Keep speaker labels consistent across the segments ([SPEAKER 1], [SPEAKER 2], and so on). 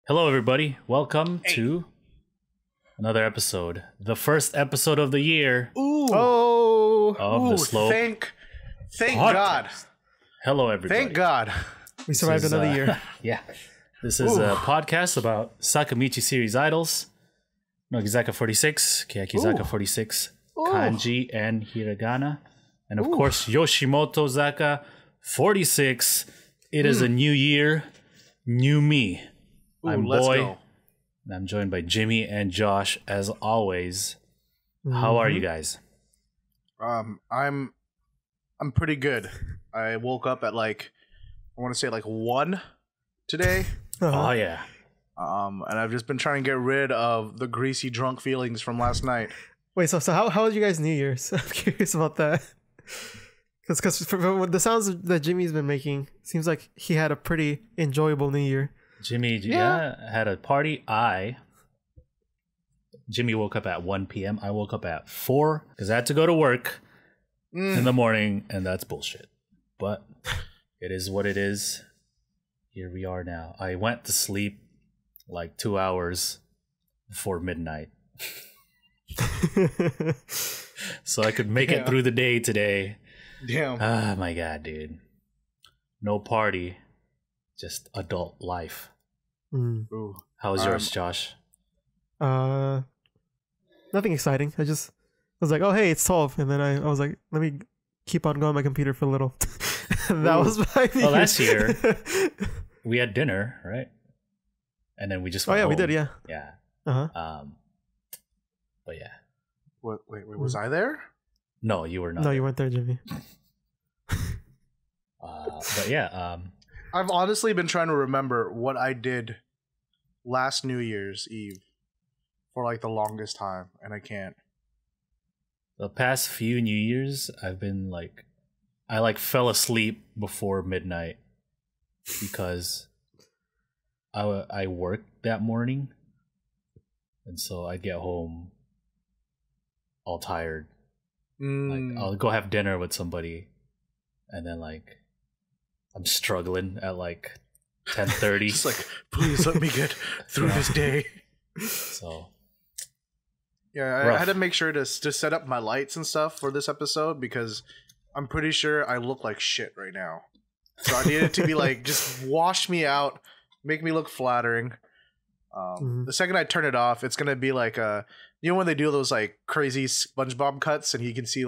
[SPEAKER 1] Hello, everybody. Welcome to another episode. The first episode of the year. Of the Slow
[SPEAKER 2] Thank
[SPEAKER 1] Podcast.
[SPEAKER 2] God.
[SPEAKER 1] Hello, everybody.
[SPEAKER 2] Thank God.
[SPEAKER 3] We survived another year.
[SPEAKER 1] Yeah. This is a podcast about Sakamichi series idols. Nogizaka46, Kakuzuke46, Kanji and Hiragana. And of course, Yoshimotozaka46. It is a new year, new me. I'm
[SPEAKER 2] let's
[SPEAKER 1] Boy.
[SPEAKER 2] go.
[SPEAKER 1] And I'm joined by Jimmy and Josh as always. How are you guys?
[SPEAKER 2] I'm pretty good. I woke up at I want to say 1 today.
[SPEAKER 1] Oh yeah.
[SPEAKER 2] And I've just been trying to get rid of the greasy drunk feelings from last night.
[SPEAKER 3] Wait, so how was you guys' New Year's? I'm curious about that. Because from the sounds that Jimmy's been making, seems like he had a pretty enjoyable New Year.
[SPEAKER 1] Jimmy had a party. Jimmy woke up at 1 p.m. I woke up at 4 because I had to go to work in the morning, and that's bullshit. But it is what it is. Here we are now. I went to sleep 2 hours before midnight. So I could make it through the day today.
[SPEAKER 2] Damn.
[SPEAKER 1] Oh my god, dude. No party. Just adult life.
[SPEAKER 2] Ooh.
[SPEAKER 1] How was yours, Josh?
[SPEAKER 3] Nothing exciting. I was like, oh hey, it's 12, and then I was like, let me keep on going on my computer for a little. That was my New
[SPEAKER 1] Well, last
[SPEAKER 3] Year's.
[SPEAKER 1] year we had dinner, right? And then we just went home.
[SPEAKER 3] We did, yeah.
[SPEAKER 1] Yeah. But yeah.
[SPEAKER 2] Wait, was I there?
[SPEAKER 1] No, you were not.
[SPEAKER 3] No, you weren't there, Jimmy.
[SPEAKER 1] But yeah,
[SPEAKER 2] I've honestly been trying to remember what I did last New Year's Eve for the longest time, and I can't.
[SPEAKER 1] the past few New Year's, I've been I fell asleep before midnight because I worked that morning, and so I get home all tired. I'll go have dinner with somebody, and then I'm struggling at 10:30.
[SPEAKER 2] Just please let me get through this day.
[SPEAKER 1] So
[SPEAKER 2] yeah, I had to make sure to set up my lights and stuff for this episode because I'm pretty sure I look like shit right now. So I needed to be just wash me out, make me look flattering. The second I turn it off, it's gonna be when they do those crazy SpongeBob cuts and you can see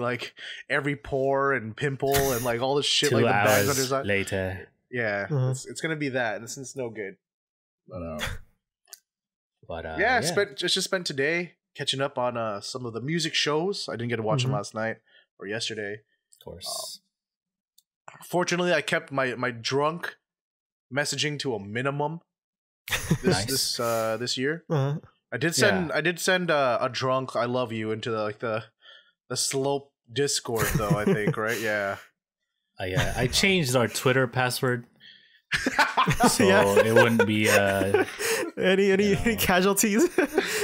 [SPEAKER 2] every pore and pimple and all this shit
[SPEAKER 1] 2
[SPEAKER 2] the bags
[SPEAKER 1] hours
[SPEAKER 2] under his eye.
[SPEAKER 1] later.
[SPEAKER 2] Yeah, it's gonna be that, and it's no good. But
[SPEAKER 1] Yeah,
[SPEAKER 2] just spent today catching up on some of the music shows. I didn't get to watch them last night or yesterday.
[SPEAKER 1] Of course.
[SPEAKER 2] Fortunately, I kept my drunk messaging to a minimum this year. I did send a drunk "I love you" into the Slope Discord though. I think right, yeah.
[SPEAKER 1] I changed our Twitter password so it wouldn't be
[SPEAKER 3] any casualties.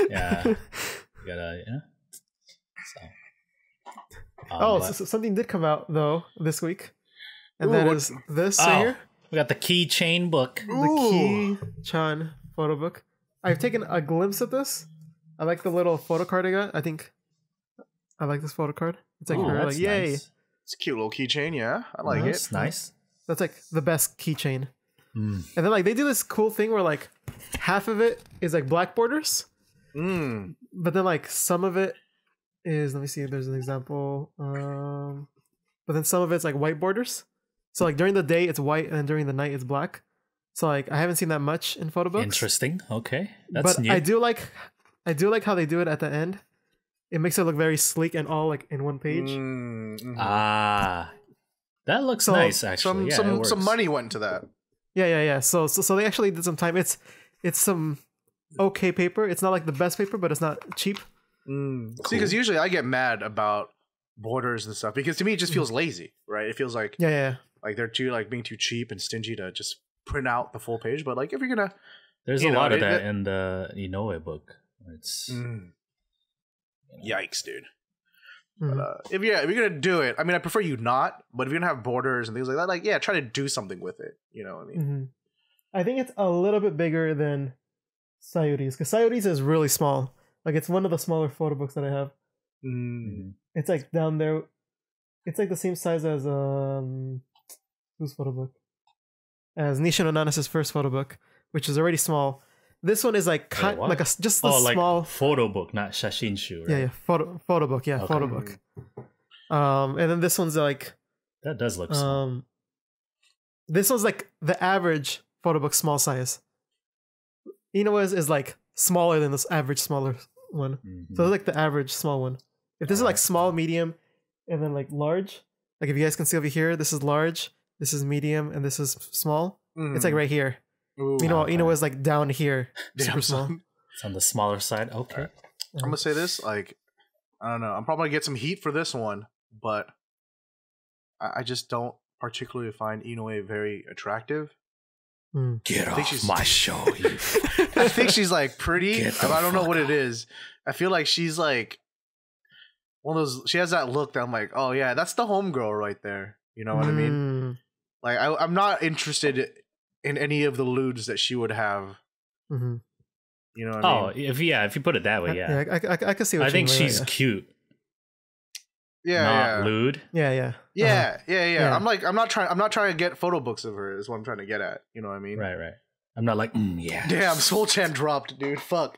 [SPEAKER 1] Yeah, you gotta
[SPEAKER 3] So something did come out though this week, and that is this right here.
[SPEAKER 1] We got the keychain book.
[SPEAKER 3] The Key-chan photo book. I've taken a glimpse of this. I like the little photo card I got. I think I like this photo card. It's her, yay.
[SPEAKER 1] Nice.
[SPEAKER 2] It's a cute little keychain, yeah. I like it.
[SPEAKER 1] It's nice.
[SPEAKER 3] That's the best keychain. And then they do this cool thing where half of it is black borders. But then some of it is, let me see if there's an example. But then some of it's white borders. So during the day it's white and then during the night it's black. So I haven't seen that much in photo books.
[SPEAKER 1] Interesting. Okay. That's new.
[SPEAKER 3] I do like how they do it at the end. It makes it look very sleek and all in one page.
[SPEAKER 1] That looks nice actually.
[SPEAKER 2] Some money went into that.
[SPEAKER 3] Yeah. So they actually did some time. It's some okay paper. It's not the best paper, but it's not cheap.
[SPEAKER 2] Cool. See, because usually I get mad about borders and stuff because to me it just feels lazy, right? It feels like they're too being too cheap and stingy to just print out the full page. But if you're gonna,
[SPEAKER 1] there's a lot of that in the Inoue book. It's
[SPEAKER 2] yikes, dude. But if you're gonna do it, I mean, I prefer you not. But if you're gonna have borders and things like that, try to do something with it. You know what I mean?
[SPEAKER 3] I think it's a little bit bigger than Sayuri's, because Sayuri's is really small. Like it's one of the smaller photo books that I have. It's like down there. It's like the same size as whose photo book? As Nishino Nanase's first photo book, which is already small. This one is like like just a small
[SPEAKER 1] photo book, not shashinshu, right?
[SPEAKER 3] Yeah, photo book, yeah, photo book. And then this one's like
[SPEAKER 1] that does look small.
[SPEAKER 3] This one's like the average photo book small size. Inoue's is like smaller than this average smaller one. So it's like the average small one. If this is like small, medium, and then like large, like if you guys can see over here, this is large, this is medium, and this is small. It's like right here. Inoue's like down here, super small.
[SPEAKER 1] It's on the smaller side. Okay.
[SPEAKER 2] I'm gonna say this, like, I don't know. I'm probably gonna get some heat for this one, but I just don't particularly find Inoue very attractive.
[SPEAKER 1] Get off my show.
[SPEAKER 2] I think she's like pretty. I don't know what it is. I feel like she's like one of those. She has that look that I'm like, oh yeah, that's the homegirl right there. You know what I mean? Like I'm not interested in any of the lewds that she would have. You know what I mean?
[SPEAKER 1] If you put it that way, yeah.
[SPEAKER 3] I can see what
[SPEAKER 1] I think she's cute. Not lewd.
[SPEAKER 3] Yeah.
[SPEAKER 2] I'm not trying to get photo books of her is what I'm trying to get at. You know what I mean?
[SPEAKER 1] Right. I'm not like, yeah.
[SPEAKER 2] Damn, Soul Chan dropped, dude. Fuck.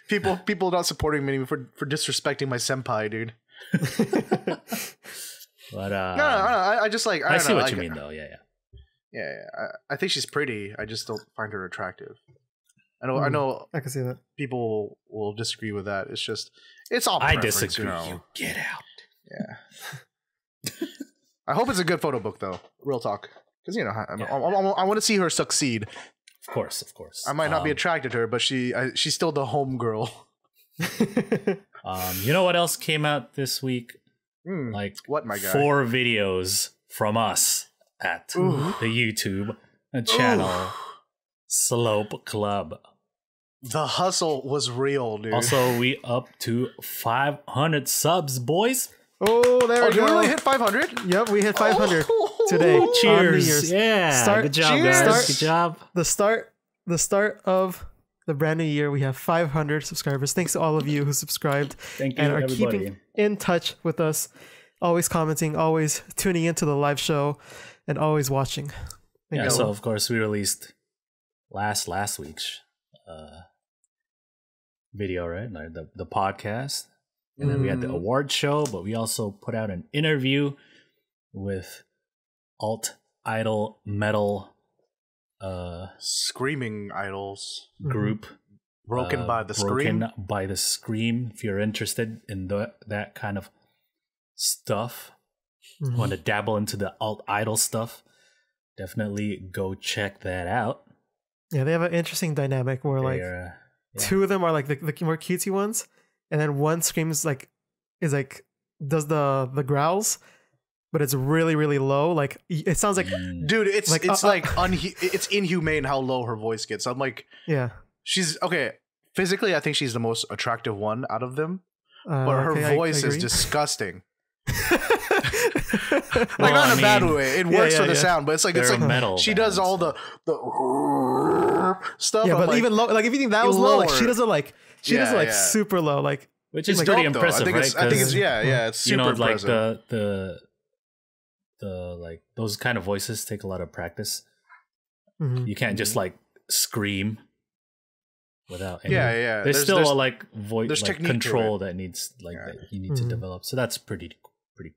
[SPEAKER 2] People not supporting me for disrespecting my senpai, dude.
[SPEAKER 1] But
[SPEAKER 2] no, I just like
[SPEAKER 1] I see what you mean though.
[SPEAKER 2] Yeah. I think she's pretty. I just don't find her attractive. I know.
[SPEAKER 3] I can see that.
[SPEAKER 2] People will disagree with that. It's just it's all. I
[SPEAKER 1] disagree.
[SPEAKER 2] You know?
[SPEAKER 1] You get out.
[SPEAKER 2] Yeah. I hope it's a good photo book though. Real talk, because you know I want to see her succeed.
[SPEAKER 1] Of course.
[SPEAKER 2] I might not be attracted to her, but she's still the home girl.
[SPEAKER 1] You know what else came out this week? Like
[SPEAKER 2] what, my guy?
[SPEAKER 1] 4 videos from us at the YouTube channel Slope Club.
[SPEAKER 2] The hustle was real, dude.
[SPEAKER 1] Also, we up to 500 subs, boys.
[SPEAKER 3] Oh, there we go.
[SPEAKER 2] Did we really hit 500?
[SPEAKER 3] Yep, we hit 500 today.
[SPEAKER 1] Cheers! Yeah, good job, guys. Good job.
[SPEAKER 3] The start of the brand new year, we have 500 subscribers. Thanks to all of you who subscribed.
[SPEAKER 1] Thank you,
[SPEAKER 3] and are
[SPEAKER 1] everybody.
[SPEAKER 3] keeping in touch with us, always commenting, always tuning into the live show, and always watching.
[SPEAKER 1] So of course we released last week's video, right? Like the podcast, and then we had the award show, but we also put out an interview with alt idol metal
[SPEAKER 2] screaming idols
[SPEAKER 1] group
[SPEAKER 2] Broken by the Scream.
[SPEAKER 1] If you're interested in that kind of stuff, want to dabble into the alt idol stuff, definitely go check that out.
[SPEAKER 3] Yeah, they have an interesting dynamic where two of them are like the more cutesy ones, and then one screams does the growls, but it's really, really low. Like it sounds like
[SPEAKER 2] dude, it's inhumane how low her voice gets. I'm like,
[SPEAKER 3] yeah,
[SPEAKER 2] she's okay. Physically, I think she's the most attractive one out of them, but her voice is disgusting. Like not in a bad way. It works for the sound, but it's like metal. She does all the stuff.
[SPEAKER 3] Yeah, but even low. Like if you think that was low, like she does it super low. Like
[SPEAKER 1] which is pretty impressive, right?
[SPEAKER 2] I think it's it's super impressive.
[SPEAKER 1] The like those kind of voices take a lot of practice. You can't just like scream without any. There's still like voice like control that needs that you need to develop. So that's pretty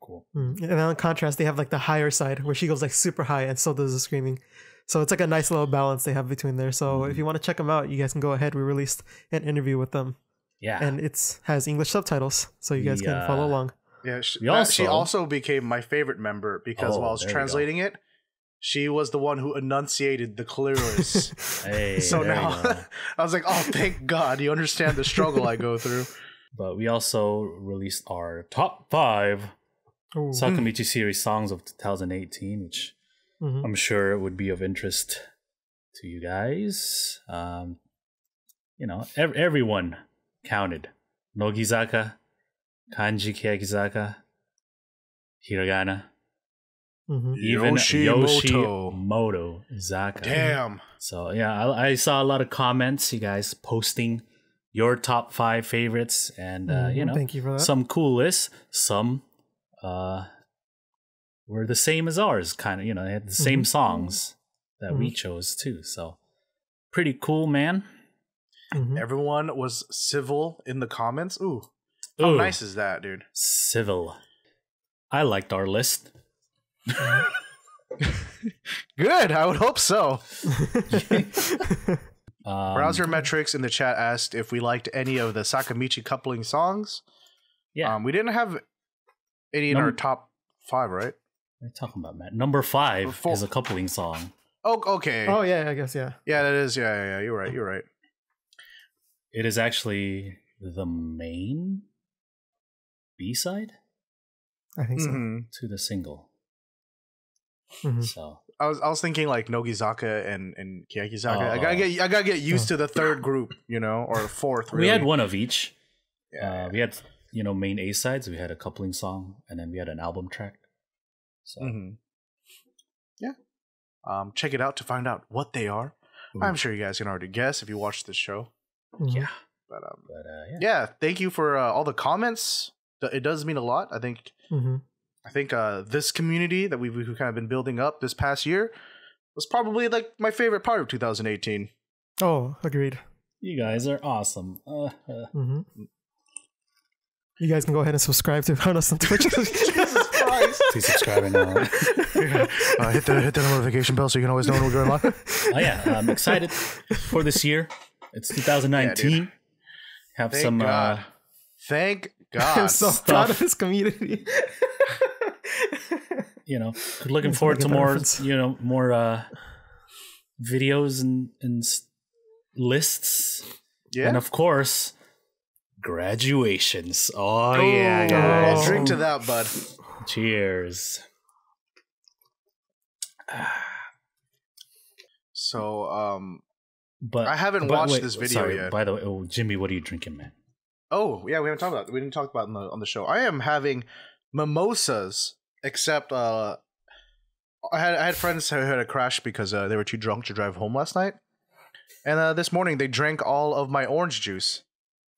[SPEAKER 1] cool.
[SPEAKER 3] And then in contrast, they have like the higher side where she goes like super high, and so does the screaming. So it's like a nice little balance they have between there. So if you want to check them out, you guys can go ahead. We released an interview with them. Yeah, and it has English subtitles, so you guys can follow along.
[SPEAKER 2] Yeah, she also became my favorite member because while I was translating it, she was the one who enunciated the clearest. So now I was like, oh, thank God, you understand the struggle I go through.
[SPEAKER 1] But we also released our top 5 Sakamichi series songs of 2018, which I'm sure would be of interest to you guys. Everyone counted. Nogizaka, Kanji Keyakizaka, Hiragana, Even Yoshimotozaka.
[SPEAKER 2] Damn.
[SPEAKER 1] So yeah, I saw a lot of comments. You guys posting your top 5 favorites, and you know,
[SPEAKER 3] thank you for that.
[SPEAKER 1] Some cool lists. Some were the same as ours. Kind of, you know, they had the same songs that we chose too. So pretty cool, man.
[SPEAKER 2] Everyone was civil in the comments. Ooh, how nice is that, dude?
[SPEAKER 1] Civil. I liked our list.
[SPEAKER 2] Good. I would hope so. Browser Metrics in the chat asked if we liked any of the Sakamichi coupling songs.
[SPEAKER 1] Yeah.
[SPEAKER 2] We didn't have any in our top 5, right?
[SPEAKER 1] What are you talking about, Matt? Number 5 is a coupling song.
[SPEAKER 2] Oh, okay.
[SPEAKER 3] Oh, yeah, I guess, yeah.
[SPEAKER 2] Yeah, that is. Yeah. You're right.
[SPEAKER 1] It is actually the main B-side?
[SPEAKER 3] I think so.
[SPEAKER 1] To the single. So
[SPEAKER 2] I was thinking like Nogizaka and Kiyakizaka. I gotta get used to the third group, you know, or fourth. Really.
[SPEAKER 1] We had one of each.
[SPEAKER 2] Yeah.
[SPEAKER 1] We had, you know, main A sides. We had a coupling song, and then we had an album track. So
[SPEAKER 2] yeah, check it out to find out what they are. I'm sure you guys can already guess if you watch this show.
[SPEAKER 1] Yeah,
[SPEAKER 2] but yeah. Thank you for all the comments. It does mean a lot. I think. I think this community that we've kind of been building up this past year was probably like my favorite part of 2018.
[SPEAKER 3] Oh, agreed.
[SPEAKER 1] You guys are awesome.
[SPEAKER 3] You guys can go ahead and subscribe to us on Twitch.
[SPEAKER 2] Jesus Christ.
[SPEAKER 1] Please subscribe now.
[SPEAKER 2] Hit the notification bell so you can always know when we're going live.
[SPEAKER 1] Oh yeah, I'm excited for this year. It's 2019. Have
[SPEAKER 2] Thank
[SPEAKER 1] some
[SPEAKER 2] God. Thank God.
[SPEAKER 3] I'm so proud of this community.
[SPEAKER 1] You know, looking forward to more, you know, more videos and lists.
[SPEAKER 2] Yeah.
[SPEAKER 1] And of course, graduations. Oh yeah, guys.
[SPEAKER 2] Drink to that, bud.
[SPEAKER 1] Cheers.
[SPEAKER 2] So,
[SPEAKER 1] but
[SPEAKER 2] I haven't watched this video yet.
[SPEAKER 1] By the way, Jimmy, what are you drinking, man?
[SPEAKER 2] Oh yeah, we didn't talk about it on the show. I am having mimosas. Except I had friends who had a crash because they were too drunk to drive home last night, and this morning they drank all of my orange juice.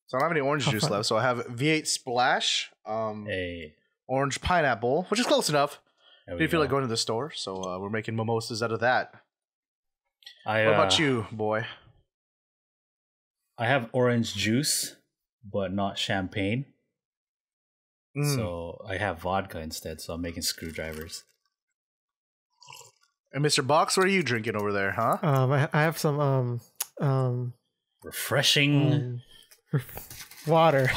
[SPEAKER 2] So I don't have any orange juice left. So I have V8 Splash, orange pineapple, which is close enough. Didn't feel like going to the store, so we're making mimosas out of that. What about you, boy?
[SPEAKER 1] I have orange juice, but not champagne. So I have vodka instead, so I'm making screwdrivers.
[SPEAKER 2] And Mr. Box, what are you drinking over there, huh?
[SPEAKER 3] I have some
[SPEAKER 1] refreshing
[SPEAKER 3] water.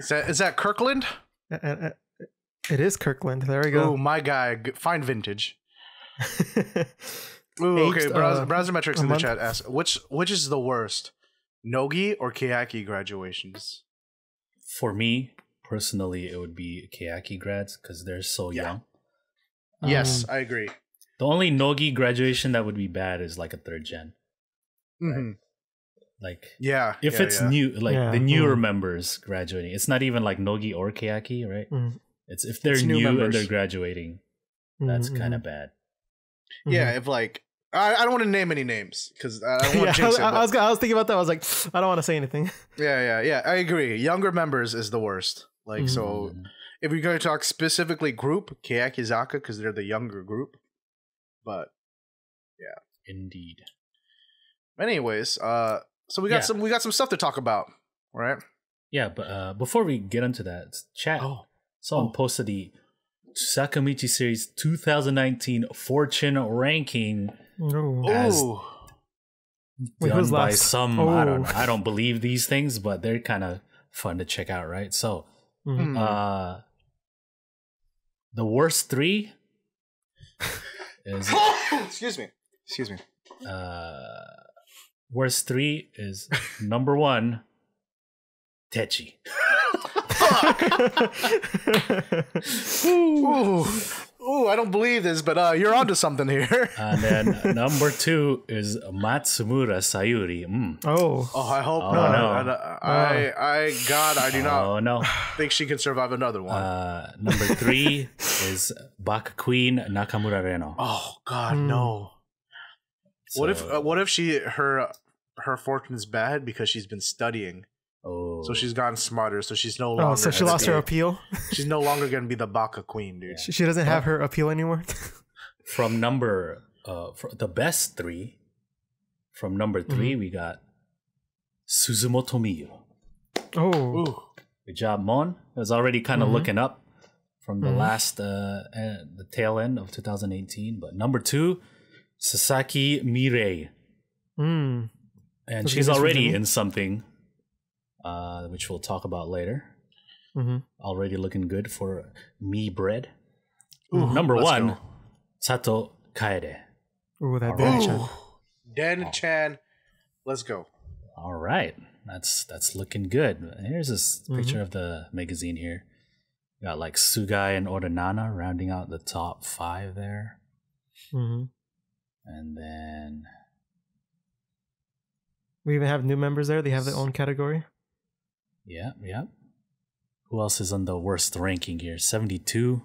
[SPEAKER 2] Is that Kirkland?
[SPEAKER 3] It is Kirkland. There we go.
[SPEAKER 2] Oh, my guy, fine vintage. Ooh, okay, Browser Metrics in the chat asks, which is the worst, Nogi or Keyaki graduations?
[SPEAKER 1] For me, personally, it would be Keyaki grads because they're so young.
[SPEAKER 2] Yes, I agree.
[SPEAKER 1] The only Nogi graduation that would be bad is like a 3rd gen. Right? Like, if it's new, like the newer members graduating, it's not even like Nogi or Keyaki, right? It's if they're new and they're graduating, that's kind of bad.
[SPEAKER 2] Yeah, if like I don't want to name any names because I don't want to jinx it.
[SPEAKER 3] I was thinking about that. I was like, I don't want to say anything.
[SPEAKER 2] Yeah. I agree. Younger members is the worst. Like so, if we're going to talk specifically group, Keyakizaka because they're the younger group. But yeah,
[SPEAKER 1] indeed.
[SPEAKER 2] Anyways, so we got some stuff to talk about, right?
[SPEAKER 1] Yeah, but before we get into that, chat. Someone posted the Sakamichi Series 2019 Fortune ranking as done by some. I don't know. I don't believe these things, but they're kind of fun to check out, right? So, the worst 3 is
[SPEAKER 2] excuse me.
[SPEAKER 1] Worst 3 is number 1, Techi.
[SPEAKER 2] Ooh, I don't believe this, but you're onto something here.
[SPEAKER 1] And then number 2 is Matsumura Sayuri.
[SPEAKER 2] Oh, I hope not.
[SPEAKER 1] No.
[SPEAKER 2] I do not
[SPEAKER 1] no.
[SPEAKER 2] think she can survive another one.
[SPEAKER 1] Number 3 is Baka Queen Nakamura Reno.
[SPEAKER 2] Oh God, no.
[SPEAKER 1] So,
[SPEAKER 2] What if her fortune is bad because she's been studying?
[SPEAKER 1] Oh,
[SPEAKER 2] So she's gotten smarter, so she's no longer.
[SPEAKER 3] Oh, so she lost her appeal.
[SPEAKER 2] She's no longer gonna be the Baka Queen, dude.
[SPEAKER 3] She doesn't have her appeal anymore.
[SPEAKER 1] from number the best 3. From number 3, we got Suzumoto Miyu.
[SPEAKER 3] Oh,
[SPEAKER 2] Ooh.
[SPEAKER 1] Good job, Mon. It was already kind of looking up from the last the tail end of 2018. But number 2, Sasaki Mirei. And she's already in something, which we'll talk about later. Already looking good for Me Bread. Number 1, Sato Kaede.
[SPEAKER 3] ooh, that Dan-chan.
[SPEAKER 2] Dan-chan. Let's go.
[SPEAKER 1] All right, that's looking good. Here's this picture of the magazine here. Got like Sugai and Oranana rounding out the top 5 there. And then
[SPEAKER 3] We even have new members there. They have their own category.
[SPEAKER 1] yeah. Who else is on the worst ranking here? 72.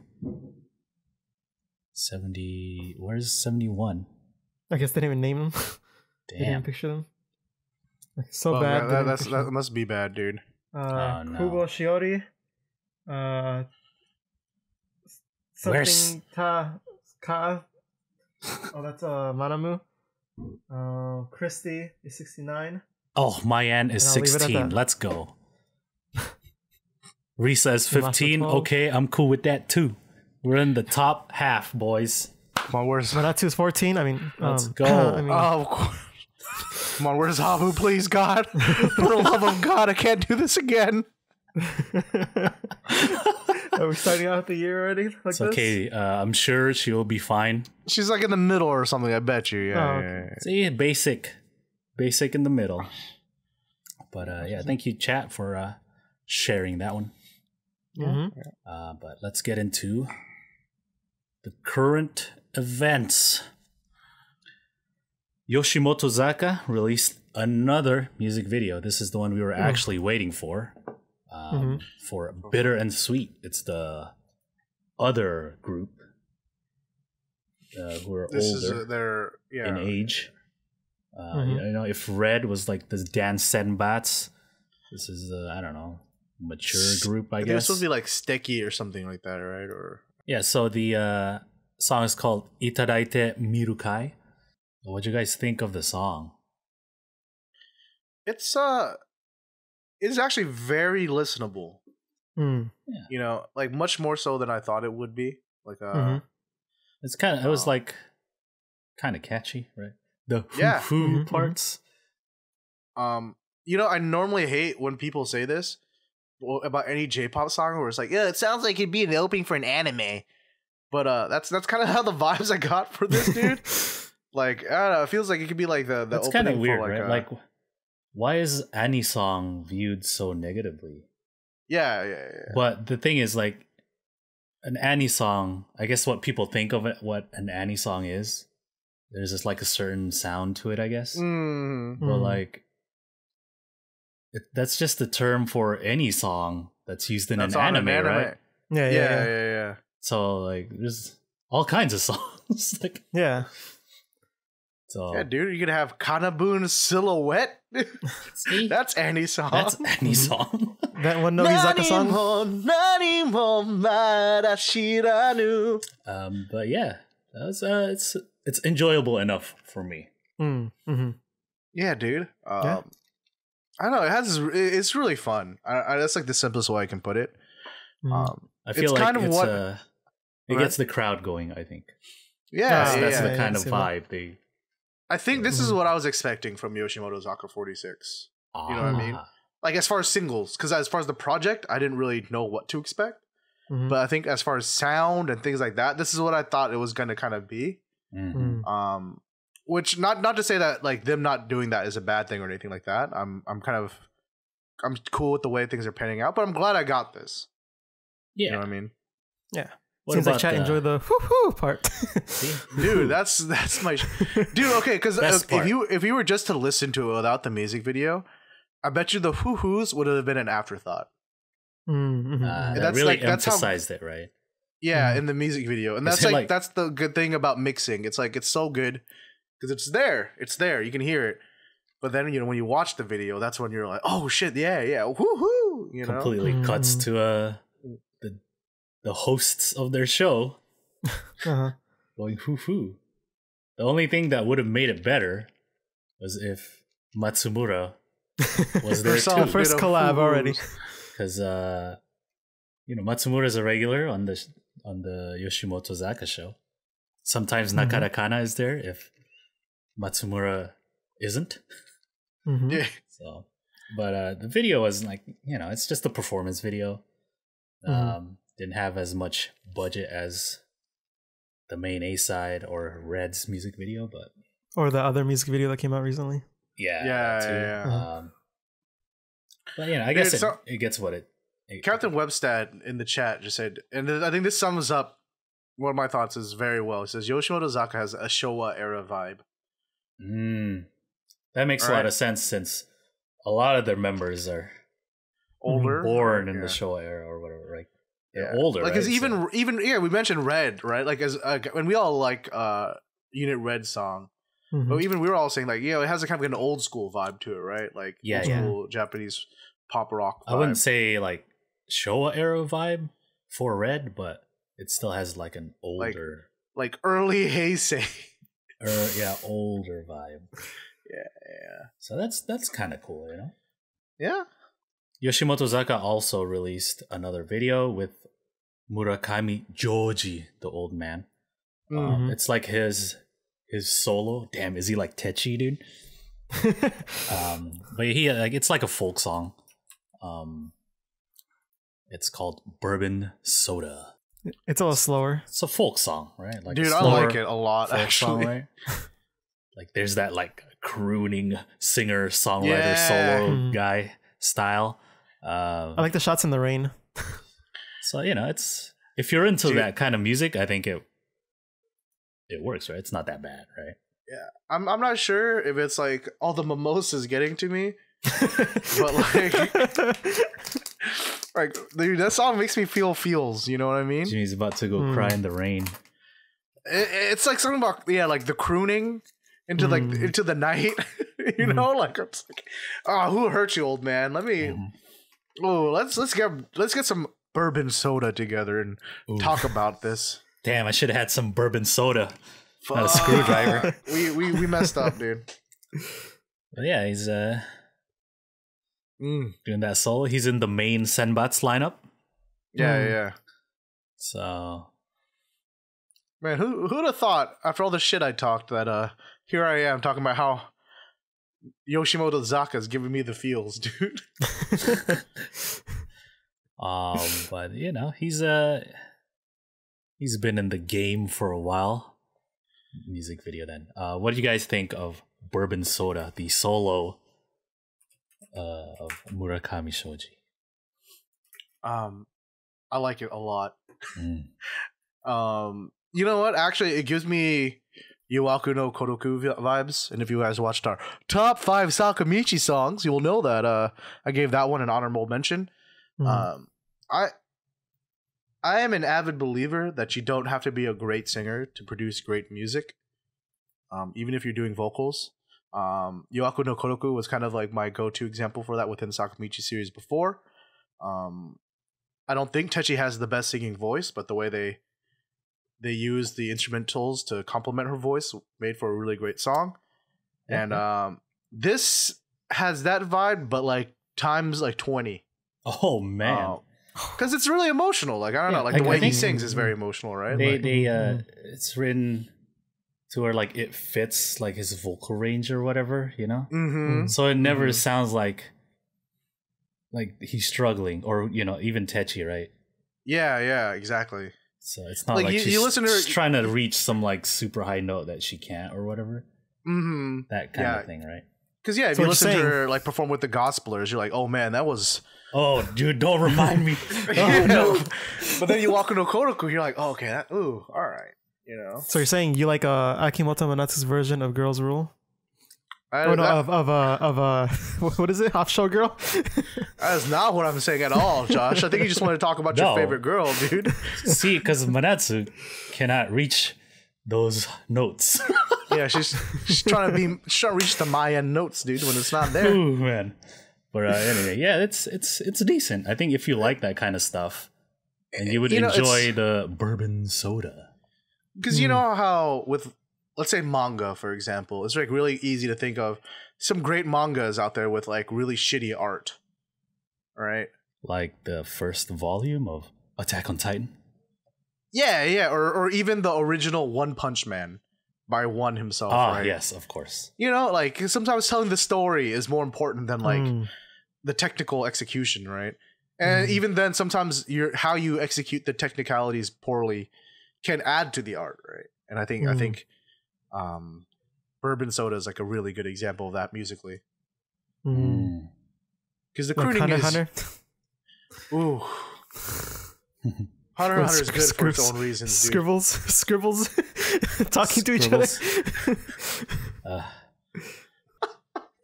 [SPEAKER 1] 70. Where's 71?
[SPEAKER 3] I guess they didn't even name them. They didn't
[SPEAKER 1] Damn.
[SPEAKER 3] picture them. Like, so bad.
[SPEAKER 2] That must be bad, dude.
[SPEAKER 1] Oh, no.
[SPEAKER 3] Kubo Shiori.
[SPEAKER 1] Where's-
[SPEAKER 3] Something Ka. Oh, that's Manamu. Christy is 69.
[SPEAKER 1] Oh, Mayan is
[SPEAKER 3] And I'll leave it at
[SPEAKER 1] 16.
[SPEAKER 3] that.
[SPEAKER 1] Let's go. Risa is 15.
[SPEAKER 3] 12.
[SPEAKER 1] Okay, I'm cool with that too. We're in the top half, boys.
[SPEAKER 2] Come on, where's
[SPEAKER 3] Manatsu is 14. I mean,
[SPEAKER 1] Let's go.
[SPEAKER 3] I mean,
[SPEAKER 2] of course. Come on, where's Habu, please, God? For the love of God, I can't do this again.
[SPEAKER 3] are we starting out the year already? Like
[SPEAKER 1] It's
[SPEAKER 3] this?
[SPEAKER 1] okay. I'm sure she'll be fine.
[SPEAKER 2] She's like in the middle or something, I bet you. Yeah.
[SPEAKER 3] Oh,
[SPEAKER 2] yeah,
[SPEAKER 3] okay.
[SPEAKER 2] yeah.
[SPEAKER 1] See, basic in the middle. But yeah, thank you, chat, for sharing that one. But let's get into the current events. Yoshimotozaka released another music video. This is the one we were actually waiting for. For Bitter and Sweet. It's the other group who are
[SPEAKER 2] This
[SPEAKER 1] older
[SPEAKER 2] is their
[SPEAKER 1] in age. You know, if Red was like this Dan Senbats, this is I don't know, mature group, I
[SPEAKER 2] think
[SPEAKER 1] guess.
[SPEAKER 2] This would be like Sticky or something like that, right? Or
[SPEAKER 1] Yeah, so the song is called Itadaite Mirukai. What'd you guys think of the song?
[SPEAKER 2] it's actually very listenable.
[SPEAKER 3] Mm.
[SPEAKER 2] You know, like much more so than I thought it would be. Like
[SPEAKER 1] It's kind of, it was like kind of catchy, right? The
[SPEAKER 2] Yeah.
[SPEAKER 1] hoo parts.
[SPEAKER 2] You know, I normally hate when people say this about any J-pop song where it's like, yeah, it sounds like it'd be an opening for an anime. But that's kind of how the vibes I got for this dude. Like, I don't know, it feels like it could be like the
[SPEAKER 1] That's
[SPEAKER 2] opening
[SPEAKER 1] kind of weird,
[SPEAKER 2] for like,
[SPEAKER 1] right? Like, why is any song viewed so negatively?
[SPEAKER 2] yeah.
[SPEAKER 1] But the thing is, like, an Annie song, I guess what people think of it, what an Annie song is, there's just like a certain sound to it, I guess. But like, that's just the term for any song that's used in
[SPEAKER 2] That's
[SPEAKER 1] an
[SPEAKER 2] on
[SPEAKER 1] anime, right?
[SPEAKER 3] Yeah.
[SPEAKER 1] So like, there's all kinds of songs. Like,
[SPEAKER 3] Yeah.
[SPEAKER 1] so
[SPEAKER 2] Yeah, dude, you could have Kanabun Silhouette.
[SPEAKER 1] see,
[SPEAKER 2] That's Annie's song.
[SPEAKER 1] that's Annie song.
[SPEAKER 3] That one Nogizaka song.
[SPEAKER 1] But yeah, that was it's enjoyable enough for me.
[SPEAKER 2] Yeah, dude.
[SPEAKER 3] Yeah.
[SPEAKER 2] I don't know. It's really fun. That's like the simplest way I can put it.
[SPEAKER 1] I feel
[SPEAKER 2] it's
[SPEAKER 1] like
[SPEAKER 2] kind of
[SPEAKER 1] it's
[SPEAKER 2] what
[SPEAKER 1] it gets the crowd going. I think
[SPEAKER 2] yeah,
[SPEAKER 1] that's the
[SPEAKER 2] yeah.
[SPEAKER 1] kind of
[SPEAKER 3] see that.
[SPEAKER 1] vibe they.
[SPEAKER 2] I think this is what I was expecting from Yoshimotozaka46. You know what I mean? Like as far as singles, because as far as the project, I didn't really know what to expect. But I think as far as sound and things like that, this is what I thought it was going to kind of be. Which not to say that like them not doing that is a bad thing or anything like that. I'm cool with the way things are panning out, but I'm glad I got this.
[SPEAKER 1] Yeah,
[SPEAKER 2] You know what I mean?
[SPEAKER 3] Yeah. Seems like chat enjoy the whoo part.
[SPEAKER 2] Dude, that's my dude. Okay, because if you were just to listen to it without the music video, I bet you the hoo-hoos would have been an afterthought.
[SPEAKER 1] That really emphasized it, right?
[SPEAKER 2] Yeah, in the music video, and that's like that's the good thing about mixing. It's like it's so good because it's there, you can hear it. But then when you watch the video, that's when you're like, oh shit, yeah, woohoo! You know,
[SPEAKER 1] completely cuts to the hosts of their show going hoo-hoo. The only thing that would have made it better was if Matsumura was there too.
[SPEAKER 3] First collab already.
[SPEAKER 1] Because Matsumura is a regular on the Yoshimotozaka show. Sometimes Nakarakana is there if Matsumura isn't.
[SPEAKER 2] Yeah.
[SPEAKER 1] So, but the video was like, it's just a performance video. Didn't have as much budget as the main A side or Red's music video,
[SPEAKER 3] or the other music video that came out recently.
[SPEAKER 2] Yeah.
[SPEAKER 1] But I guess it gets what it.
[SPEAKER 2] Captain Webstad in the chat just said, and I think this sums up one of my thoughts is very well. He says Yoshimotozaka has a Showa era vibe.
[SPEAKER 1] That makes a lot of sense since a lot of their members are
[SPEAKER 2] older,
[SPEAKER 1] born in the Showa era or whatever, right? They're older.
[SPEAKER 2] Like, because even we mentioned Red, right? Like, as when we all like Unit Red song, but even we were all saying like, it has a kind of an old school vibe to it, right? Like old school Japanese pop rock vibe.
[SPEAKER 1] I wouldn't say like Showa era vibe for Red, but it still has like an older,
[SPEAKER 2] like early Heisei.
[SPEAKER 1] Older vibe. Yeah. So that's kind of cool,
[SPEAKER 2] Yeah.
[SPEAKER 1] Yoshimotozaka also released another video with Murakami Joji, the old man. It's like his solo. Damn, is he like Techi, dude? But he it's like a folk song. It's called Bourbon Soda.
[SPEAKER 3] It's a little slower.
[SPEAKER 1] It's a folk song, right? Like,
[SPEAKER 2] dude, I like it a lot, actually.
[SPEAKER 1] Song, right? Like, there's that like crooning singer songwriter solo guy style.
[SPEAKER 3] I like the shots in the rain.
[SPEAKER 1] So it's if you're into that kind of music, I think it works, right? It's not that bad, right?
[SPEAKER 2] Yeah, I'm not sure if it's like all the mimosas getting to me, but like dude, that song makes me feel feels. You know what I mean?
[SPEAKER 1] Jimmy's about to go cry in the rain.
[SPEAKER 2] It's like something about like the crooning into into the night. You know, like it's like, who hurt you, old man? Let me. Let's get some bourbon soda together and talk about this.
[SPEAKER 1] Damn, I should have had some bourbon soda. Not a screwdriver.
[SPEAKER 2] we messed up, dude.
[SPEAKER 1] But yeah, he's doing that solo. He's in the main Senbats lineup.
[SPEAKER 2] Yeah.
[SPEAKER 1] So,
[SPEAKER 2] man, who'd have thought after all the shit I talked that here I am talking about how Yoshimotozaka's giving me the feels, dude.
[SPEAKER 1] But he's been in the game for a while. Music video then. What do you guys think of Bourbon Soda, the solo of Murakami Shoji?
[SPEAKER 2] I like it a lot. You know what? Actually, it gives me Yuaku no Koroku vibes. And if you guys watched our top 5 Sakamichi songs, you will know that I gave that one an honorable mention. I am an avid believer that you don't have to be a great singer to produce great music, even if you're doing vocals. Yoaku no Koroku was kind of like my go-to example for that within Sakamichi series before. I don't think Techi has the best singing voice, but the way they use the instrumentals to complement her voice made for a really great song. And this has that vibe, but like times like 20.
[SPEAKER 1] Oh man.
[SPEAKER 2] Because it's really emotional. Like, I don't know. Like, the way he sings is very emotional, right?
[SPEAKER 1] It's written to where, like, it fits, like, his vocal range or whatever, So it never sounds like he's struggling. Or, even Techi, right?
[SPEAKER 2] Yeah, exactly.
[SPEAKER 1] So it's not like she's trying to reach some, like, super high note that she can't or whatever. That kind of thing, right?
[SPEAKER 2] Because yeah, if you listen to her like perform with the gospelers, you're like, oh man, that was.
[SPEAKER 1] Oh, dude, don't remind me.
[SPEAKER 2] Oh no! But then you walk into Kodoku, you're like, oh, okay, all right, you know.
[SPEAKER 3] So you're saying you like Akimoto Manatsu's version of Girls Rule? What is it? Half-Shell Girl?
[SPEAKER 2] That is not what I'm saying at all, Josh. I think you just want to talk about your favorite girl, dude.
[SPEAKER 1] See, because Manatsu cannot reach those notes.
[SPEAKER 2] Yeah, she's trying to reach the Mayan notes, dude, when it's not there.
[SPEAKER 1] Ooh, man. But anyway, yeah, it's decent. I think if you like that kind of stuff, and you would enjoy the bourbon soda.
[SPEAKER 2] Because you know how with, let's say, manga, for example, it's like really easy to think of some great mangas out there with like really shitty art, right?
[SPEAKER 1] Like the first volume of Attack on Titan.
[SPEAKER 2] Yeah, or even the original One Punch Man by One himself. Right?
[SPEAKER 1] Yes, of course.
[SPEAKER 2] You know, like sometimes telling the story is more important than like the technical execution, right? And even then, sometimes how you execute the technicalities poorly can add to the art, right? And I think Bourbon Soda is like a really good example of that musically. Because the crooning is
[SPEAKER 3] Hunter.
[SPEAKER 2] Ooh. Hunter x Hunter is good for its own reasons, dude.
[SPEAKER 3] Scribbles talking to each other.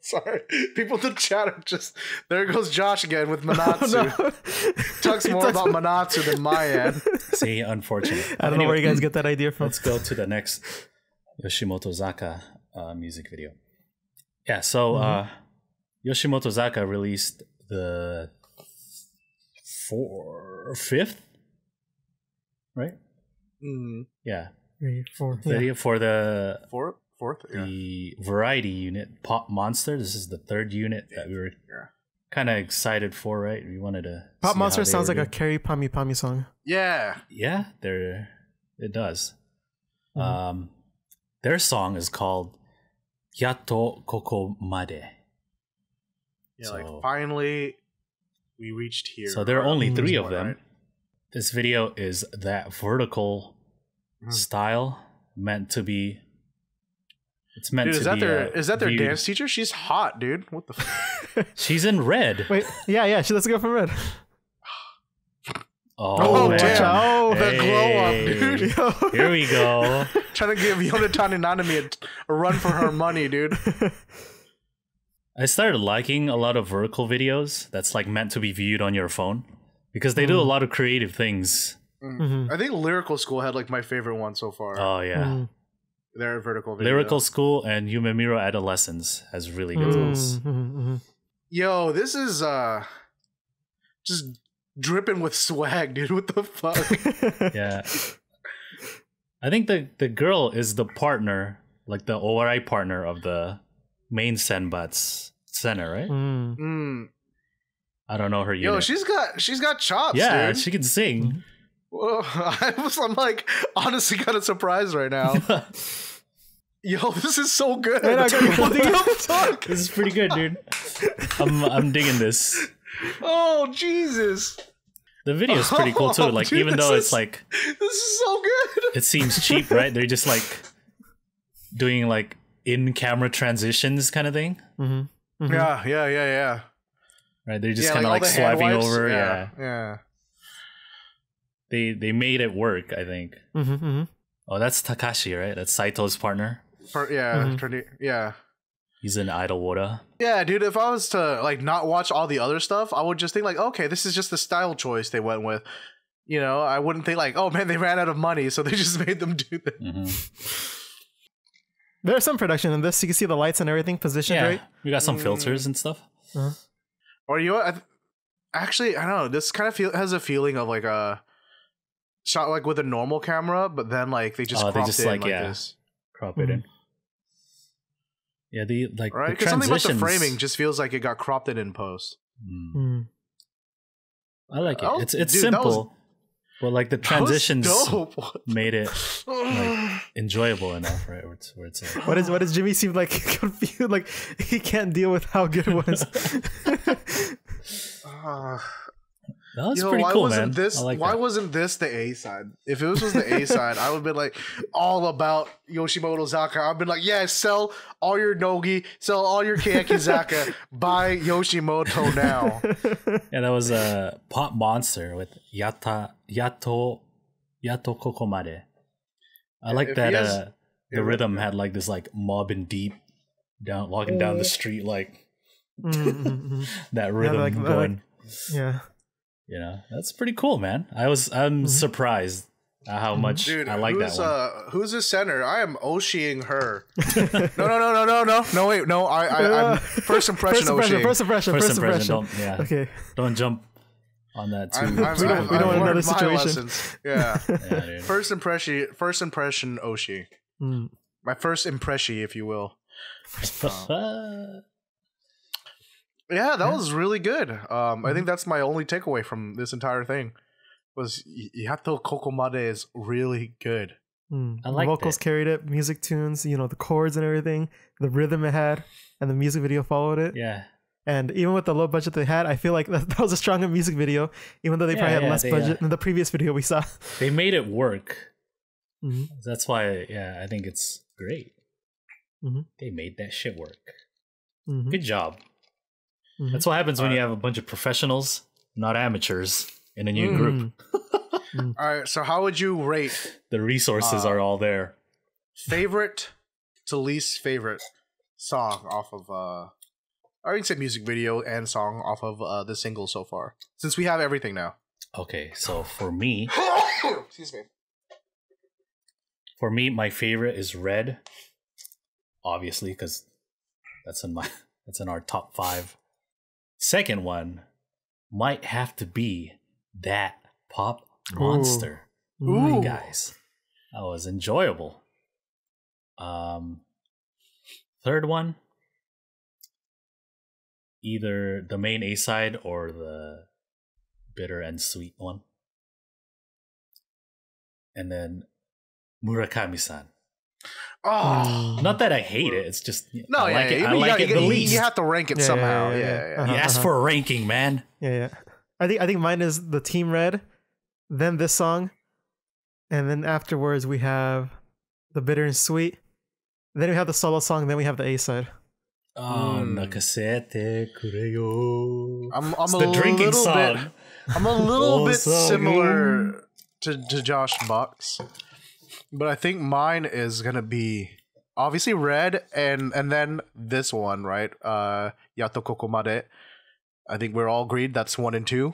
[SPEAKER 2] Sorry, people in the chat are just, there goes Josh again with Manatsu.
[SPEAKER 3] Oh, no.
[SPEAKER 2] Talks more about Manatsu than Mayan.
[SPEAKER 1] See, unfortunate.
[SPEAKER 3] I don't know where you guys get that idea from.
[SPEAKER 1] Let's go to the next Yoshimotozaka music video. Yeah, so Yoshimotozaka released the 5th, right? Yeah.
[SPEAKER 3] 3, 4.
[SPEAKER 1] Video for the
[SPEAKER 2] Fourth?
[SPEAKER 1] The variety unit, Pop Monster. This is the 3rd unit that we were kind of excited for, right? We wanted to.
[SPEAKER 3] Pop Monster sounds like a Carrie Pami Pami song.
[SPEAKER 2] Yeah.
[SPEAKER 1] Yeah, it does. Their song is called Yato Koko Made.
[SPEAKER 2] Yeah, so, like finally we reached here.
[SPEAKER 1] So there are only 3 of them. Right? This video is that vertical style meant to be. It's meant to be.
[SPEAKER 2] Is that their dance teacher? She's hot, dude. What the?
[SPEAKER 1] She's in red.
[SPEAKER 3] Wait, yeah. She lets go from red.
[SPEAKER 1] Oh man.
[SPEAKER 2] Damn! The glow up, dude.
[SPEAKER 1] Here we go.
[SPEAKER 2] Trying to give Yonatani Nanami a run for her money, dude.
[SPEAKER 1] I started liking a lot of vertical videos that's like meant to be viewed on your phone because they do a lot of creative things.
[SPEAKER 2] I think Lyrical School had like my favorite one so far.
[SPEAKER 1] Oh yeah.
[SPEAKER 2] Their vertical video.
[SPEAKER 1] Lyrical School and Yumemiro Adolescence has really good ones.
[SPEAKER 2] Yo, this is just dripping with swag, dude. What the fuck?
[SPEAKER 1] Yeah. I think the girl is the partner, like the ORI partner of the main Senbat's center, right? I don't know her unit.
[SPEAKER 2] Yo, she's got chops,
[SPEAKER 1] yeah,
[SPEAKER 2] dude.
[SPEAKER 1] she can sing.
[SPEAKER 2] Well, I'm like honestly kind of surprised right now. Yo, this is so good.
[SPEAKER 1] This is pretty good, dude. I'm digging this.
[SPEAKER 2] Oh Jesus!
[SPEAKER 1] The video is pretty cool too. Like, dude, even though it's like,
[SPEAKER 2] this is so good.
[SPEAKER 1] It seems cheap, right? They're just like doing like in-camera transitions kind of thing.
[SPEAKER 2] Yeah.
[SPEAKER 1] Right? They're just kind of like swiping over.
[SPEAKER 2] Yeah.
[SPEAKER 1] They made it work, I think. Oh, that's Takashi, right? That's Saito's partner.
[SPEAKER 2] Yeah.
[SPEAKER 1] He's in Idol Wora.
[SPEAKER 2] Yeah, dude, if I was to like not watch all the other stuff, I would just think like, okay, this is just the style choice they went with. You know, I wouldn't think like, oh man, they ran out of money, so they just made them do that.
[SPEAKER 3] There's some production in this. You can see the lights and everything positioned right.
[SPEAKER 1] We got some filters and stuff.
[SPEAKER 2] Or actually, I don't know. This kind of has a feeling of like a shot like with a normal camera, but then like they just cropped it like this.
[SPEAKER 1] Crop it in. Yeah, the like
[SPEAKER 2] right, because something about the framing just feels like it got cropped in post.
[SPEAKER 1] I like it. It's simple, but like the transitions made it like enjoyable enough, right? Where it's like,
[SPEAKER 3] what does Jimmy seem like confused? Like he can't deal with how good it was.
[SPEAKER 1] That was pretty cool, man.
[SPEAKER 2] Why wasn't this the A side? If this was the A side, I would have been like all about Yoshimotozaka. I've been like, yeah, sell all your Nogi, sell all your Keyakizaka, buy Yoshimoto now.
[SPEAKER 1] Yeah, that was a Pop Monster with Yato Kokomare. I like that the rhythm had like this like Mobbin Deep walking down the street like that rhythm going.
[SPEAKER 3] Yeah.
[SPEAKER 1] You know, that's pretty cool, man. I'm surprised at how much I like that one.
[SPEAKER 2] Who's the center? I am Oshiing her. No, wait, no. I'm first impression Oshi.
[SPEAKER 3] First impression.
[SPEAKER 1] Don't jump on that too.
[SPEAKER 3] We don't want another situation.
[SPEAKER 2] Yeah. First impression Oshi. My first impression, if you will. Yeah, that was really good. I think that's my only takeaway from this entire thing. Was Yato Kokomade is really good.
[SPEAKER 1] I like
[SPEAKER 3] the vocals carried it, music tunes, you know, the chords and everything, the rhythm it had, and the music video followed it.
[SPEAKER 1] Yeah.
[SPEAKER 3] And even with the low budget they had, I feel like that was a stronger music video, even though they probably had less budget than the previous video we saw.
[SPEAKER 1] They made it work. That's why, I think it's great. They made that shit work. Good job. That's what happens when you have a bunch of professionals, not amateurs, in a new group.
[SPEAKER 2] All right, so how would you rate?
[SPEAKER 1] The resources are all there.
[SPEAKER 2] Favorite to least favorite song off of, I would say music video and song off of the single so far, since we have everything now.
[SPEAKER 1] Okay, so for me,
[SPEAKER 2] excuse me.
[SPEAKER 1] For me, my favorite is Red, obviously, because that's in our top 5. Second one might have to be that Pop Monster. Ooh. Guys, that was enjoyable. Third one, either the main A side or the bitter and sweet one, and then Murakami-san.
[SPEAKER 2] Oh,
[SPEAKER 1] not that I hate it. It's just
[SPEAKER 2] I like it the least. You have to rank it somehow. Yeah.
[SPEAKER 1] You asked for a ranking, man.
[SPEAKER 3] Yeah. I think mine is the Team Red, then this song, and then afterwards we have the bitter and sweet. Then we have the solo song. Then we have the A side.
[SPEAKER 1] Nakasete kureyo.
[SPEAKER 2] I'm the drinking song. I'm a little bit similar to Josh Bucks. But I think mine is gonna be obviously Red and then this one, right? Yato Kokomade. I think we're all agreed that's 1 and 2.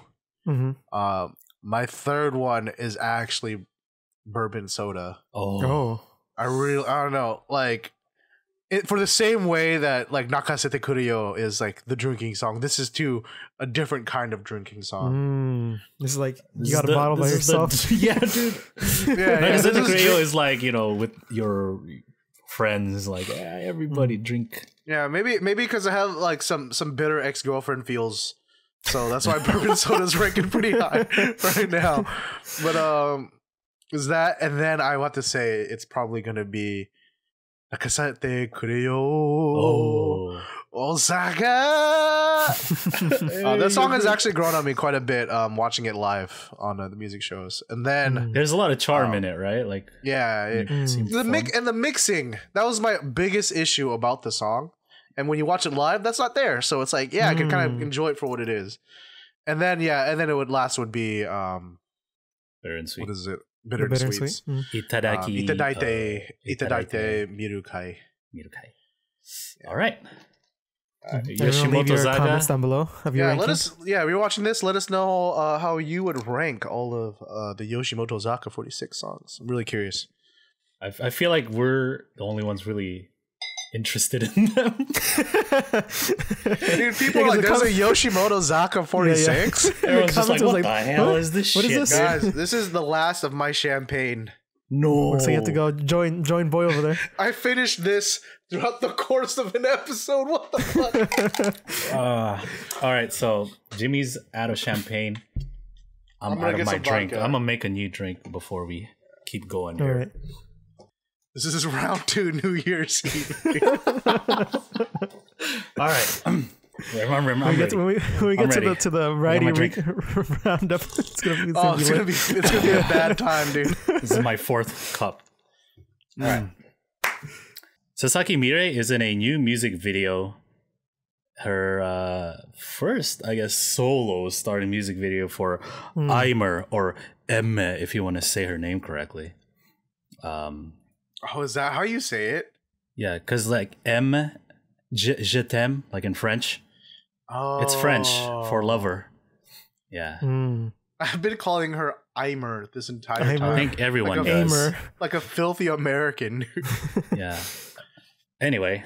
[SPEAKER 2] My third one is actually Bourbon Soda. I don't know, like for the same way that like Nakasete Kureyo is like the drinking song, this is too a different kind of drinking song.
[SPEAKER 3] This is like you got a bottle by yourself.
[SPEAKER 1] Yeah, dude. Nakasete Kureyo is like, you know, with your friends, like everybody drink.
[SPEAKER 2] Yeah, maybe because I have like some bitter ex-girlfriend feels, so that's why Bourbon Soda's ranking pretty high right now. But is that, and then I want to say it's probably gonna be Nakasete Kureyo Osaka. That song has actually grown on me quite a bit. Watching it live on the music shows, and then
[SPEAKER 1] there's a lot of charm in it, right? Like
[SPEAKER 2] the mixing. That was my biggest issue about the song. And when you watch it live, that's not there. So it's like, I can kind of enjoy it for what it is. And then it would be
[SPEAKER 1] bitter and sweet.
[SPEAKER 2] What is it? Bitter and sweet. Itadaite Mirukai.
[SPEAKER 1] All right.
[SPEAKER 3] Leave your comments down below.
[SPEAKER 2] We're watching this. Let us know how you would rank all of the Yoshimotozaka46 songs. I'm really curious.
[SPEAKER 1] I feel like we're the only ones really interested in them.
[SPEAKER 2] Dude, people are like, there's a Yoshimotozaka46.
[SPEAKER 1] Everyone's just like, what the hell is this shit?
[SPEAKER 3] Is this?
[SPEAKER 2] Guys, this is the last of my champagne.
[SPEAKER 3] No. So you have to go join Boy over there.
[SPEAKER 2] I finished this throughout the course of an episode. What the
[SPEAKER 1] fuck? All right, so Jimmy's out of champagne. I'm out of my drink. I'm gonna make a new drink before we keep going here.
[SPEAKER 3] All right.
[SPEAKER 2] This is round 2 New Year's Eve.
[SPEAKER 1] All right. I'm
[SPEAKER 3] When we get
[SPEAKER 1] I'm ready.
[SPEAKER 3] to the variety roundup, it's gonna be
[SPEAKER 2] it's gonna be a bad time, dude.
[SPEAKER 1] This is my 4th cup. All right. Sasaki Mirei is in a new music video. Her first, I guess, solo starting music video for Aimer, or Emme, if you want to say her name correctly.
[SPEAKER 2] Oh, is that how you say it?
[SPEAKER 1] Yeah, because like M, je t'aime, like in French.
[SPEAKER 2] Oh,
[SPEAKER 1] It's French for lover. Yeah.
[SPEAKER 2] I've been calling her Aimer this entire
[SPEAKER 3] Aimer.
[SPEAKER 2] time.
[SPEAKER 1] I think everyone
[SPEAKER 2] Like
[SPEAKER 1] does.
[SPEAKER 3] Aimer.
[SPEAKER 2] Like a filthy American.
[SPEAKER 1] Yeah. Anyway,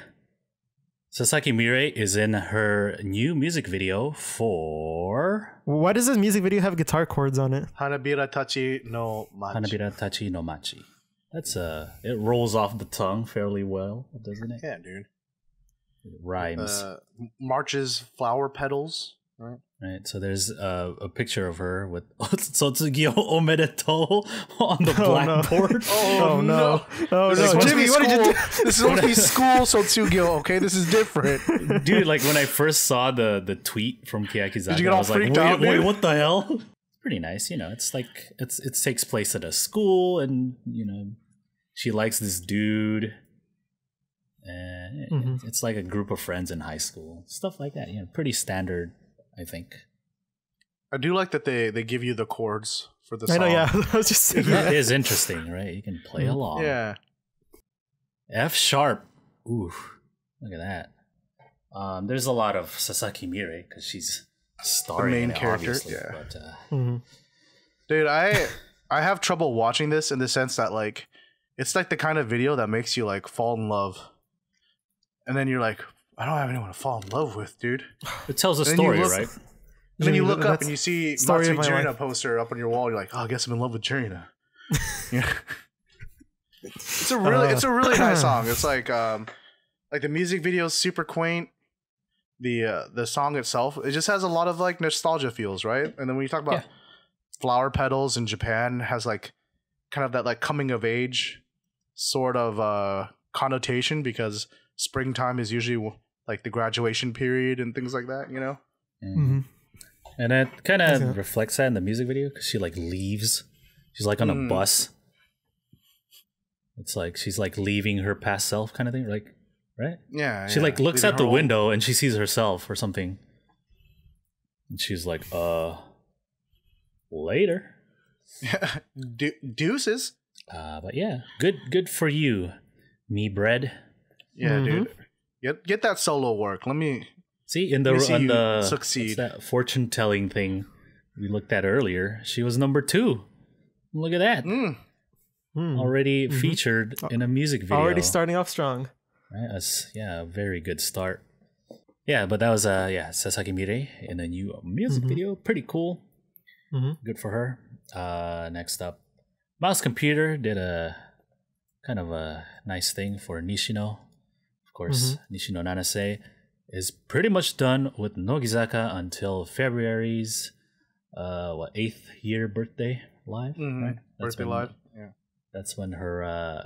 [SPEAKER 1] Sasaki Mirei is in her new music video for
[SPEAKER 3] Why does this music video have guitar chords on it?
[SPEAKER 2] Hanabira Tachi no Machi.
[SPEAKER 1] Hanabira Tachi no Machi. That's it rolls off the tongue fairly well, doesn't it?
[SPEAKER 2] Yeah, dude.
[SPEAKER 1] It rhymes.
[SPEAKER 2] Marches flower petals, right?
[SPEAKER 1] Right. So there's a picture of her with Sotsugyo Omedetou on the blackboard.
[SPEAKER 3] Oh no! Oh
[SPEAKER 2] This is
[SPEAKER 3] no!
[SPEAKER 2] supposed to
[SPEAKER 3] Jimmy,
[SPEAKER 2] be
[SPEAKER 3] what did you do?
[SPEAKER 2] school. This is supposed to be school Sotsugyo, okay? This is different.
[SPEAKER 1] Dude, like when I first saw the tweet from Kiyakizaka,
[SPEAKER 2] Did you get all
[SPEAKER 1] I was like,
[SPEAKER 2] freaked out,
[SPEAKER 1] wait,
[SPEAKER 2] dude?
[SPEAKER 1] what the hell? It's pretty nice, you know. It's like it takes place at a school, and you know, she likes this dude, and it's like a group of friends in high school, stuff like that. You know, pretty standard, I think.
[SPEAKER 2] I do like that they give you the chords for the
[SPEAKER 3] I
[SPEAKER 2] song.
[SPEAKER 3] know. Yeah, I was just saying
[SPEAKER 1] That
[SPEAKER 3] that.
[SPEAKER 1] is interesting, right? You can play along.
[SPEAKER 2] Yeah.
[SPEAKER 1] F sharp. Ooh, look at that. There's a lot of Sasaki Mirei because she's starring
[SPEAKER 2] main
[SPEAKER 1] in it,
[SPEAKER 2] character,
[SPEAKER 1] obviously,
[SPEAKER 2] yeah.
[SPEAKER 1] But,
[SPEAKER 2] Dude, I have trouble watching this in the sense that like it's like the kind of video that makes you like fall in love. And then you're like, I don't have anyone to fall in love with, dude.
[SPEAKER 1] it tells a
[SPEAKER 2] And then
[SPEAKER 1] story,
[SPEAKER 2] you look-
[SPEAKER 1] right?
[SPEAKER 2] And then you
[SPEAKER 3] Jimmy,
[SPEAKER 2] look up
[SPEAKER 3] that's
[SPEAKER 2] and you see
[SPEAKER 3] story
[SPEAKER 2] Matsui
[SPEAKER 3] of my
[SPEAKER 2] Jirina
[SPEAKER 3] life.
[SPEAKER 2] poster up on your wall. You're like, oh, I guess I'm in love with Jirina. Yeah. It's a really nice song. It's like the music video is super quaint. The song itself, it just has a lot of like nostalgia feels, right? And then when you talk about flower petals in Japan, has like kind of that like coming of age sort of connotation because springtime is usually like the graduation period and things like that, you know?
[SPEAKER 1] And it kind of reflects that in the music video because she like leaves. She's like on a bus. It's like she's like leaving her past self, kind of thing, like, right?
[SPEAKER 2] Yeah.
[SPEAKER 1] She like looks
[SPEAKER 2] Leaving
[SPEAKER 1] out the
[SPEAKER 2] her old-
[SPEAKER 1] window and she sees herself or something, and she's like, later.
[SPEAKER 2] Deuces.
[SPEAKER 1] But yeah, good for you, me bread.
[SPEAKER 2] Yeah, dude. Get that solo work. Let me
[SPEAKER 1] See in
[SPEAKER 2] Let me see
[SPEAKER 1] on
[SPEAKER 2] you
[SPEAKER 1] the
[SPEAKER 2] succeed.
[SPEAKER 1] what's that fortune telling thing we looked at earlier. She was number 2. Look at that. Already featured in a music video.
[SPEAKER 3] Already starting off strong.
[SPEAKER 1] Right? That's, a very good start. Yeah, but that was Sasaki Mirei in a new music video. Pretty cool. Good for her. Next up, Mouse Computer did a kind of a nice thing for Nishino. Of course, Nishino Nanase is pretty much done with Nogizaka until February's 8th year birthday live. Right?
[SPEAKER 2] birthday live. Yeah.
[SPEAKER 1] That's when her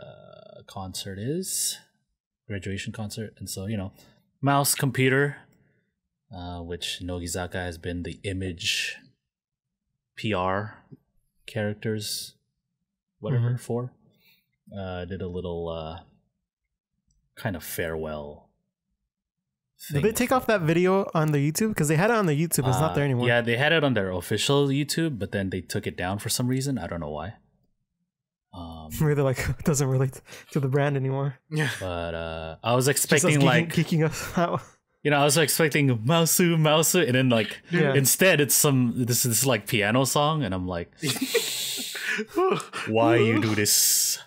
[SPEAKER 1] concert is, graduation concert. And so, Mouse Computer, which Nogizaka has been the image PR characters, whatever, for, did a little kind of farewell thing.
[SPEAKER 3] Did they take off that video on the YouTube? Because they had it on the YouTube. It's not there anymore.
[SPEAKER 1] Yeah, they had it on their official YouTube, but then they took it down for some reason. I don't know why.
[SPEAKER 3] Where they're like, it doesn't relate to the brand anymore.
[SPEAKER 2] Yeah.
[SPEAKER 1] But I was
[SPEAKER 3] Just us
[SPEAKER 1] expecting
[SPEAKER 3] geeking us out.
[SPEAKER 1] I was expecting Mausu, and then instead it's this is like piano song, and I'm like, why you do this?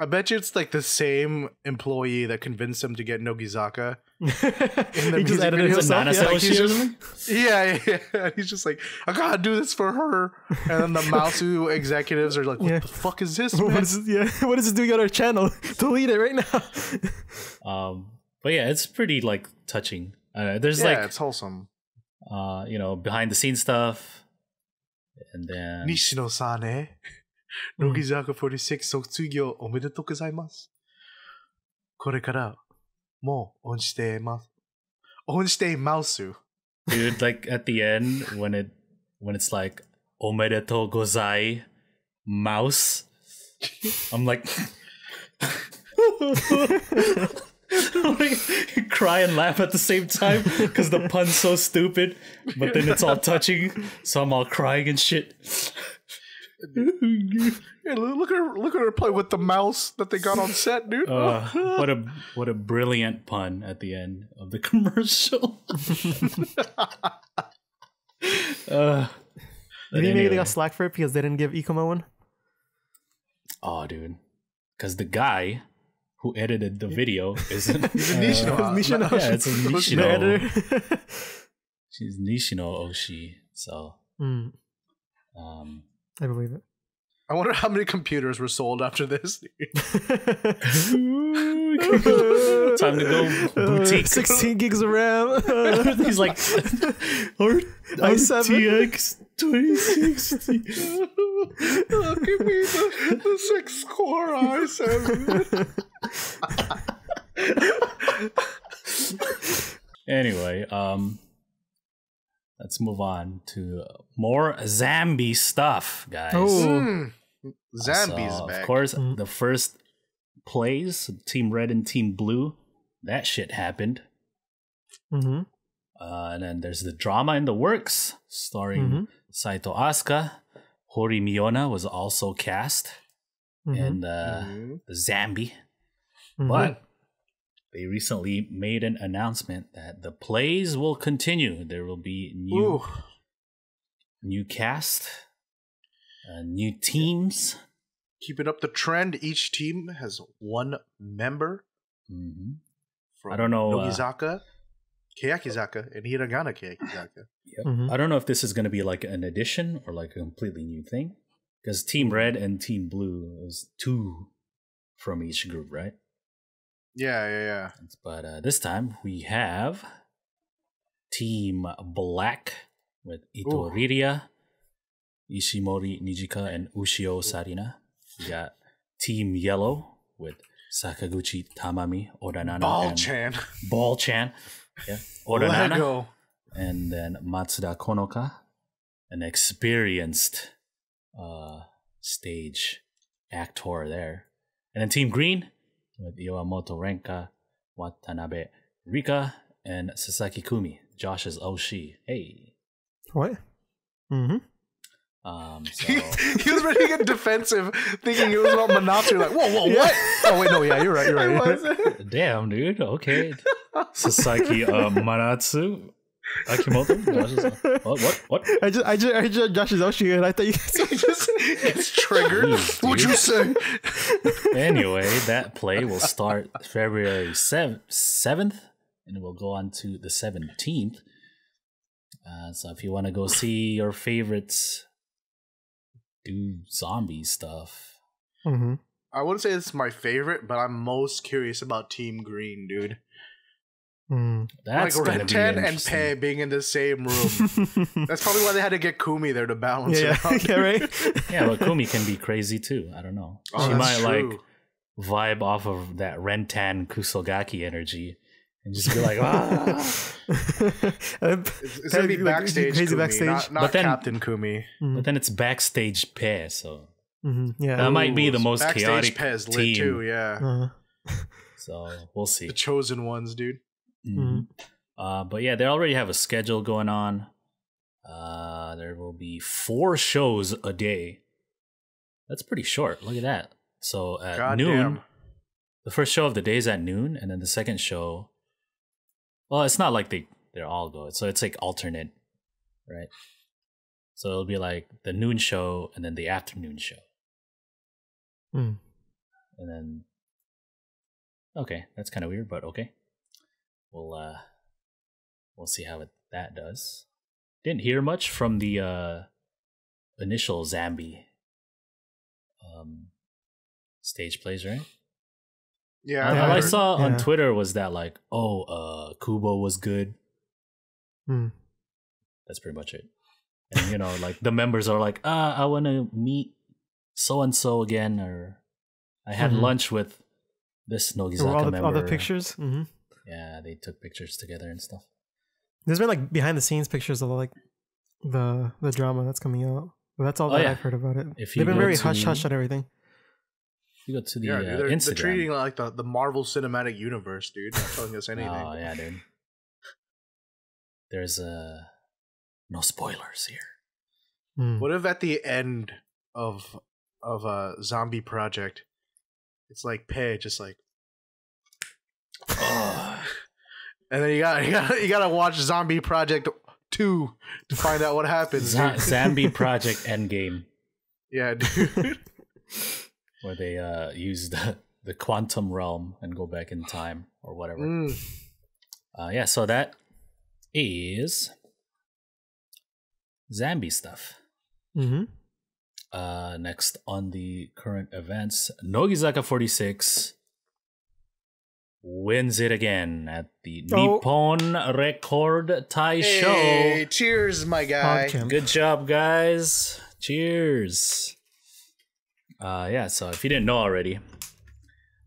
[SPEAKER 2] I bet you it's like the same employee that convinced him to get Nogizaka. In the
[SPEAKER 3] He just
[SPEAKER 2] music
[SPEAKER 3] edited
[SPEAKER 2] video.
[SPEAKER 3] himself.
[SPEAKER 1] Nanase
[SPEAKER 3] Yeah,
[SPEAKER 1] was
[SPEAKER 2] he's
[SPEAKER 1] she or
[SPEAKER 2] just-
[SPEAKER 1] something?
[SPEAKER 2] Yeah. He's just like, I gotta do this for her. And then the Mausu executives are like, what the fuck is this, man?
[SPEAKER 3] What is this, what is this doing on our channel? Delete it right now.
[SPEAKER 1] But yeah, it's pretty like touching. There's
[SPEAKER 2] It's wholesome.
[SPEAKER 1] behind the scenes stuff, and then
[SPEAKER 2] Nishino-san eh? Nogizaka46 卒業おめでとうございます。これからもう応援してます。Onshite Mausu.
[SPEAKER 1] Dude, like at the end when it's like Omedetou gozai mouse, I'm like cry and laugh at the same time because the pun's so stupid, but then it's all touching, so I'm all crying and shit.
[SPEAKER 2] Yeah, look at her play with the mouse that they got on set, dude.
[SPEAKER 1] What a brilliant pun at the end of the commercial.
[SPEAKER 3] Did you maybe they got slack for it because they didn't give Ikoma one?
[SPEAKER 1] Oh, dude, because the guy who edited the video isn't.
[SPEAKER 2] He's a Nishino.
[SPEAKER 3] Nishino.
[SPEAKER 1] Yeah, it's a Nishino.
[SPEAKER 3] The editor.
[SPEAKER 1] She's Nishino Oshi. So,
[SPEAKER 3] I believe it.
[SPEAKER 2] I wonder how many computers were sold after this.
[SPEAKER 1] Time to go boutique.
[SPEAKER 3] 16 gigs of RAM.
[SPEAKER 1] He's like, RTX 2060.
[SPEAKER 2] Oh, give me the 6-core i7.
[SPEAKER 1] Anyway, let's move on to more Zambi stuff, guys.
[SPEAKER 2] Zambi's
[SPEAKER 1] so,
[SPEAKER 2] back.
[SPEAKER 1] Of course, the first plays, Team Red and Team Blue, that shit happened.
[SPEAKER 3] Mm-hmm.
[SPEAKER 1] And then there's the drama in the works, starring Saito Asuka. Hori Miona was also cast, and the Zambi. But they recently made an announcement that the plays will continue. There will be new cast, new teams.
[SPEAKER 2] Keeping up the trend, each team has one member.
[SPEAKER 1] I don't know.
[SPEAKER 2] Nogizaka, Keyakizaka, and Hiragana Keyakizaka.
[SPEAKER 1] I don't know if this is going to be like an addition or like a completely new thing. Because Team Red and Team Blue is 2 from each group, right?
[SPEAKER 2] Yeah.
[SPEAKER 1] But this time we have Team Black with Ito Riria, Ishimori Nijika, and Ushio Sarina. We got Team Yellow with Sakaguchi Tamami, Odanana,
[SPEAKER 2] Ball-chan.
[SPEAKER 1] Ball-chan. Yeah. Odanana.
[SPEAKER 2] Lego.
[SPEAKER 1] And then Matsuda Konoka, an experienced stage actor there. And then Team Green with Iwamoto Renka, Watanabe Rika, and Sasaki Kumi, Josh's Oshi. Hey.
[SPEAKER 3] What?
[SPEAKER 1] So
[SPEAKER 2] he was ready to get defensive, thinking it was about Manatsu. Like, whoa, what? Oh wait, no, yeah, you're right.
[SPEAKER 1] Damn, dude. Okay. Sasaki Manatsu. Akimoto? What?
[SPEAKER 3] I just Josh's Oshi and I thought you
[SPEAKER 2] just it's triggered. What'd you say?
[SPEAKER 1] Anyway, that play will start February 7th and it will go on to the 17th. So if you want to go see your favorites do zombie stuff.
[SPEAKER 2] I wouldn't say it's my favorite, but I'm most curious about Team Green, dude.
[SPEAKER 1] That's
[SPEAKER 2] like Rentan and Pei being in the same room. That's probably why they had to get Kumi there to balance it out.
[SPEAKER 3] Yeah, right?
[SPEAKER 1] Yeah, but Kumi can be crazy too. I don't know. She might like vibe off of that Rentan Kusogaki energy and just be like,
[SPEAKER 2] It's gonna be backstage
[SPEAKER 3] crazy
[SPEAKER 2] Kumi,
[SPEAKER 3] backstage.
[SPEAKER 2] not Captain Kumi.
[SPEAKER 1] But then it's backstage Pei, so
[SPEAKER 3] yeah,
[SPEAKER 1] that might be the most
[SPEAKER 2] backstage
[SPEAKER 1] chaotic
[SPEAKER 2] Pei's lit
[SPEAKER 1] team
[SPEAKER 2] too, yeah.
[SPEAKER 1] So we'll see.
[SPEAKER 2] The chosen ones, dude.
[SPEAKER 1] But yeah, they already have a schedule going on. There will be 4 shows a day. That's pretty short. Look at that. So at noon, the first show of the day is at noon, and then the second show. Well, it's not like they're all go. So it's like alternate, right? So it'll be like the noon show and then the afternoon show. And then, okay, that's kind of weird, but okay. We'll see how that does. Didn't hear much from the initial Zambi stage plays, right?
[SPEAKER 2] Yeah,
[SPEAKER 1] all I saw on Twitter was that like, Kubo was good. That's pretty much it. And you know, like the members are like, I want to meet so and so again, or I had lunch with this Nogizaka member.
[SPEAKER 3] All the pictures.
[SPEAKER 1] Yeah, they took pictures together and stuff.
[SPEAKER 3] There's been like behind the scenes pictures of like the drama that's coming out. But that's all that I've heard about it. They've been very hush hush on everything.
[SPEAKER 1] You go to the
[SPEAKER 2] they're
[SPEAKER 1] Instagram.
[SPEAKER 2] treating it like the Marvel Cinematic Universe, dude. Not telling us anything.
[SPEAKER 1] Oh yeah, dude. There's no spoilers here.
[SPEAKER 2] What if at the end of Zambi Project, it's like Pei just like, and then you gotta watch Zambi Project 2 to find out what happens.
[SPEAKER 1] Zambi Project Endgame.
[SPEAKER 2] Yeah, dude.
[SPEAKER 1] Where they use the quantum realm and go back in time or whatever. Yeah, so that is Zambi stuff. Next on the current events, Nogizaka46 wins it again at the Nippon Record Taisho.
[SPEAKER 2] Hey, cheers, my guy.
[SPEAKER 1] Good job, guys. Cheers. Yeah, so if you didn't know already,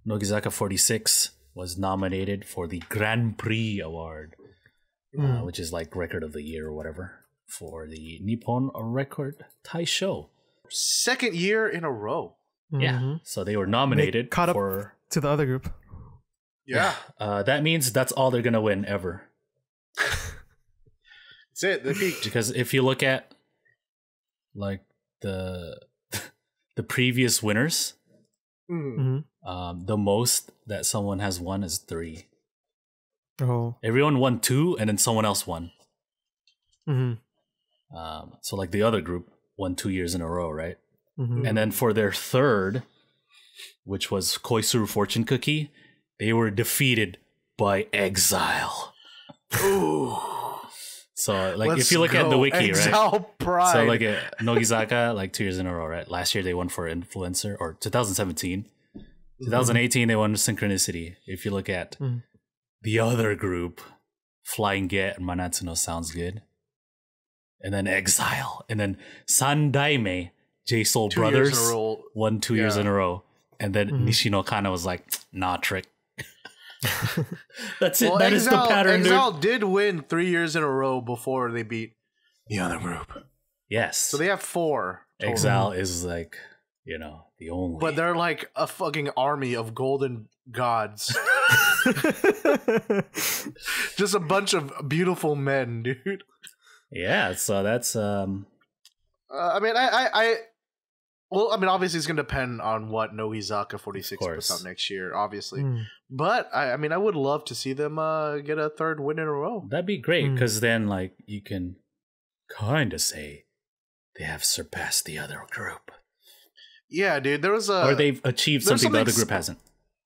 [SPEAKER 1] Nogizaka46 was nominated for the Grand Prix Award, which is like Record of the Year or whatever, for the Nippon Record Taisho.
[SPEAKER 2] Second year in a row.
[SPEAKER 1] Yeah, so they were nominated
[SPEAKER 3] caught up to the other group.
[SPEAKER 2] Yeah.
[SPEAKER 1] That means that's all they're going to win ever.
[SPEAKER 2] That's it, the peak.
[SPEAKER 1] Because if you look at like the previous winners, the most that someone has won is 3.
[SPEAKER 3] Oh.
[SPEAKER 1] Everyone won 2 and then someone else won. So like the other group won 2 years in a row, right? And then for their third, which was Koisuru Fortune Cookie, they were defeated by Exile.
[SPEAKER 2] Ooh.
[SPEAKER 1] So like if you look at the wiki,
[SPEAKER 2] Exile
[SPEAKER 1] right?
[SPEAKER 2] Pride.
[SPEAKER 1] So like Nogizaka, like 2 years in a row, right? Last year they won for Influencer, or 2017. 2018 they won Synchronicity. If you look at the other group, Flying Get and Manatsuno Sounds Good. And then Exile. And then Sandaime, J-Soul Brothers, won 2 years in a row. And then Nishino Kana was like, nah, trick. That's it.
[SPEAKER 2] Well,
[SPEAKER 1] that is the pattern,
[SPEAKER 2] Exile
[SPEAKER 1] dude.
[SPEAKER 2] did win 3 years in a row before they beat the other group.
[SPEAKER 1] Yes.
[SPEAKER 2] So they have 4 total.
[SPEAKER 1] Exile is like, you know, the only.
[SPEAKER 2] But they're like a fucking army of golden gods. Just a bunch of beautiful men, dude.
[SPEAKER 1] Yeah, so that's
[SPEAKER 2] I mean, obviously it's going to depend on what Nogizaka46 puts out next year, obviously. But, I mean, I would love to see them get a third win in a row.
[SPEAKER 1] That'd be great, because then, like, you can kind of say they have surpassed the other group.
[SPEAKER 2] Yeah, dude, there was
[SPEAKER 1] or they've achieved something the other group hasn't.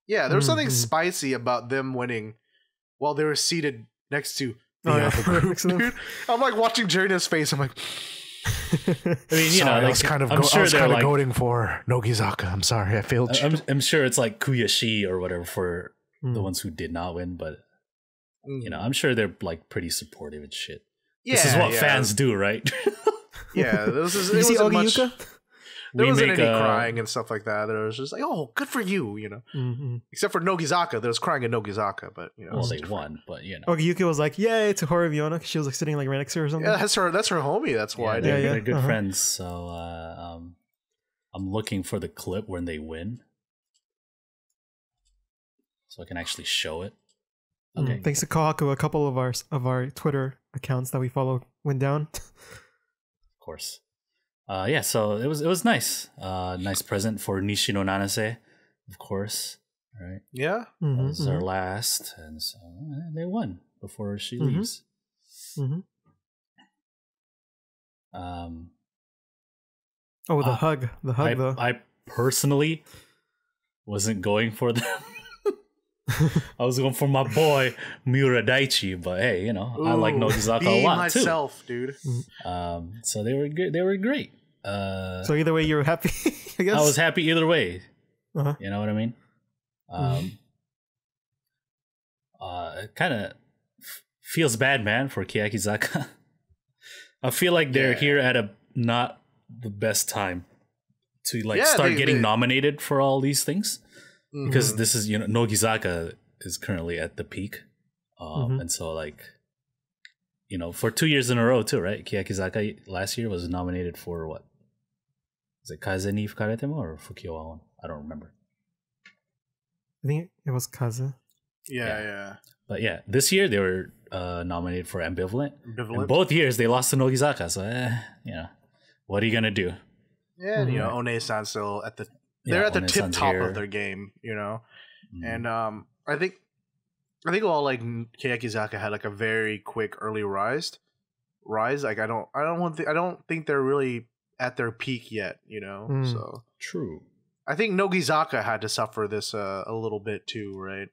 [SPEAKER 2] Yeah, there was something spicy about them winning while they were seated next to the other group, dude. I'm, like, watching Jirina's face, I'm like...
[SPEAKER 1] I mean, you know, like,
[SPEAKER 2] I was kind of voting for Nogizaka. I'm sorry, I failed you.
[SPEAKER 1] I'm sure it's like Kuyashi or whatever for the ones who did not win, but you know, I'm sure they're like pretty supportive and shit. Yeah, this is what fans do, right?
[SPEAKER 2] Yeah, there wasn't any crying and stuff like that. There was just like, oh, good for you, you know. Except for Nogizaka, there was crying at Nogizaka, but you know,
[SPEAKER 1] well, they won, but you know,
[SPEAKER 3] Ogiyuki was like, "Yay, to Hori Viona," because she was like sitting like right next to her or something.
[SPEAKER 2] Yeah, that's her homie. That's why
[SPEAKER 1] they're good friends. So I'm looking for the clip when they win, so I can actually show it. Okay.
[SPEAKER 3] Thanks to Kohaku, a couple of our Twitter accounts that we follow went down.
[SPEAKER 1] Of course. Yeah, so it was nice. Nice present for Nishino Nanase, of course. Right?
[SPEAKER 2] Yeah.
[SPEAKER 1] That was our last, and so they won before she leaves.
[SPEAKER 3] The hug though.
[SPEAKER 1] I personally wasn't going for them. I was going for my boy Miura Daichi, but hey, you know, I like Nogizaka a lot
[SPEAKER 2] myself,
[SPEAKER 1] too.
[SPEAKER 2] Dude.
[SPEAKER 1] So they were good. They were great.
[SPEAKER 3] So either way, you were happy. I guess
[SPEAKER 1] I was happy either way. You know what I mean? It kind of feels bad, man, for Keyakizaka. I feel like they're here at a not the best time to start getting nominated for all these things. Because this is, you know, Nogizaka is currently at the peak. And so, like, you know, for 2 years in a row too, right? Kiyakizaka last year was nominated for what? Is it Kaze ni Fukaretemo or Fukiwa? I don't remember.
[SPEAKER 3] I think it was Kaze.
[SPEAKER 2] Yeah.
[SPEAKER 1] But yeah, this year they were nominated for Ambivalent. And both years they lost to Nogizaka. So, you know, what are you gonna do?
[SPEAKER 2] Yeah, you know, One-san still at the they're at the tip top of their game, you know. And I think while like Kiyakizaka had like a very quick early rise, like I don't think they're really at their peak yet, you know. So
[SPEAKER 1] true.
[SPEAKER 2] I think Nogizaka had to suffer this a little bit too, right?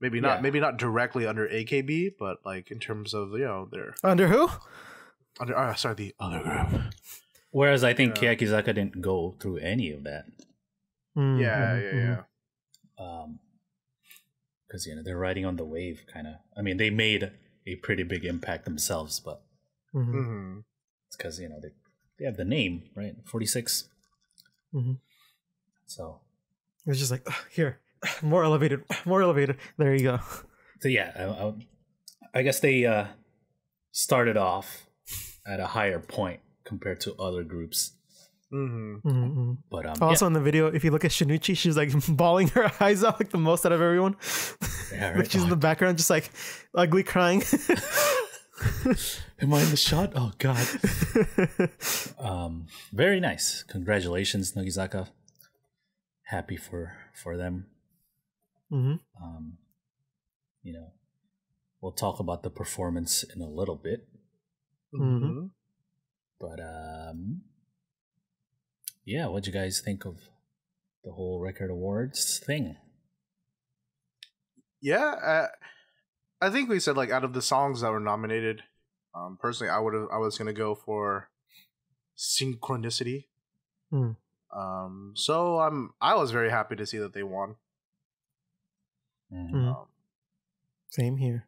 [SPEAKER 2] Maybe not directly under AKB, but like in terms of, you know, their
[SPEAKER 3] under who?
[SPEAKER 2] Under the other group.
[SPEAKER 1] Whereas I think Kiyakizaka didn't go through any of that.
[SPEAKER 2] Yeah.
[SPEAKER 1] Because, you know, they're riding on the wave, kind of. I mean, they made a pretty big impact themselves, but it's because, you know, they have the name, right? 46. So
[SPEAKER 3] it's just like, here, more elevated. There you go.
[SPEAKER 1] So yeah, I guess they started off at a higher point compared to other groups. But
[SPEAKER 3] also in the video, if you look at Shinichi, she's like bawling her eyes out like the most out of everyone.
[SPEAKER 1] Yeah, right.
[SPEAKER 3] Like she's in the background just like ugly crying.
[SPEAKER 1] Am I in the shot? Oh god. Very nice. Congratulations, Nogizaka. Happy for them. You know, we'll talk about the performance in a little bit. But yeah, what'd you guys think of the whole record awards thing?
[SPEAKER 2] Yeah, I think we said like out of the songs that were nominated, personally, I was gonna go for Synchronicity. So I was very happy to see that they won.
[SPEAKER 3] Same here.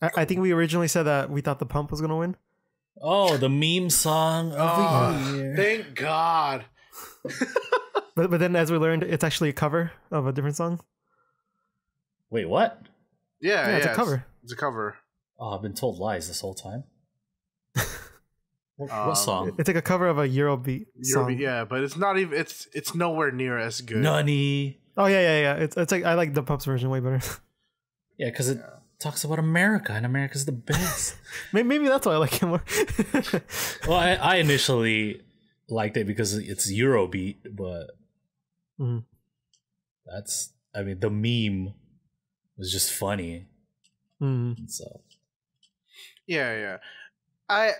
[SPEAKER 3] I think we originally said that we thought the Pump was gonna win.
[SPEAKER 1] Oh, the meme song of the year.
[SPEAKER 2] Thank God.
[SPEAKER 3] but then as we learned, it's actually a cover of a different song.
[SPEAKER 1] Wait, what?
[SPEAKER 2] Yeah,
[SPEAKER 3] it's a cover.
[SPEAKER 2] It's a cover.
[SPEAKER 1] Oh, I've been told lies this whole time. What song?
[SPEAKER 3] It's like a cover of a Eurobeat song.
[SPEAKER 2] Yeah, but it's not even. It's nowhere near as good.
[SPEAKER 1] Nani.
[SPEAKER 3] Oh yeah. It's like I like the Pump's version way better.
[SPEAKER 1] Yeah, because it talks about America, and America's the best.
[SPEAKER 3] Maybe that's why I like it more.
[SPEAKER 1] Well, I initially liked it because it's Eurobeat, but that's, I mean, the meme was just funny. So
[SPEAKER 2] yeah. I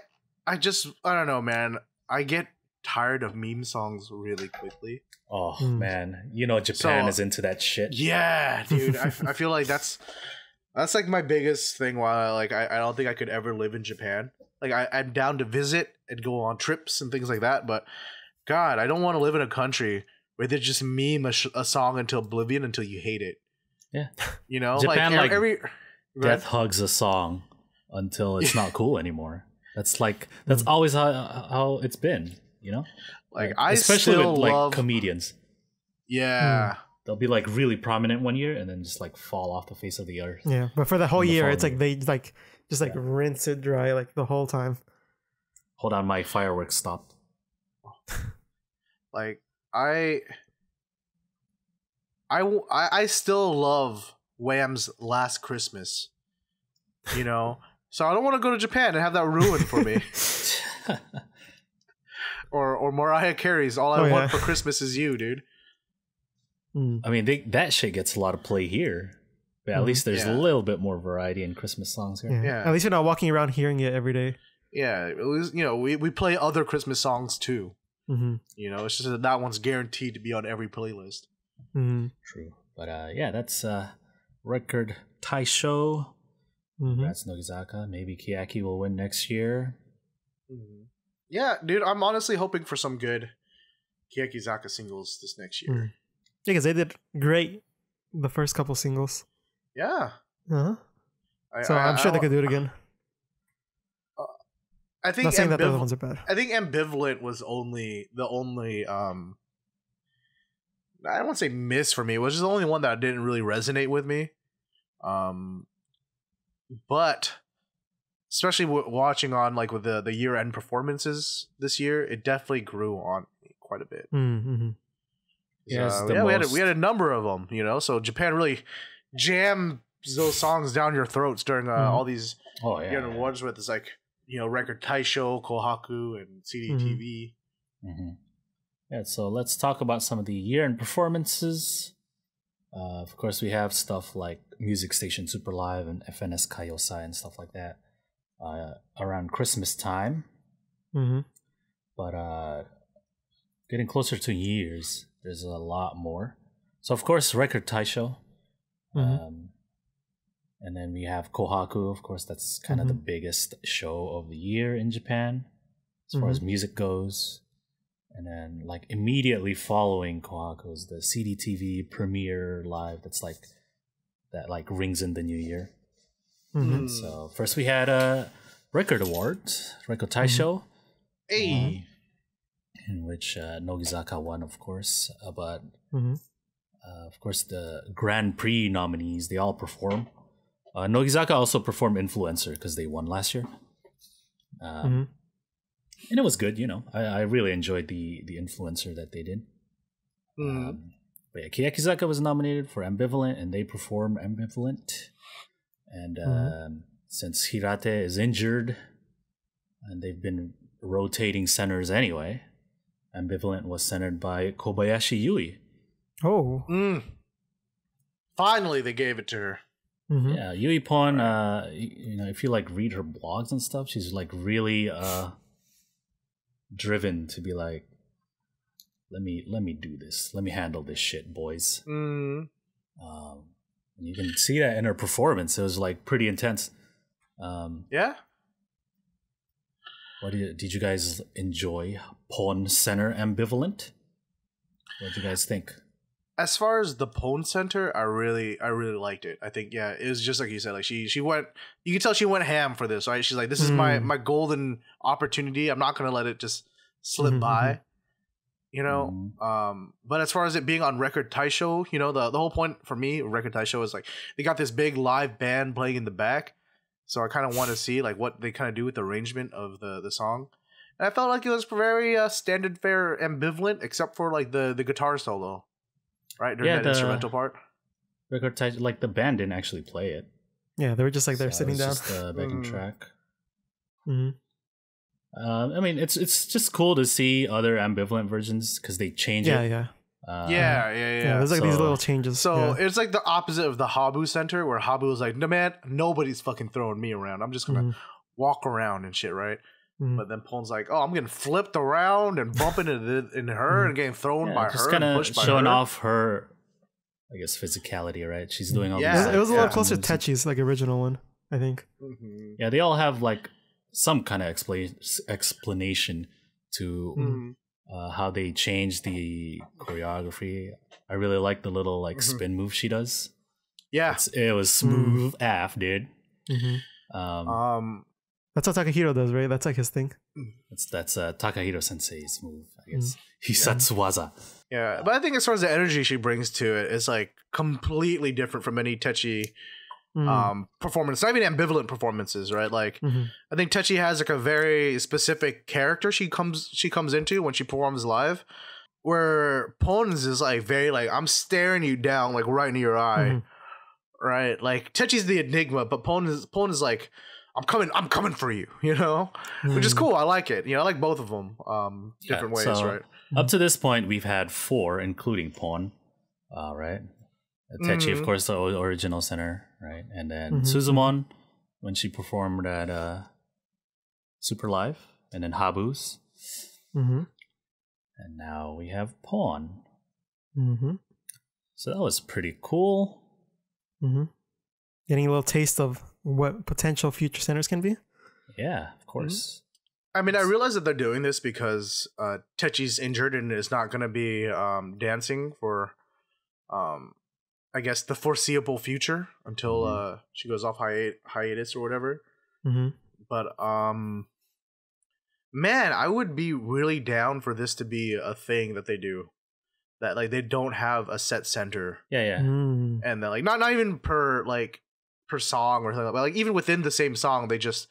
[SPEAKER 2] don't know, man. I get tired of meme songs really quickly.
[SPEAKER 1] Oh man, you know Japan is into that shit.
[SPEAKER 2] Yeah, dude. I feel like that's like my biggest thing. Why I don't think I could ever live in Japan. Like I'm down to visit and go on trips and things like that, but God, I don't want to live in a country where they just meme a song until oblivion until you hate it.
[SPEAKER 1] Yeah,
[SPEAKER 2] you know,
[SPEAKER 1] Japan,
[SPEAKER 2] like every
[SPEAKER 1] death hugs a song until it's not cool anymore. That's always how it's been, you know.
[SPEAKER 2] Like I
[SPEAKER 1] especially
[SPEAKER 2] still
[SPEAKER 1] with like
[SPEAKER 2] love
[SPEAKER 1] comedians.
[SPEAKER 2] Yeah.
[SPEAKER 1] They'll be like really prominent one year and then just like fall off the face of the earth.
[SPEAKER 3] Yeah, but for the whole year, it's like they like just like rinse it dry like the whole time.
[SPEAKER 1] Hold on, my fireworks stopped.
[SPEAKER 2] Like I still love Wham's Last Christmas. You know? So I don't want to go to Japan and have that ruined for me. or Mariah Carey's All I Want for Christmas Is You, dude.
[SPEAKER 1] I mean, that shit gets a lot of play here. But at least there's a little bit more variety in Christmas songs here.
[SPEAKER 3] Yeah. At least you're not walking around hearing it every day.
[SPEAKER 2] Yeah. It was, you know, we play other Christmas songs too. You know, it's just that one's guaranteed to be on every playlist.
[SPEAKER 1] True. But yeah, that's record Taisho. That's Nogizaka. Maybe Kiyaki will win next year.
[SPEAKER 2] Yeah, dude, I'm honestly hoping for some good Kiyakizaka singles this next year.
[SPEAKER 3] Yeah, because they did great the first couple singles.
[SPEAKER 2] Yeah.
[SPEAKER 3] So I'm sure they could do it again.
[SPEAKER 2] I think
[SPEAKER 3] not saying that the other ones are bad.
[SPEAKER 2] I think Ambivalent was the only I don't want to say miss for me. It was just the only one that didn't really resonate with me. But especially watching on like with the year-end performances this year, it definitely grew on me quite a bit.
[SPEAKER 1] Yes,
[SPEAKER 2] we had a number of them, you know. So Japan really jams those songs down your throats during all these awards with, it's like, you know, record Taisho, Kohaku, and CDTV.
[SPEAKER 1] Yeah, so let's talk about some of the year-end performances. Of course, we have stuff like Music Station Super Live and FNS Kaiosai and stuff like that around Christmas time. But getting closer to New Year's, there's a lot more. So, of course, Record Taisho. And then we have Kohaku, of course, that's kind of the biggest show of the year in Japan as far as music goes. And then, like, immediately following Kohaku is the CDTV premiere live that's like, that like rings in the new year. So, first we had a record award, Record Taisho. In which Nogizaka won, of course. But, of course, the Grand Prix nominees, they all perform. Nogizaka also performed Influencer because they won last year. And it was good, you know. I really enjoyed the Influencer that they did. But yeah, Keyakizaka was nominated for Ambivalent, and they performed Ambivalent. And since Hirate is injured, and they've been rotating centers anyway, Ambivalent was centered by Kobayashi Yui.
[SPEAKER 2] Finally, they gave it to her.
[SPEAKER 1] Yeah, Yui Pon, you know, if you like read her blogs and stuff, she's like really driven to be like, let me do this, let me handle this shit, boys. And you can see that in her performance. It was like pretty intense.
[SPEAKER 2] Yeah.
[SPEAKER 1] What did you guys enjoy? Pon Center Ambivalent. What did you guys think?
[SPEAKER 2] As far as the Pone Center, I really liked it. I think, yeah, it was just like you said. Like she went, you can tell she went ham for this, right? She's like, this is my golden opportunity. I'm not gonna let it just slip by, you know. But as far as it being on Record Taisho, you know, the whole point for me, Record Taisho, is like they got this big live band playing in the back, so I kind of want to see like what they kind of do with the arrangement of the song. And I felt like it was very standard fare Ambivalent, except for like the guitar solo. Right, during that instrumental part.
[SPEAKER 1] Record Taisho, like the band didn't actually play it.
[SPEAKER 3] Yeah, they were just like they're sitting down.
[SPEAKER 1] Just the backing track. I mean, it's just cool to see other Ambivalent versions because they change it.
[SPEAKER 3] Yeah.
[SPEAKER 2] There's
[SPEAKER 3] like these little changes.
[SPEAKER 2] So it's like the opposite of the Habu Center, where Habu was like, "No man, nobody's fucking throwing me around. I'm just gonna walk around and shit, right?" But then Pon's like, "Oh, I'm getting flipped around and bumping into her and getting thrown by
[SPEAKER 1] just
[SPEAKER 2] her,
[SPEAKER 1] kind
[SPEAKER 2] and
[SPEAKER 1] of
[SPEAKER 2] pushed by
[SPEAKER 1] showing
[SPEAKER 2] her."
[SPEAKER 1] off her, I guess, physicality, right? She's doing all these.
[SPEAKER 3] It was a little closer to Techi's like original one, I think.
[SPEAKER 1] Yeah, they all have like some kind of explanation to how they changed the choreography. I really like the little like spin move she does.
[SPEAKER 2] Yeah,
[SPEAKER 1] it was smooth AF, dude.
[SPEAKER 3] That's what Takahiro does, right? That's like his thing.
[SPEAKER 1] That's Takahiro Sensei's move, I guess. Hisatsuwaza.
[SPEAKER 2] Yeah, but I think as far as the energy she brings to it, it's like completely different from any Techi performance. Not even Ambivalent performances, right? Like I think Techi has like a very specific character she comes into when she performs live, where Pon's is like very like, I'm staring you down like right into your eye, right? Like Techi's the enigma, but Pon is like, I'm coming for you, you know, which is cool. I like it. You know, I like both of them, different ways,
[SPEAKER 1] so
[SPEAKER 2] right?
[SPEAKER 1] Up to this point, we've had 4, including Pon, right? Techi, of course, the original center, right? And then Suzumon, when she performed at Super Live, and then Habu's. And now we have Pon. So that was pretty cool.
[SPEAKER 3] Getting a little taste of what potential future centers can be.
[SPEAKER 1] Yeah, of course.
[SPEAKER 2] I mean, I realize that they're doing this because Techi's injured and is not going to be dancing for, I guess, the foreseeable future until she goes off hiatus or whatever. But man, I would be really down for this to be a thing that they do. That like they don't have a set center. And then like not even per song or something, but like even within the same song, they just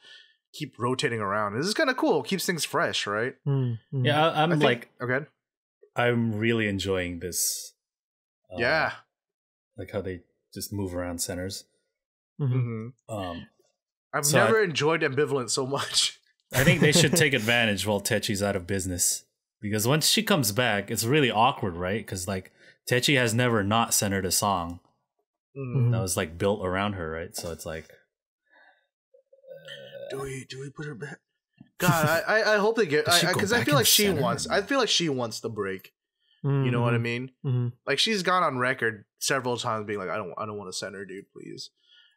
[SPEAKER 2] keep rotating around. This is kind of cool. It keeps things fresh, right?
[SPEAKER 3] Mm-hmm.
[SPEAKER 1] Yeah, I'm like,
[SPEAKER 2] okay.
[SPEAKER 1] I'm really enjoying this.
[SPEAKER 2] Yeah,
[SPEAKER 1] like how they just move around centers.
[SPEAKER 2] I've never enjoyed ambivalent so much.
[SPEAKER 1] I think they should take advantage while Techi's out of business, because once she comes back, it's really awkward, right? Because like Techi has never not centered a song that was like built around her, right? So it's like,
[SPEAKER 2] do we put her back? God, I hope they get, because I feel like she wants. I feel like she wants the break. You know what I mean? Like she's gone on record several times being like, I don't want to center, dude, please.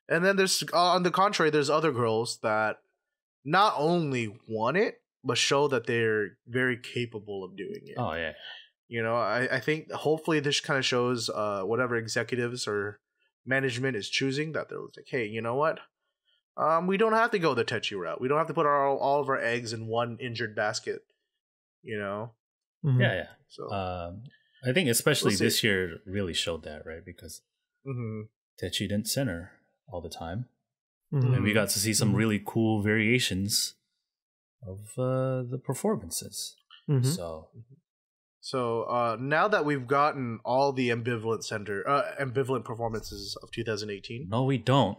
[SPEAKER 2] And then there's, on the contrary, there's other girls that not only want it, but show that they're very capable of doing it.
[SPEAKER 1] Oh yeah.
[SPEAKER 2] You know, I think hopefully this kind of shows whatever executives or management is choosing, that they're like, hey, you know what? We don't have to go the Techi route. We don't have to put all of our eggs in one injured basket. You know?
[SPEAKER 1] Yeah.
[SPEAKER 2] So
[SPEAKER 1] I think especially this year really showed that, right? Because Techi didn't center all the time. And we got to see some really cool variations of the performances.
[SPEAKER 2] So now that we've gotten all the ambivalent performances of 2018.
[SPEAKER 1] No, we don't.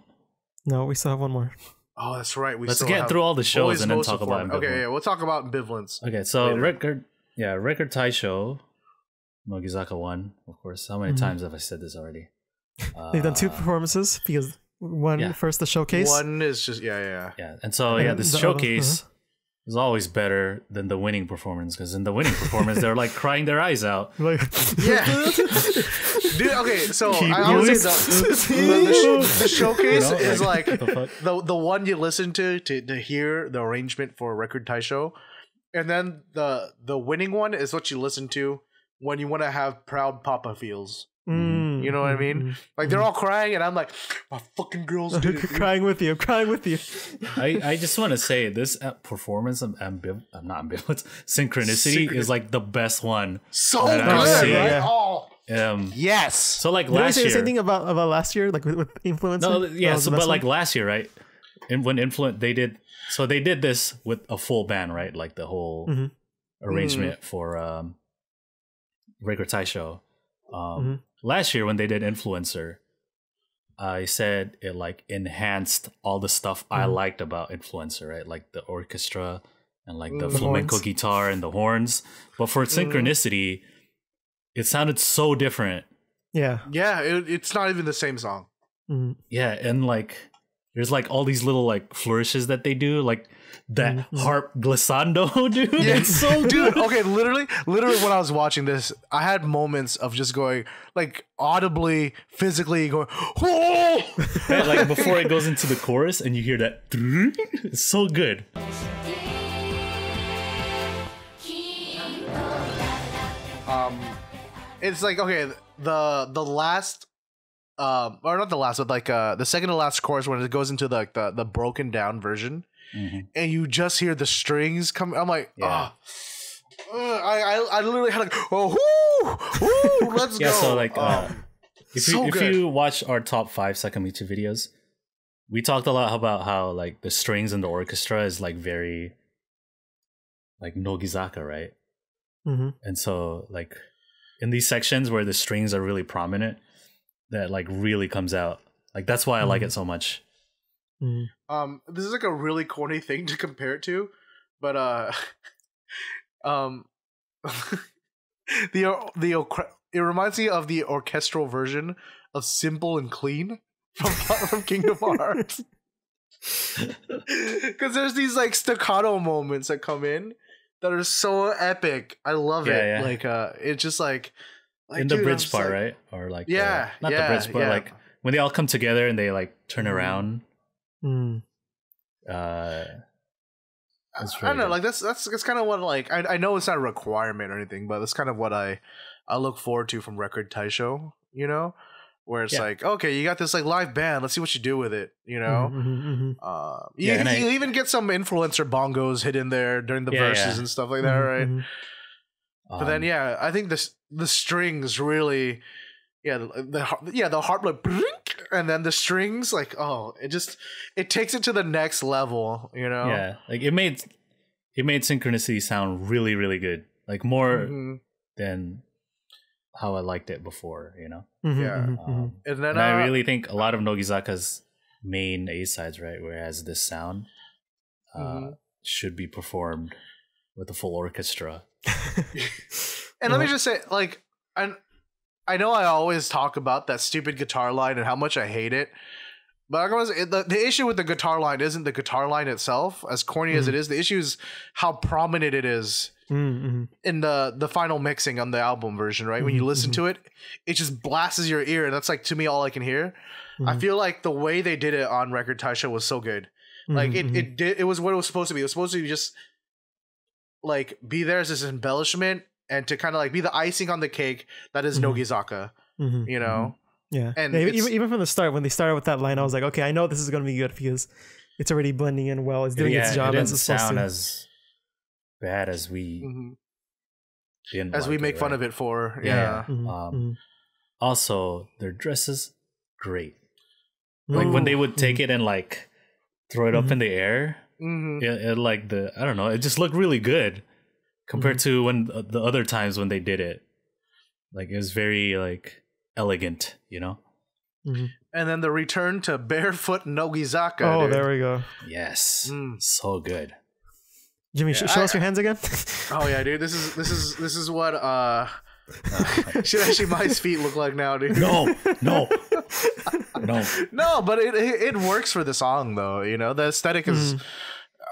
[SPEAKER 3] No, we still have one more.
[SPEAKER 2] Oh, that's right.
[SPEAKER 1] Let's get through all the shows and then talk about ambivalent.
[SPEAKER 2] Okay, yeah, we'll talk about ambivalence.
[SPEAKER 1] Okay, so record Taisho, Nogizaka 1, of course. How many times have I said this already?
[SPEAKER 3] They've done two performances, because first the showcase.
[SPEAKER 2] One is just yeah.
[SPEAKER 1] And so this showcase is always better than the winning performance, because in the winning performance they're like crying their eyes out.
[SPEAKER 2] Yeah. Dude, okay, so I would say the showcase is like the one you listen to hear the arrangement for Record Taisho, and then the winning one is what you listen to when you want to have proud papa feels. You know what I mean? Like they're all crying, and I'm like, my fucking girls did it.
[SPEAKER 3] crying with you.
[SPEAKER 1] I just want to say this performance of synchronicity is like the best one.
[SPEAKER 2] So good, right?
[SPEAKER 3] Yeah.
[SPEAKER 2] Oh. Yes.
[SPEAKER 1] So like
[SPEAKER 3] Did
[SPEAKER 1] last
[SPEAKER 3] we say
[SPEAKER 1] year,
[SPEAKER 3] the same thing about last year, like with Influencer?
[SPEAKER 1] No, yeah. So, but like last year, right? And when they did this with a full band, right? Like the whole arrangement for Record Taisho. Last year when they did Influencer, I said it like enhanced all the stuff I liked about Influencer, right? Like the orchestra and like the flamenco guitar and the horns. But for Synchronicity, it sounded so different.
[SPEAKER 3] Yeah.
[SPEAKER 2] Yeah, it's not even the same song.
[SPEAKER 1] Yeah, and like there's like all these little like flourishes that they do, like that harp glissando, dude. Yeah. It's so good.
[SPEAKER 2] Dude, okay, literally when I was watching this, I had moments of just going like audibly, physically going, oh!
[SPEAKER 1] And, like before it goes into the chorus and you hear that, it's so good.
[SPEAKER 2] It's like, okay, the last or not the last, but like the second to last chorus when it goes into like the broken down version, and you just hear the strings come. I'm like, I literally had like, let's go.
[SPEAKER 1] Yeah, so like if you watch our top 5 Sakamichi videos, we talked a lot about how like the strings in the orchestra is like very like Nogizaka, right? And so like in these sections where the strings are really prominent, that like really comes out. Like that's why I like it so much.
[SPEAKER 2] This is like a really corny thing to compare it to, but it reminds me of the orchestral version of Simple and Clean from Kingdom Hearts. Because there's these like staccato moments that come in that are so epic. I love it. Yeah. Like it's just like
[SPEAKER 1] in the bridge part, like, right? Or like not the bridge, but like when they all come together and they like turn around.
[SPEAKER 2] I don't know, like that's kind of what like I know it's not a requirement or anything, but that's kind of what I look forward to from Record Taisho, you know, where it's like, okay, you got this like live band, let's see what you do with it, you know. You even get some influencer bongos hit in there during the verses and stuff like that, right? But then I think the strings really the harp like and then the strings, like, oh, it takes it to the next level, you know?
[SPEAKER 1] Yeah, like it made Synchronicity sound really, really good, like more than how I liked it before, you know?
[SPEAKER 2] Yeah. And then
[SPEAKER 1] I really think a lot of Nogizaka's main A-sides, right, whereas this sound should be performed with a full orchestra.
[SPEAKER 2] And let me just say, like, I know I always talk about that stupid guitar line and how much I hate it, but the issue with the guitar line isn't the guitar line itself, as corny as it is. The issue is how prominent it is in the final mixing on the album version, right? When you listen to it, it just blasts your ear, and that's, like, to me, all I can hear. I feel like the way they did it on record Taisho was so good. Like, it was what it was supposed to be. It was supposed to be just, like, be there as this embellishment and to kind of, like, be the icing on the cake that is Nogizaka, you know?
[SPEAKER 3] Yeah.
[SPEAKER 2] And
[SPEAKER 3] even from the start, when they started with that line, I was like, okay, I know this is going to be good because it's already blending in well. It's doing its job as it's supposed to.
[SPEAKER 1] It didn't sound as bad as we
[SPEAKER 2] make fun of it for.
[SPEAKER 1] Also, their dresses, great. Like when they would take it and, like, throw it up in the air, it like I don't know, it just looked really good compared to when the other times when they did it. Like, it was very, like, elegant, you know?
[SPEAKER 2] And then the return to barefoot Nogizaka.
[SPEAKER 3] Oh,
[SPEAKER 2] dude.
[SPEAKER 3] There we go.
[SPEAKER 1] Yes, so good.
[SPEAKER 3] Jimmy, show us your hands again.
[SPEAKER 2] Oh yeah, dude. This is what Shirashima's feet look like now, dude.
[SPEAKER 1] No,
[SPEAKER 2] but it works for the song, though. You know, the aesthetic is,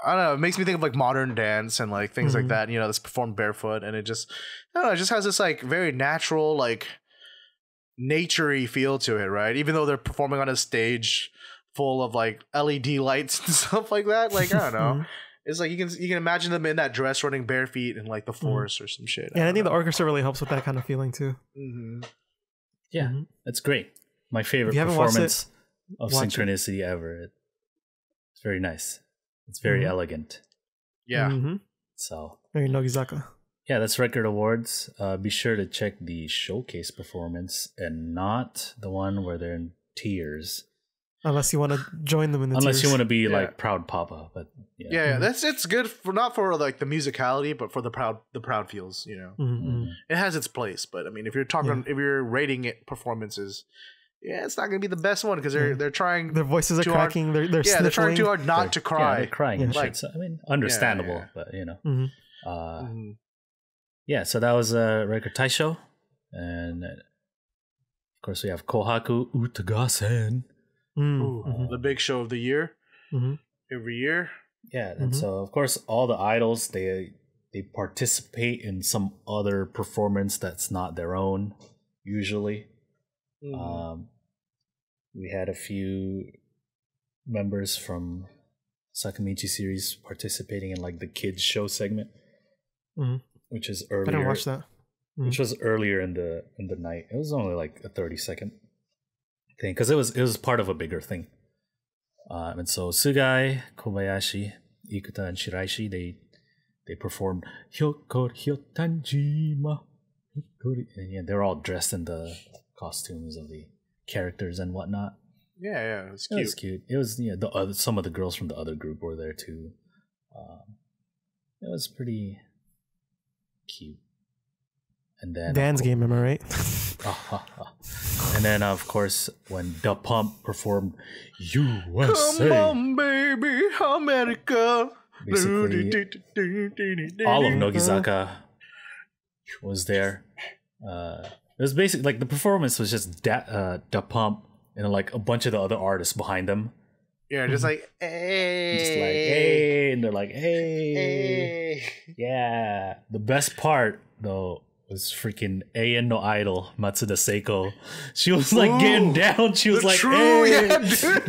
[SPEAKER 2] I don't know, it makes me think of, like, modern dance and, like, things like that. You know, that's performed barefoot, and it just, I don't know, it just has this, like, very natural, like, nature-y feel to it, right? Even though they're performing on a stage full of, like, LED lights and stuff like that. Like, I don't know. It's like you can imagine them in that dress running bare feet in, like, the forest or some shit.
[SPEAKER 3] Yeah, I think the orchestra really helps with that kind of feeling too.
[SPEAKER 1] Yeah, that's great. My favorite performance of Synchronicity ever. It's very nice. It's very elegant.
[SPEAKER 2] Yeah.
[SPEAKER 1] So
[SPEAKER 3] very Nogizaka.
[SPEAKER 1] Yeah, that's Record Awards. Be sure to check the showcase performance and not the one where they're in tears.
[SPEAKER 3] Unless you want to join them in the tears.
[SPEAKER 1] Unless you want to be like Proud Papa, but
[SPEAKER 2] it's good for not for, like, the musicality, but for the proud feels, you know. It has its place, but I mean, if you're rating it performances, it's not gonna be the best one because they're trying.
[SPEAKER 3] Their voices are cracking. They're
[SPEAKER 2] they're trying too hard not to cry.
[SPEAKER 1] They're crying and shit. So, I mean, understandable, but you know. So that was Record Taisho, and of course we have Kohaku Utagasen.
[SPEAKER 2] The big show of the year, every year.
[SPEAKER 1] Yeah, and so of course all the idols they participate in some other performance that's not their own usually. We had a few members from Sakamichi series participating in, like, the kids show segment, which is earlier.
[SPEAKER 3] I didn't watch that.
[SPEAKER 1] Which was earlier in the night. It was only like a 30-second thing because it was part of a bigger thing. And so Sugai, Kobayashi, Ikuta, and Shiraishi they performed Hyokor Hyotanjima. And they're all dressed in the costumes of the characters and whatnot.
[SPEAKER 2] Yeah, it's cute.
[SPEAKER 1] It was cute. It was some of the girls from the other group were there too. It was pretty cute. And then
[SPEAKER 3] Dan's game, am I right?
[SPEAKER 1] And then of course when Da Pump performed USA.
[SPEAKER 2] Come on, baby, America.
[SPEAKER 1] Basically, all of Nogizaka was there. It was basically like the performance was just Da Pump and, like, a bunch of the other artists behind them.
[SPEAKER 2] Yeah, just like, hey.
[SPEAKER 1] Just like, hey. And they're like, hey. Yeah. The best part, though, was freaking Ayan no Idol, Matsuda Seiko. She was, like, getting down. She was like, hey.
[SPEAKER 2] Yeah, dude.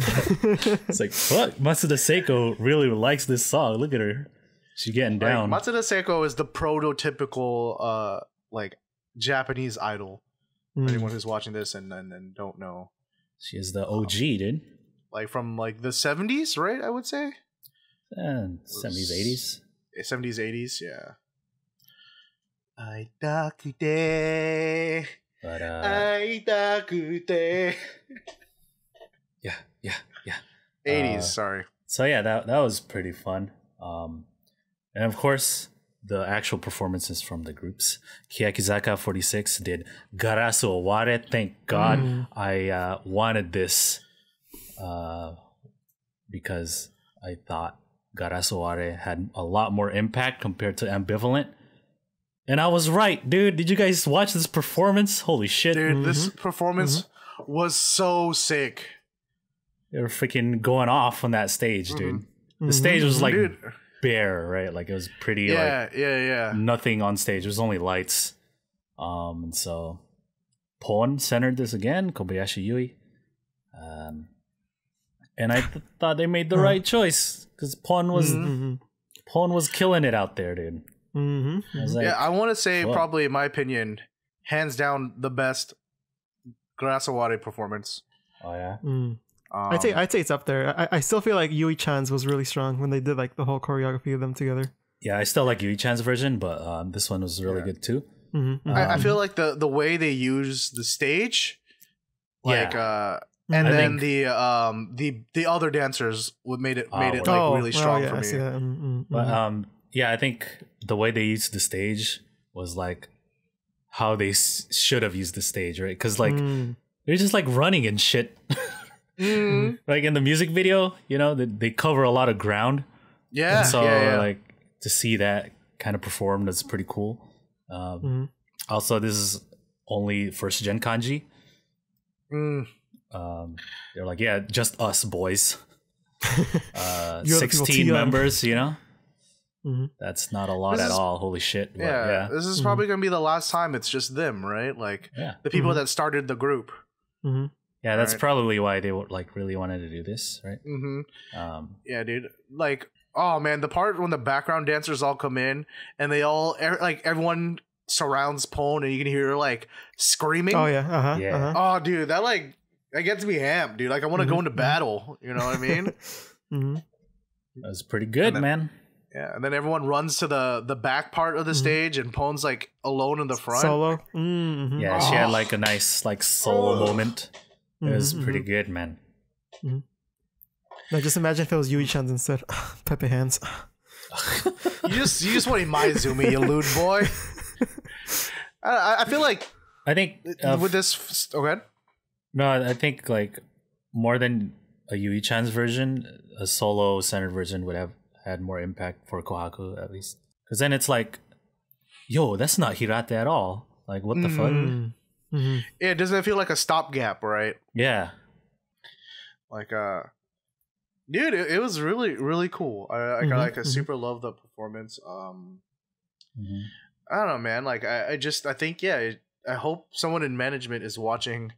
[SPEAKER 1] It's like, fuck. Matsuda Seiko really likes this song. Look at her. She's getting down.
[SPEAKER 2] Like, Matsuda Seiko is the prototypical, like, Japanese idol. For anyone who's watching this and don't know.
[SPEAKER 1] She is the OG, dude.
[SPEAKER 2] Like from, like, the 70s, right? I would say
[SPEAKER 1] 70s, 80s.
[SPEAKER 2] 70s, 80s, yeah. Aitakute.
[SPEAKER 1] But
[SPEAKER 2] Aitakute.
[SPEAKER 1] yeah.
[SPEAKER 2] 80s, sorry.
[SPEAKER 1] So yeah, that was pretty fun. And of course, the actual performances from the groups. Nogizaka46 did Garasu Oware. Thank God I wanted this because I thought Garasu Oware had a lot more impact compared to Ambivalent. And I was right, dude. Did you guys watch this performance? Holy shit.
[SPEAKER 2] Dude, this performance was so sick.
[SPEAKER 1] They were freaking going off on that stage, dude. The stage was like bare, right? Like it was pretty nothing on stage. There was only lights. And so Pon centered this again, Kobayashi Yui. And I thought they made the right choice because Pon was killing it out there, dude. I was like,
[SPEAKER 2] I want to say probably in my opinion, hands down the best Garasu performance.
[SPEAKER 1] Oh yeah.
[SPEAKER 3] I'd say it's up there. I still feel like Yui-chan's was really strong when they did like the whole choreography of them together.
[SPEAKER 1] Yeah, I still like Yui-chan's version, but this one was really good too.
[SPEAKER 2] I feel like the way they use the stage, like and then the other dancers made it like really strong for me.
[SPEAKER 3] I see that.
[SPEAKER 1] But yeah, I think the way they used the stage was like how they should have used the stage, right? Because like they're just like running and shit. Like in the music video, you know, they cover a lot of ground.
[SPEAKER 2] Yeah.
[SPEAKER 1] And so like to see that kind of performed is pretty cool. Also, this is only first gen kanji. They're like, yeah, just us boys. 16 members, you know. That's not a lot at all. Holy shit. But, yeah.
[SPEAKER 2] This is probably gonna be the last time it's just them, right? Like the people that started the group.
[SPEAKER 1] Yeah, that's probably why they like really wanted to do this, right?
[SPEAKER 2] Yeah, dude. Like, oh man, the part when the background dancers all come in and they all like everyone surrounds Pon and you can hear like screaming.
[SPEAKER 3] Oh yeah.
[SPEAKER 2] Oh, dude, that gets me amped, dude. Like I want to go into battle. You know what I mean?
[SPEAKER 1] That was pretty good, man.
[SPEAKER 2] Yeah, and then everyone runs to the back part of the stage, and Pon's like alone in the front.
[SPEAKER 3] Solo.
[SPEAKER 1] Yeah, she had like a nice like solo moment. It was pretty good, man.
[SPEAKER 3] Like just imagine if it was Yui-chan's instead. Pepe hands.
[SPEAKER 2] You just want Imaizumi, you lewd boy. I feel like
[SPEAKER 1] I think
[SPEAKER 2] with this. Go ahead.
[SPEAKER 1] No, I think like more than a Yui-chan's version, a solo centered version would have had more impact for Kohaku at least. Because then it's like, yo, that's not Hirate at all. Like, what the fuck?
[SPEAKER 2] Yeah, doesn't it feel like a stopgap, right?
[SPEAKER 1] Yeah.
[SPEAKER 2] Like, dude, it was really, really cool. I super love the performance. I don't know, man. Like, I think, I hope someone in management is watching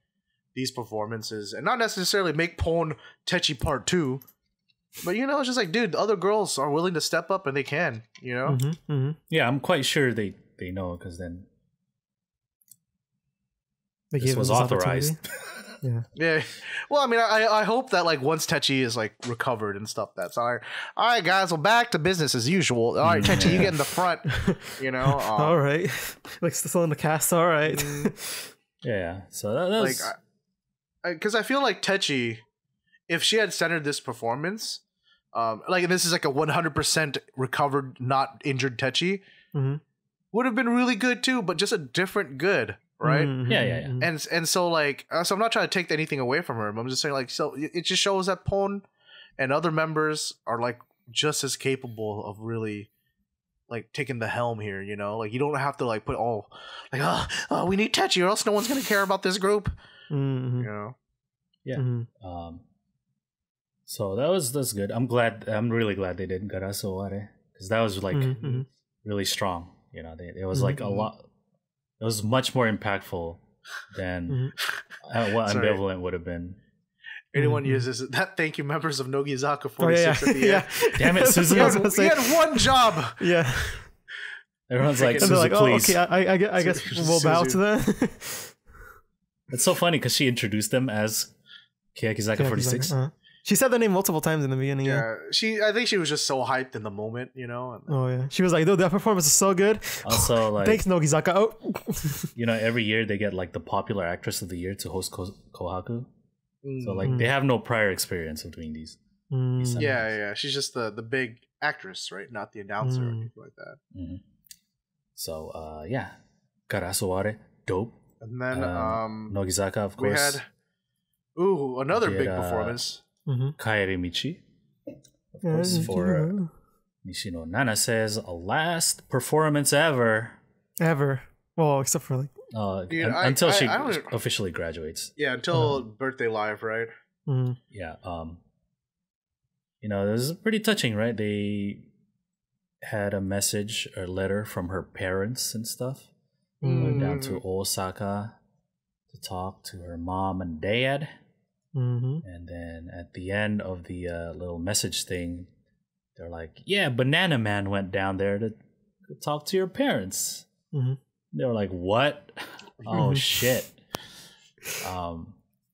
[SPEAKER 2] these performances and not necessarily make Pon Techi Part 2. But, you know, it's just like, dude, other girls are willing to step up and they can, you know?
[SPEAKER 1] Yeah, I'm quite sure they know because then this was authorized.
[SPEAKER 2] Yeah. Well, I mean, I hope that, like, once Techi is, like, recovered and stuff, that's all right, guys, well, back to business as usual. All right, Techi, you get in the front, you know?
[SPEAKER 3] All right. Like, still in the cast, all right.
[SPEAKER 1] Yeah, so that was...
[SPEAKER 2] Like, because I feel like Techi, if she had centered this performance... like this is like a 100% recovered, not injured Techi, would have been really good too, but just a different good, right?
[SPEAKER 1] Yeah.
[SPEAKER 2] And so like, so I'm not trying to take anything away from her. I'm just saying like, so it just shows that Pon and other members are like just as capable of really like taking the helm here. You know, like you don't have to like put we need Techi or else no one's gonna care about this group. You know?
[SPEAKER 1] Yeah. So that's good. I'm really glad they did Garasu Oware because that was like really strong. You know, it was like a lot. It was much more impactful than what Ambivalent would have been.
[SPEAKER 2] Anyone uses that? Thank you, members of Nogizaka46 at the end.
[SPEAKER 1] Damn it, Susan!
[SPEAKER 2] We had one job.
[SPEAKER 3] Yeah.
[SPEAKER 1] Everyone's like,
[SPEAKER 3] Susan,
[SPEAKER 1] like, please.
[SPEAKER 3] Okay, I guess we'll bow to that.
[SPEAKER 1] It's so funny because she introduced them as Nogizaka46.
[SPEAKER 3] She said the name multiple times in the beginning.
[SPEAKER 2] Yeah, I think she was just so hyped in the moment, you know.
[SPEAKER 3] Oh yeah, she was like, "Dude, that performance is so good."
[SPEAKER 1] Also, like,
[SPEAKER 3] thanks Nogizaka. Oh,
[SPEAKER 1] you know, every year they get like the popular actress of the year to host Kohaku. So like they have no prior experience of doing these.
[SPEAKER 2] Yeah. She's just the big actress, right? Not the announcer or anything like that.
[SPEAKER 1] So yeah, Karasoware, dope.
[SPEAKER 2] And then
[SPEAKER 1] Nogizaka, of course.
[SPEAKER 2] We had another big performance.
[SPEAKER 1] Kaerimichi, of course, for Nishino. Nanase's last performance ever.
[SPEAKER 3] Well, except for like
[SPEAKER 1] until she officially graduates.
[SPEAKER 2] Yeah, until Birthday Live, right?
[SPEAKER 1] Yeah. You know, this is pretty touching, right? They had a message or letter from her parents and stuff. Went down to Osaka to talk to her mom and dad. And then at the end of the little message thing, they're like, yeah, Banana Man went down there to talk to your parents. They were like, what? Oh, shit.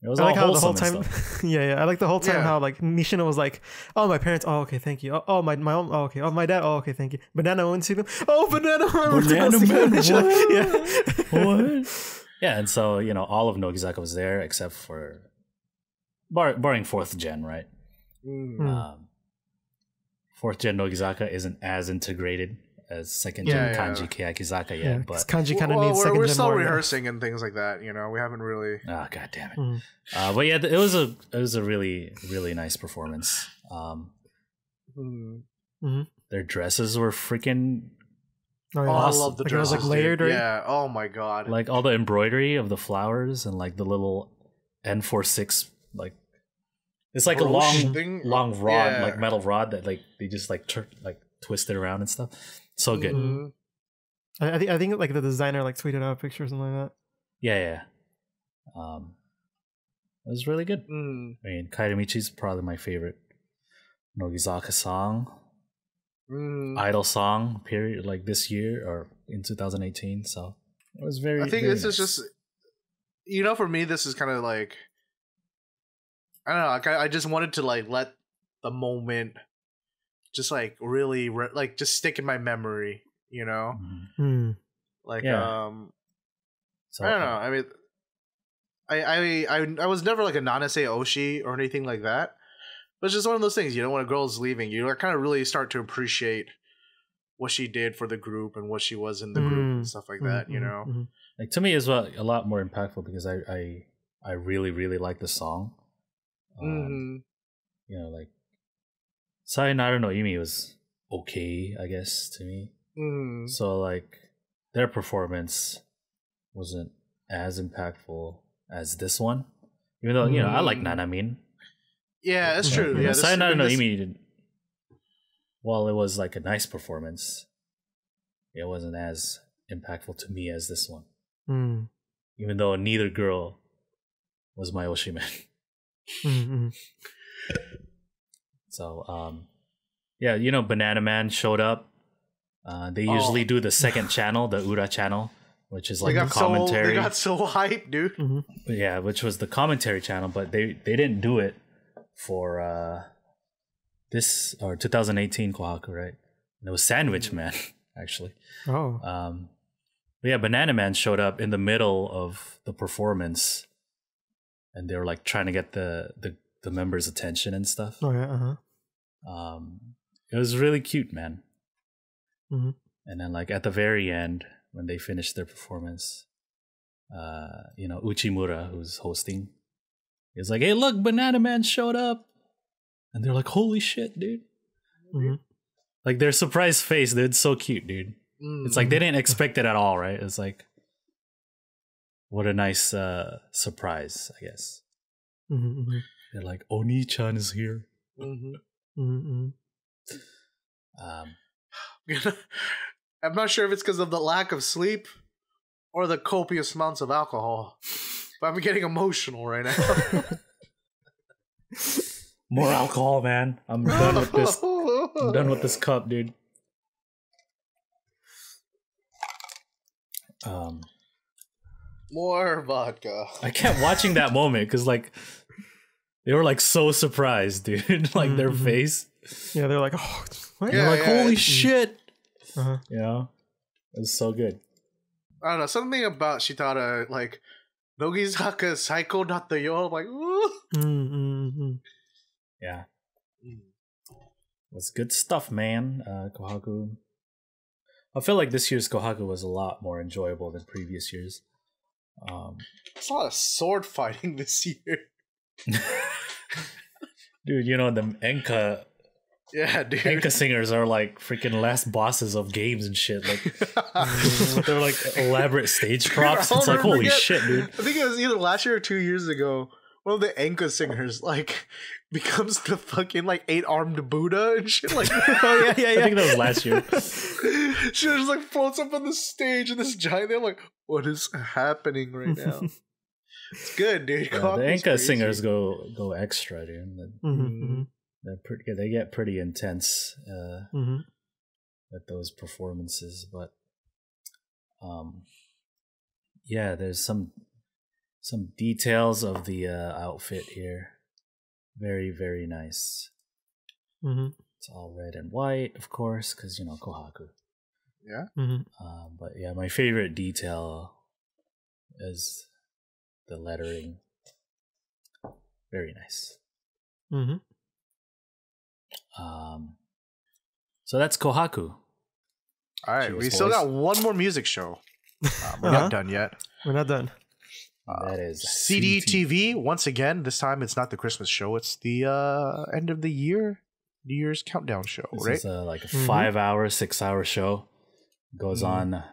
[SPEAKER 1] It was
[SPEAKER 3] I like
[SPEAKER 1] all
[SPEAKER 3] how the whole
[SPEAKER 1] wholesome
[SPEAKER 3] time. Yeah. I like the whole time how like Nishino was like, "Oh, my parents. Oh, okay, thank you. Oh, my mom. Oh, okay. Oh, my dad. Oh, okay, thank you." Banana went to them. Oh, Banana Man.
[SPEAKER 1] What? Yeah, and so you know, all of Nogizaka was there except for barring 4th gen, right? 4th gen Nogizaka isn't as integrated as 2nd gen Kanji Keyakizaka yet, but
[SPEAKER 3] Kanji kind of needs 2nd gen.
[SPEAKER 2] We're still rehearsing and things like that. You know, we haven't really.
[SPEAKER 1] Oh, god damn it! But yeah, it was a really nice performance. Their dresses were freaking.
[SPEAKER 2] Awesome. I love the dresses.
[SPEAKER 3] Like layered, right?
[SPEAKER 2] Yeah. Oh my god.
[SPEAKER 1] Like all the embroidery of the flowers and like the little N46 like. It's like a long rod, like metal rod that like they just like twist it around and stuff. So good.
[SPEAKER 3] I think like the designer like tweeted out a picture or something like that.
[SPEAKER 1] Yeah. It was really good. I mean, Kairimichi's probably my favorite Nogizaka song, idol song. Period. Like this year or in 2018. So it was very.
[SPEAKER 2] I think
[SPEAKER 1] very
[SPEAKER 2] this is just, you know, for me, this is kind of like. I don't know. Like I just wanted to like let the moment just like really like just stick in my memory, you know. Like
[SPEAKER 1] so,
[SPEAKER 2] I don't know. I mean, I was never like a Nanase Oshi or anything like that. But it's just one of those things. You know, when a girl's leaving, you kind of really start to appreciate what she did for the group and what she was in the group and stuff like that. You know,
[SPEAKER 1] like to me, is a lot more impactful because I really like the song. You know, like Sayonara no Imi was okay, I guess, to me. So like their performance wasn't as impactful as this one, even though you know I like Nanamin.
[SPEAKER 2] Yeah, that's true. Yeah,
[SPEAKER 1] Sayonara no Imi, while it was like a nice performance, it wasn't as impactful to me as this one. Even though neither girl was my Oshimen. So yeah, you know, Banana Man showed up. They usually do the second channel, the Ura channel, which is like the commentary.
[SPEAKER 2] They got so hyped, dude.
[SPEAKER 1] Yeah, which was the commentary channel, but they didn't do it for this or 2018 Kohaku, right? And it was Sandwich Man, actually. But yeah, Banana Man showed up in the middle of the performance. And they were like trying to get the members' attention and stuff. It was really cute, man. And then like at the very end, when they finished their performance, you know, Uchimura, who's hosting, he was like, "Hey, look, Banana Man showed up," and they're like, "Holy shit, dude!" Like their surprise face, dude, so cute, dude. It's like they didn't expect it at all, right? It's like. What a nice surprise, I guess. They're like, Oni-chan is here.
[SPEAKER 2] I'm not sure if it's because of the lack of sleep or the copious amounts of alcohol, but I'm getting emotional right now.
[SPEAKER 1] More alcohol, man. I'm done with this. I'm done with this cup, dude.
[SPEAKER 2] More vodka.
[SPEAKER 1] I kept watching that moment because, like, they were like so surprised, dude. Like their face.
[SPEAKER 3] Yeah, they're like, oh, what?
[SPEAKER 1] They're like, holy shit. You know, it was so good.
[SPEAKER 2] I don't know, something about Shitara like Nogizaka Psycho not the yo. I'm like, ooh.
[SPEAKER 1] Yeah. Was good stuff, man. Kohaku. I feel like this year's Kohaku was a lot more enjoyable than previous years.
[SPEAKER 2] There's a lot of sword fighting this year.
[SPEAKER 1] Dude, you know, the Enka.
[SPEAKER 2] Yeah, dude.
[SPEAKER 1] Enka singers are like freaking last bosses of games and shit. Like they're like elaborate stage props. It's like holy shit, dude.
[SPEAKER 2] I think it was either last year or 2 years ago. One of the Enka singers like becomes the fucking like 8-armed Buddha and shit. Like,
[SPEAKER 1] oh yeah. I think that was last year.
[SPEAKER 2] She just like floats up on the stage and this giant. They're like, what is happening right now? It's good, dude.
[SPEAKER 1] Yeah, the Enka singers go extra, dude. They get pretty intense with those performances, but yeah, there's some details of the outfit here. Very, very nice. It's all red and white, of course, because you know Kohaku.
[SPEAKER 2] Yeah.
[SPEAKER 1] But yeah, my favorite detail is the lettering. Very nice. So that's Kohaku.
[SPEAKER 2] All right, we still got one more music show. We're not done yet.
[SPEAKER 3] We're not done.
[SPEAKER 1] That is
[SPEAKER 2] CDTV. Once again, this time it's not the Christmas show. It's the end of the year, New Year's countdown show,
[SPEAKER 1] this
[SPEAKER 2] right?
[SPEAKER 1] Is like a 5-hour, 6-hour show. Goes on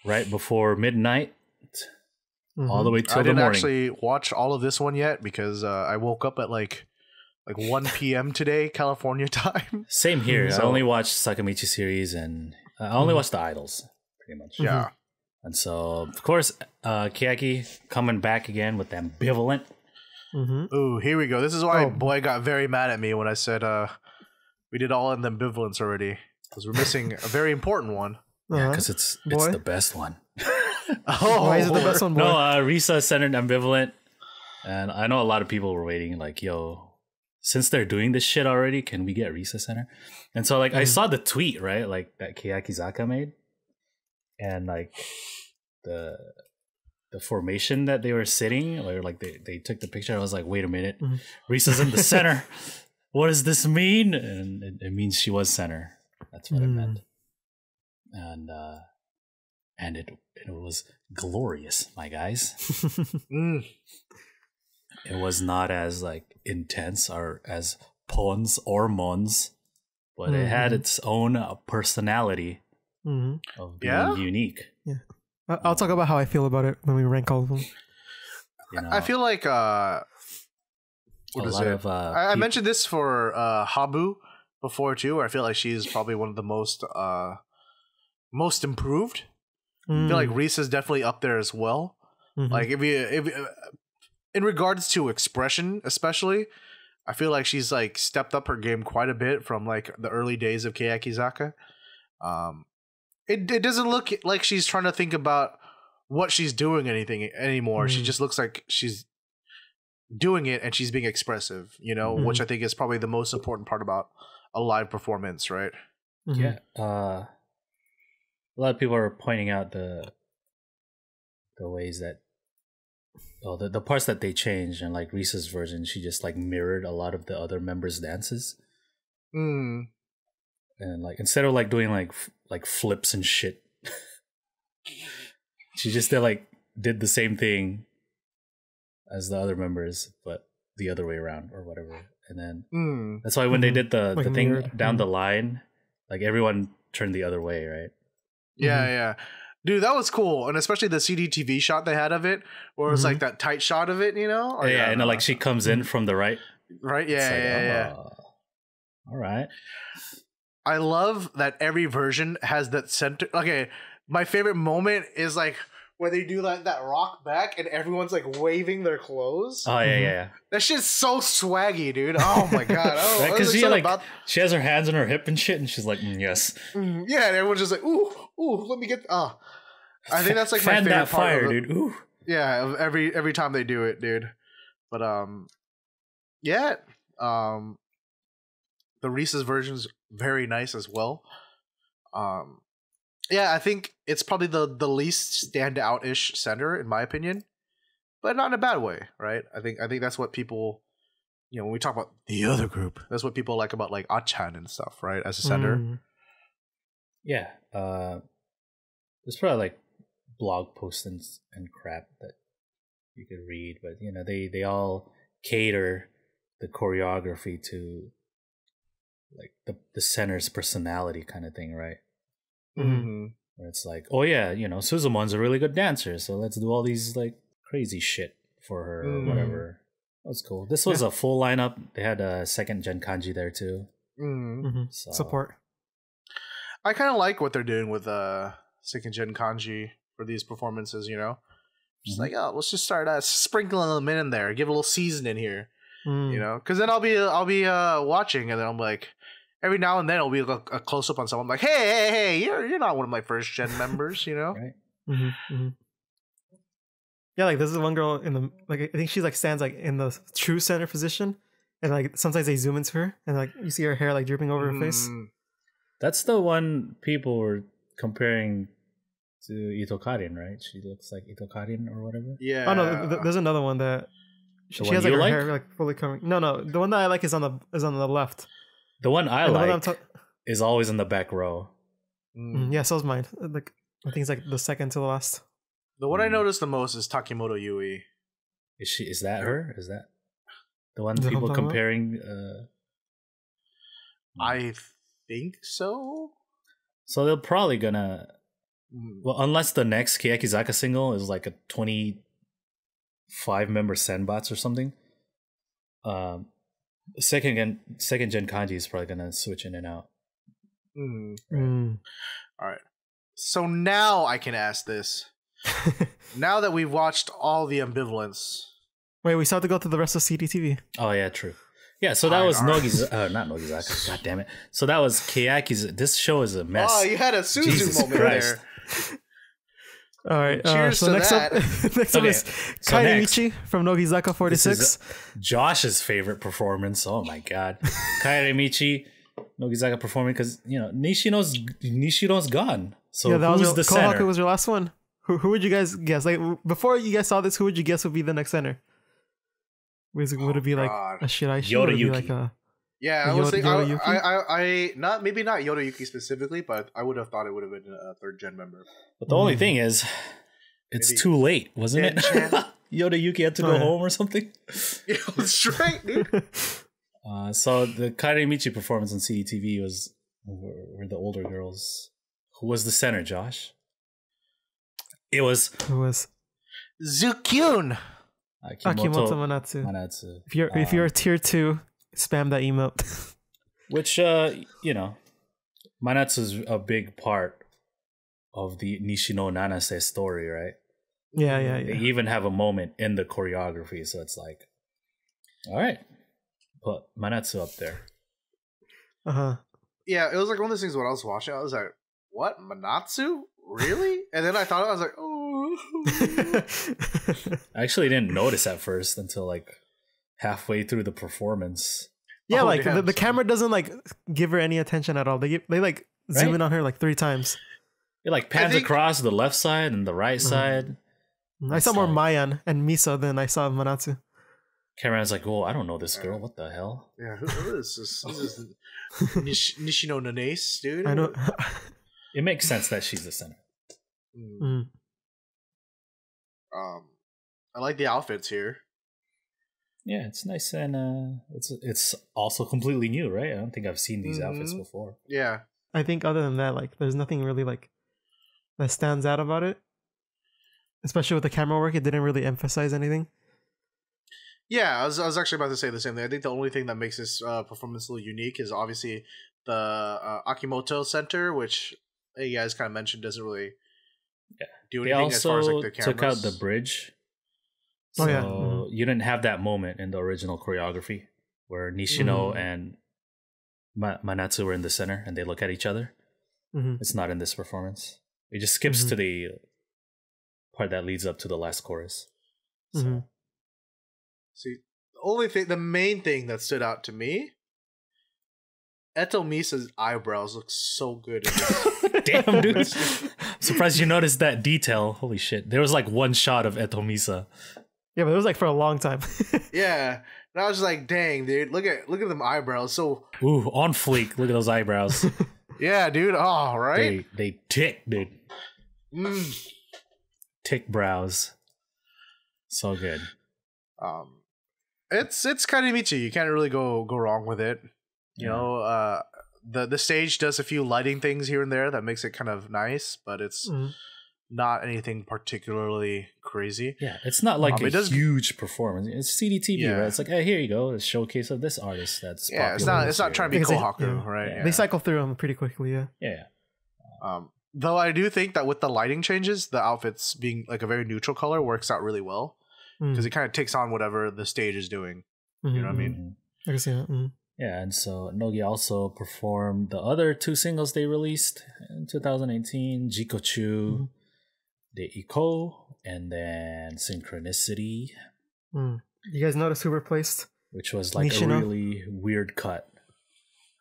[SPEAKER 1] right before midnight, all the way till the morning.
[SPEAKER 2] I didn't actually watch all of this one yet because I woke up at like 1 p.m. today, California time.
[SPEAKER 1] Same here. I only watched Sakamichi series and I only watched the idols, pretty much.
[SPEAKER 2] Yeah.
[SPEAKER 1] And so, of course, Kiyaki coming back again with Ambivalent.
[SPEAKER 2] Ooh, here we go. This is why Boy got very mad at me when I said we did all in the ambivalence already. Because we're missing a very important one.
[SPEAKER 1] Yeah, because it's the best one.
[SPEAKER 3] Why is it the best one, Boy?
[SPEAKER 1] No, Risa centered Ambivalent. And I know a lot of people were waiting like, yo, since they're doing this shit already, can we get Risa Center? And so like I saw the tweet, right? Like that Kiyakizaka made. And like the formation that they were sitting, or like they took the picture. I was like, wait a minute, Risa's in the center. What does this mean? And it means she was center. That's what it meant. And it was glorious, my guys. It was not as like intense or as pons or mons, but it had its own personality of being unique.
[SPEAKER 3] Yeah, I'll talk about how I feel about it when we rank all of them.
[SPEAKER 2] You know, I feel like what is it? I mentioned this for Habu before too, where I feel like she's probably one of the most improved. I feel like Risa's definitely up there as well. Like if in regards to expression, especially, I feel like she's like stepped up her game quite a bit from like the early days of Kiyakizaka. It doesn't look like she's trying to think about what she's doing anything anymore. She just looks like she's doing it and she's being expressive, you know, which I think is probably the most important part about a live performance, right?
[SPEAKER 1] Yeah. A lot of people are pointing out the ways that the parts that they changed, and like Risa's version, she just like mirrored a lot of the other members' dances. And like instead of like doing like flips and shit, she just did the same thing as the other members, but the other way around or whatever. And then that's why when they did the thing down the line, like everyone turned the other way, right?
[SPEAKER 2] Yeah. Dude, that was cool. And especially the CDTV shot they had of it, where it was like that tight shot of it, you know? Or,
[SPEAKER 1] and like she comes in from the right.
[SPEAKER 2] Right? Yeah.
[SPEAKER 1] All right.
[SPEAKER 2] I love that every version has that center. Okay, my favorite moment is like where they do like that rock back and everyone's like waving their clothes.
[SPEAKER 1] Oh yeah.
[SPEAKER 2] That shit's so swaggy, dude. Oh my god. Oh,
[SPEAKER 1] because she has her hands on her hip and shit, and she's like, yes.
[SPEAKER 2] Yeah, and everyone's just like, ooh, let me get. I think that's like my
[SPEAKER 1] fan
[SPEAKER 2] favorite
[SPEAKER 1] that
[SPEAKER 2] part
[SPEAKER 1] fire,
[SPEAKER 2] of
[SPEAKER 1] dude. Ooh.
[SPEAKER 2] Yeah, of every time they do it, dude. But yeah. The Risa's version's very nice as well. Yeah, I think it's probably the least standout-ish center in my opinion. but not in a bad way, right? I think that's what people, when we talk about the other group, that's what people like about like Achan and stuff, right? As a center.
[SPEAKER 1] Yeah. There's probably like blog posts and crap that you could read, but they all cater the choreography to like the center's personality kind of thing, right? Where it's like, oh yeah, Suzumon's a really good dancer, so let's do all these like crazy shit for her or whatever. That was cool. This was a full lineup. They had a second gen kanji there too.
[SPEAKER 3] So. Support.
[SPEAKER 2] I kind of like what they're doing with second gen kanji for these performances. Just like, oh, let's just start sprinkling them in there, give a little seasoning here. Because then I'll be watching, and then I'm like, every now and then it'll be a close up on someone. I'm like, hey, you're not one of my first gen members,
[SPEAKER 1] Right.
[SPEAKER 3] Yeah, like this is one girl in the I think she's like stands like in the true center position, and like sometimes they zoom into her, and like you see her hair like dripping over her face.
[SPEAKER 1] That's the one people were comparing to Ito Karin, right? She looks like Ito Karin or whatever.
[SPEAKER 2] Yeah.
[SPEAKER 3] Oh no, there's another one that she has like her hair like fully covering. No, the one that I like is on the left.
[SPEAKER 1] The one I like is always in the back row.
[SPEAKER 3] Yeah, so's mine. Like I think it's like the second to the last.
[SPEAKER 2] The one I noticed the most is Takimoto Yui.
[SPEAKER 1] Is that her? Is that the one people comparing?
[SPEAKER 2] I think so.
[SPEAKER 1] So they're probably gonna, well, unless the next Keyakizaka single is like a 25-member Senbats or something. Second gen kanji is probably gonna switch in and out.
[SPEAKER 2] All right. So now I can ask this. Now that we've watched all the ambivalence.
[SPEAKER 3] Wait, we still have to go to the rest of CDTV.
[SPEAKER 1] Oh yeah, true. Yeah, so that was Nogizaka. Not Nogizaka. God damn it. So that was Keyaki's. This show is a mess.
[SPEAKER 2] Oh, you had a Suzu moment there.
[SPEAKER 3] All right.
[SPEAKER 2] Cheers
[SPEAKER 3] so
[SPEAKER 2] to
[SPEAKER 3] next
[SPEAKER 2] that.
[SPEAKER 3] Up is Kairimichi from Nogizaka46.
[SPEAKER 1] Josh's favorite performance. Oh my god, Kairimichi, Nogizaka performing because Nishino's gone. So yeah, who's the center?
[SPEAKER 3] Kohaku was your last one. Who would you guys guess? Like before you guys saw this, who would you guess would be the next center? Would it be like a Shiraishi?
[SPEAKER 1] Yoda
[SPEAKER 3] like a
[SPEAKER 2] I was thinking I not Yoda Yuki specifically, but I would have thought it would have been a third gen member.
[SPEAKER 1] But the only thing is, it's too late, wasn't it? Yoda Yuki had to go home or something.
[SPEAKER 2] Yeah, that's right, dude.
[SPEAKER 1] So the Kairimichi performance on CETV were the older girls. Who was the center, Josh? It was
[SPEAKER 2] Zukyun.
[SPEAKER 3] Akimoto Manatsu. If you're a tier 2, spam that emote.
[SPEAKER 1] Which Manatsu's a big part of the Nishino Nanase story, right?
[SPEAKER 3] Yeah.
[SPEAKER 1] They even have a moment in the choreography, so it's like, all right, put Manatsu up there.
[SPEAKER 2] Yeah, it was like one of those things when I was watching, I was like, what? Manatsu? Really? And then I thought, I was like, oh.
[SPEAKER 1] I actually didn't notice at first until like halfway through the performance.
[SPEAKER 3] Yeah, like the camera doesn't like give her any attention at all. They like zoom in on her like 3 times.
[SPEAKER 1] It like pans across the left side and the right side.
[SPEAKER 3] I saw more Mayan and Misa than I saw Manatsu.
[SPEAKER 1] Camera's like, oh, I don't know this girl. What the hell?
[SPEAKER 2] Yeah, who is this? This is Nishino Nanase, dude.
[SPEAKER 3] I know.
[SPEAKER 1] It makes sense that she's the center.
[SPEAKER 2] I like the outfits here.
[SPEAKER 1] Yeah, it's nice, and it's also completely new, right? I don't think I've seen these outfits before.
[SPEAKER 2] Yeah,
[SPEAKER 3] I think other than that, like, there's nothing really like that stands out about it. Especially with the camera work, it didn't really emphasize anything.
[SPEAKER 2] Yeah, I was actually about to say the same thing. I think the only thing that makes this performance a little unique is obviously the Akimoto Center, which you guys kind of mentioned doesn't really do anything as far as like the cameras.
[SPEAKER 1] Took out the bridge. So you didn't have that moment in the original choreography where Nishino and Manatsu were in the center and they look at each other. It's not in this performance. It just skips to the part that leads up to the last chorus. So.
[SPEAKER 2] See, the main thing that stood out to me, Eto Misa's eyebrows look so good in this.
[SPEAKER 1] Damn, dude. I'm surprised you noticed that detail. Holy shit. There was like one shot of Eto Misa.
[SPEAKER 3] Yeah, but it was like for a long time.
[SPEAKER 2] Yeah. And I was like, dang, dude, look at them eyebrows. So
[SPEAKER 1] Ooh, on fleek. Look at those eyebrows.
[SPEAKER 2] yeah, dude. Oh, right.
[SPEAKER 1] They tick, dude.
[SPEAKER 2] Mm.
[SPEAKER 1] Tick brows. So good.
[SPEAKER 2] It's Kaimichi. You can't really go wrong with it. You know, the stage does a few lighting things here and there that makes it kind of nice, but it's not anything particularly crazy.
[SPEAKER 1] Yeah, it's not like a huge performance. It's CDTV, right? It's like, hey, here you go, a showcase of this artist that's popular.
[SPEAKER 2] It's not trying to be Kohaku, right?
[SPEAKER 3] Yeah. They cycle through them pretty quickly, yeah.
[SPEAKER 1] Yeah.
[SPEAKER 2] Though I do think that with the lighting changes, the outfits being like a very neutral color works out really well because it kind of takes on whatever the stage is doing. You know what I mean?
[SPEAKER 3] I can see that.
[SPEAKER 1] Yeah, and so Nogi also performed the other 2 singles they released in 2018, Jikochu de Iko, and then Synchronicity.
[SPEAKER 3] You guys notice who replaced?
[SPEAKER 1] Which was like
[SPEAKER 3] Nishino?
[SPEAKER 1] a really weird cut.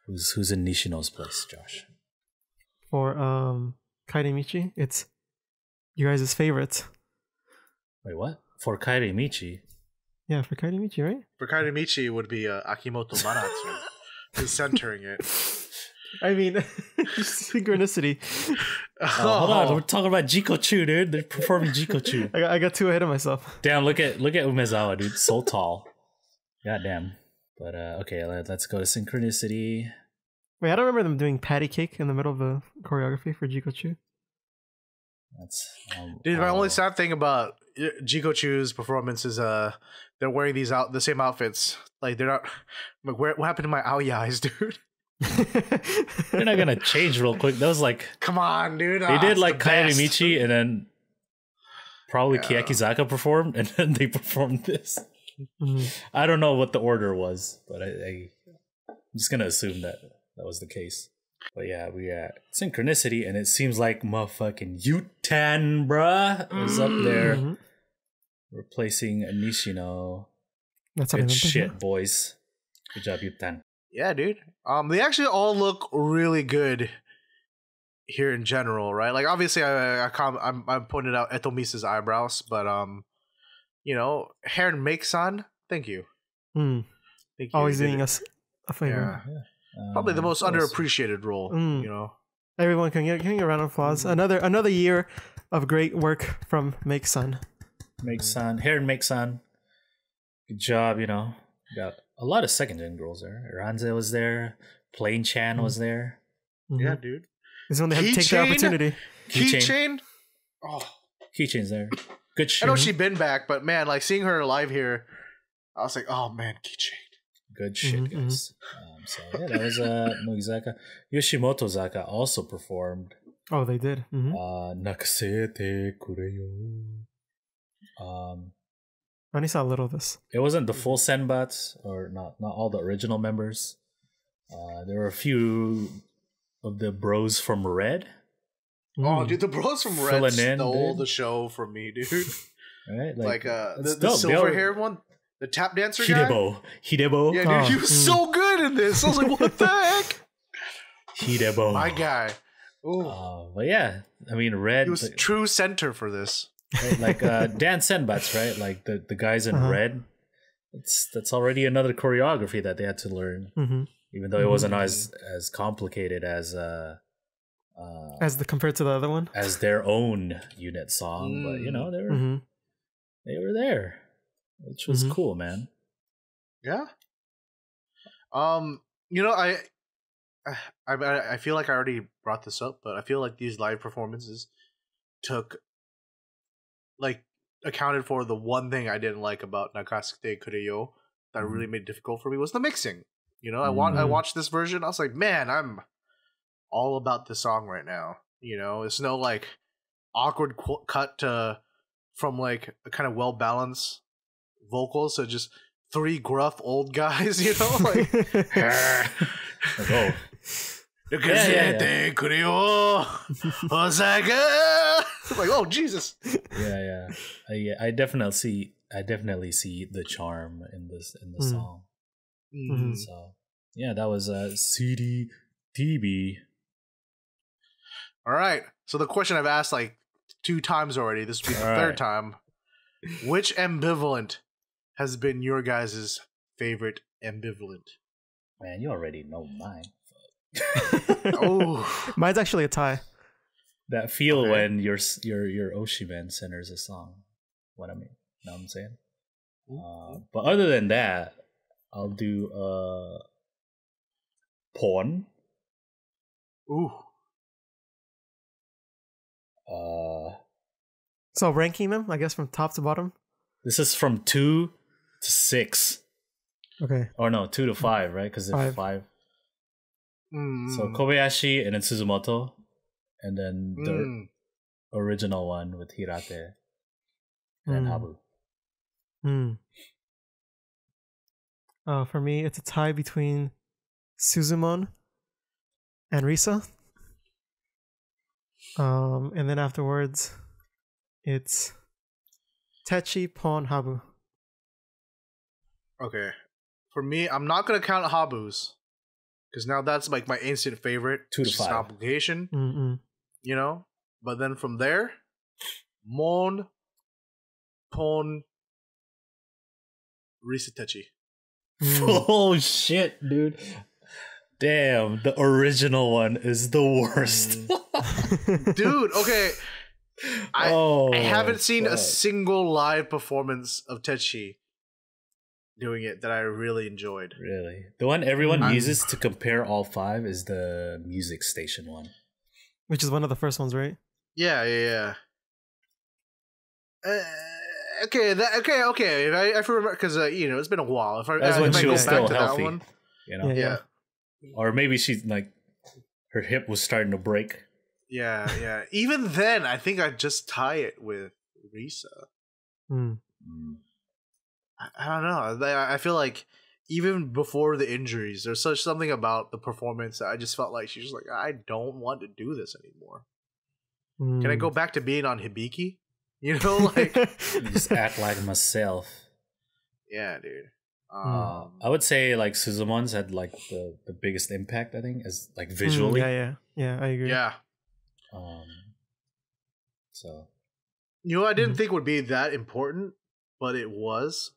[SPEAKER 1] Who's in Nishino's place, Josh?
[SPEAKER 3] For Kairimichi, it's you guys' favorite.
[SPEAKER 1] Wait, what? For Kairimichi?
[SPEAKER 3] Yeah, for Kairimichi, right?
[SPEAKER 2] For Kairimichi would be Akimoto Manatsu. Who's centering it.
[SPEAKER 3] I mean, synchronicity.
[SPEAKER 1] Hold on, we're talking about Jikochu, dude. They're performing Jikochu.
[SPEAKER 3] I got too ahead of myself.
[SPEAKER 1] Damn, look at Umezawa, dude. So tall. Goddamn. But okay, let's go to Synchronicity.
[SPEAKER 3] Wait, I don't remember them doing patty cake in the middle of the choreography for Jikochu.
[SPEAKER 1] That's
[SPEAKER 2] dude. My only sad thing about Jikochu's performance is they're wearing the same outfits. Like they're not. Like, what happened to my Aoi eyes, dude?
[SPEAKER 1] They're not gonna change real quick. That was like,
[SPEAKER 2] come on, dude.
[SPEAKER 1] They did like Kairimichi and then probably Kiyakizaka performed, and then they performed this. I don't know what the order was, but I'm just gonna assume that was the case. But yeah, we at Synchronicity, and it seems like motherfucking Yutan, bruh, is up there replacing Nishino.
[SPEAKER 3] That's
[SPEAKER 1] good shit, boys. Good job, Yutan.
[SPEAKER 2] Yeah, dude. They actually all look really good here in general, right? Like, obviously, I pointed out Etomisa's eyebrows, but you know, hair and make-san, thank you. Thank you.
[SPEAKER 3] Always doing us a favor.
[SPEAKER 2] Yeah. Probably the most underappreciated role, you know.
[SPEAKER 3] Everyone can get a round of applause. Another year of great work from Make-san.
[SPEAKER 1] Make-san, hair and Make-san. Good job, you know. Got a lot of second-gen girls there. Ranze was there. Plain Chan was there.
[SPEAKER 2] Yeah, dude.
[SPEAKER 3] This is when they have to take the opportunity.
[SPEAKER 2] Keychain. Oh,
[SPEAKER 1] Keychain's there. Good shit.
[SPEAKER 2] I know she's been back, but man, like seeing her live here, I was like, oh man, Keychain.
[SPEAKER 1] Good shit, guys. So yeah, that was Nogizaka. Yoshimotozaka also performed.
[SPEAKER 3] Oh, they did.
[SPEAKER 1] Nakasete kureyo.
[SPEAKER 3] I only saw a little of this.
[SPEAKER 1] It wasn't the full Senbats, or not all the original members. There were a few of the bros from Red.
[SPEAKER 2] Oh, dude, the bros from Red stole the show from me, dude.
[SPEAKER 1] Right?
[SPEAKER 2] Like the silver hair one, the tap dancer
[SPEAKER 1] Hidebo.
[SPEAKER 2] guy.
[SPEAKER 1] Hidebo.
[SPEAKER 2] Yeah, dude, he was so good in this. I was like, what the heck?
[SPEAKER 1] Hidebo.
[SPEAKER 2] My guy.
[SPEAKER 1] But yeah, I mean, Red.
[SPEAKER 2] He was true center for this.
[SPEAKER 1] Right? Like Dan Senbats, right? Like the guys in Red. That's already another choreography that they had to learn, even though it wasn't as complicated as
[SPEAKER 3] compared to the other one,
[SPEAKER 1] as their own unit song. But you know, they were there, which was cool, man.
[SPEAKER 2] Yeah. You know, I feel like I already brought this up, but I feel like these live performances accounted for the one thing I didn't like about Nakasute Kureyo that really made it difficult for me was the mixing. You know, I watched this version, I was like, man, I'm all about this song right now. You know, it's no like awkward cut from like a kind of well balanced vocals to just three gruff old guys. You know, like like, oh Jesus.
[SPEAKER 1] Yeah. I definitely see the charm in the song. So yeah, that was CDTB.
[SPEAKER 2] All right. So the question I've asked like 2 times already. This will be the third time. Which ambivalent has been your guys' favorite ambivalent?
[SPEAKER 1] Man, you already know mine.
[SPEAKER 2] Oh,
[SPEAKER 3] Mine's actually a tie.
[SPEAKER 1] That feel when your Oshiman centers a song. What I mean, know what I'm saying? But other than that, I'll do porn.
[SPEAKER 2] Ooh.
[SPEAKER 3] So ranking them, I guess from top to bottom.
[SPEAKER 1] This is from 2 to 6.
[SPEAKER 3] Okay.
[SPEAKER 1] Or no, 2 to 5, right? Because it's 5. So Kobayashi and then Suzumoto, and then the original one with Hirate and Habu.
[SPEAKER 3] For me, it's a tie between Suzumon and Risa. And then afterwards, it's Techi, Pon, Habu.
[SPEAKER 2] Okay. For me, I'm not going to count Habu's. Because now that's like my instant favorite.
[SPEAKER 1] 2 to 5.
[SPEAKER 2] An obligation. You know? But then from there, Mon, Pon, Risa, Techi.
[SPEAKER 1] Oh shit, dude. Damn, the original one is the worst.
[SPEAKER 2] Dude, okay. I haven't seen a single live performance of Techi doing it that I really enjoyed.
[SPEAKER 1] Really? The one everyone uses to compare all 5 is the music station one.
[SPEAKER 3] Which is one of the first ones, right?
[SPEAKER 2] Yeah. Okay. If I remember, because it's been a while.
[SPEAKER 1] That's when she was still healthy. You know?
[SPEAKER 2] Yeah.
[SPEAKER 1] Or maybe she's like her hip was starting to break.
[SPEAKER 2] Yeah. Even then, I think I'd just tie it with Risa. I don't know. I feel like even before the injuries, there's something about the performance that I just felt like she's just like, I don't want to do this anymore. Can I go back to being on Hibiki? You know, like
[SPEAKER 1] just act like myself.
[SPEAKER 2] Yeah, dude.
[SPEAKER 1] I would say like Suzumon's had like the biggest impact. I think as like visually.
[SPEAKER 3] Yeah. I agree.
[SPEAKER 2] Yeah.
[SPEAKER 1] So.
[SPEAKER 2] I didn't think would be that important, but it was.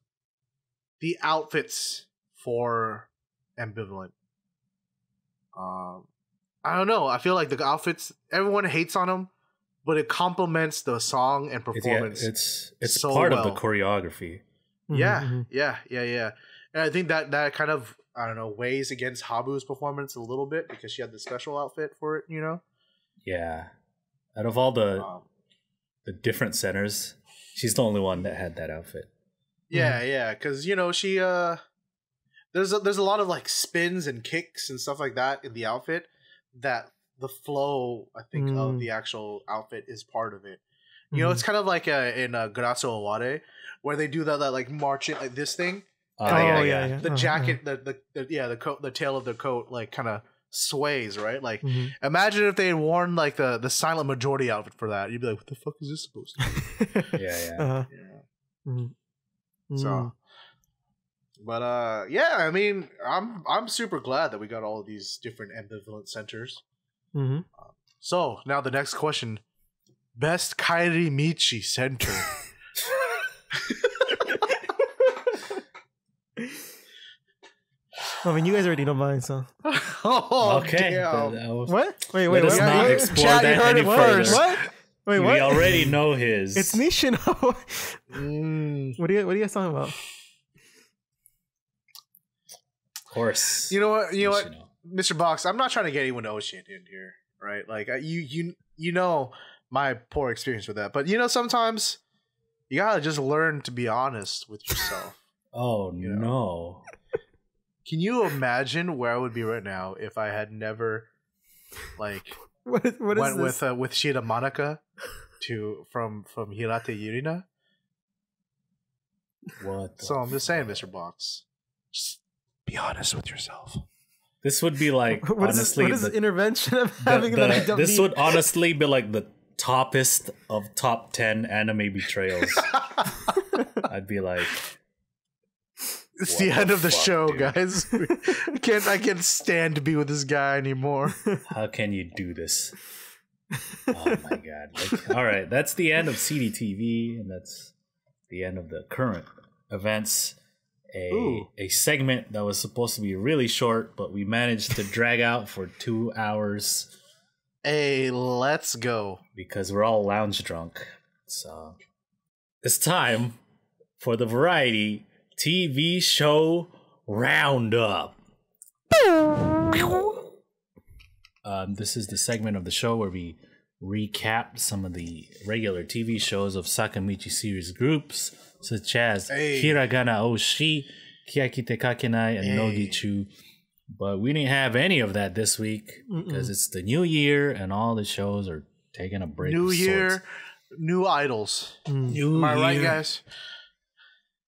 [SPEAKER 2] The outfits for Ambivalent. I don't know. I feel like the outfits, everyone hates on them, but it complements the song and performance.
[SPEAKER 1] It's
[SPEAKER 2] so
[SPEAKER 1] part
[SPEAKER 2] well.
[SPEAKER 1] of the choreography.
[SPEAKER 2] Yeah. And I think that kind of, I don't know, weighs against Habu's performance a little bit because she had the special outfit for it, you know?
[SPEAKER 1] Yeah. Out of all the different centers, she's the only one that had that outfit.
[SPEAKER 2] Yeah, because she there's a lot of like spins and kicks and stuff like that in the outfit that the flow I think of the actual outfit is part of it. It's kind of like in Grazzo Aware where they do that like marching like this thing.
[SPEAKER 3] Yeah.
[SPEAKER 2] The jacket, the coat, the tail of the coat like kind of sways, right? Like imagine if they had worn like the silent majority outfit for that. You'd be like, what the fuck is this supposed to be?
[SPEAKER 3] Yeah.
[SPEAKER 2] So, but I mean, I'm super glad that we got all of these different ambivalent centers. So now the next question: best Kairi Michi center.
[SPEAKER 3] I mean, you guys already know mine, so.
[SPEAKER 1] Okay.
[SPEAKER 3] What? Wait.
[SPEAKER 1] Let us not explore
[SPEAKER 2] Chat,
[SPEAKER 1] that
[SPEAKER 2] you heard
[SPEAKER 1] any
[SPEAKER 2] it
[SPEAKER 1] further.
[SPEAKER 2] first.
[SPEAKER 3] What? Wait, what?
[SPEAKER 1] We already know his.
[SPEAKER 3] It's Nishino. What are you guys talking about?
[SPEAKER 1] Of course.
[SPEAKER 2] You know what, Mr. Box? I'm not trying to get anyone Ocean in here, right? Like you know my poor experience with that, but sometimes you gotta just learn to be honest with yourself.
[SPEAKER 1] Oh no!
[SPEAKER 2] Can you imagine where I would be right now if I had never like
[SPEAKER 3] what
[SPEAKER 2] went
[SPEAKER 3] is this?
[SPEAKER 2] with Shida Monica from Hirate Yurina?
[SPEAKER 1] What?
[SPEAKER 2] So I'm just saying, Mr. Box, just be honest with yourself.
[SPEAKER 1] This would be like honestly.
[SPEAKER 3] What is this intervention of having that I don't
[SPEAKER 1] This
[SPEAKER 3] need?
[SPEAKER 1] would honestly be like the toppest of top 10 anime betrayals. I'd be like,
[SPEAKER 2] it's
[SPEAKER 1] what
[SPEAKER 2] the end of the
[SPEAKER 1] fuck,
[SPEAKER 2] show,
[SPEAKER 1] dude?
[SPEAKER 2] guys. I can't stand to be with this guy anymore.
[SPEAKER 1] How can you do this? Oh my god! Like, all right, that's the end of CDTV, and that's the end of the current events. A segment that was supposed to be really short, but we managed to drag out for 2 hours.
[SPEAKER 2] Hey, let's go.
[SPEAKER 1] Because we're all lounge drunk. So it's time for the Variety TV Show Roundup. This is the segment of the show where we recap some of the regular TV shows of Sakamichi series groups, such as Hiragana Oshi, Kiyakite Kakenai, and Nogichu. But we didn't have any of that this week because it's the new year and all the shows are taking a break.
[SPEAKER 2] New year, new idols. Am I right, guys?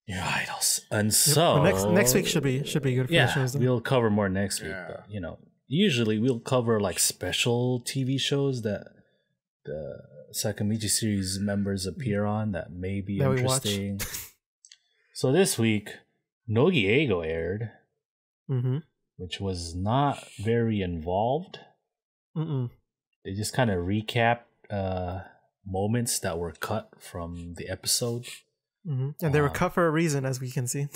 [SPEAKER 1] New idols. And so
[SPEAKER 3] next week should be good for the shows. Then.
[SPEAKER 1] We'll cover more next week. But, you know, usually we'll cover like special TV shows that the Sakamichi series members appear on that may be interesting. So this week, Nogiego aired. Which was not very involved. They just kind of recap moments that were cut from the episode.
[SPEAKER 3] And they were cut for a reason, as we can see.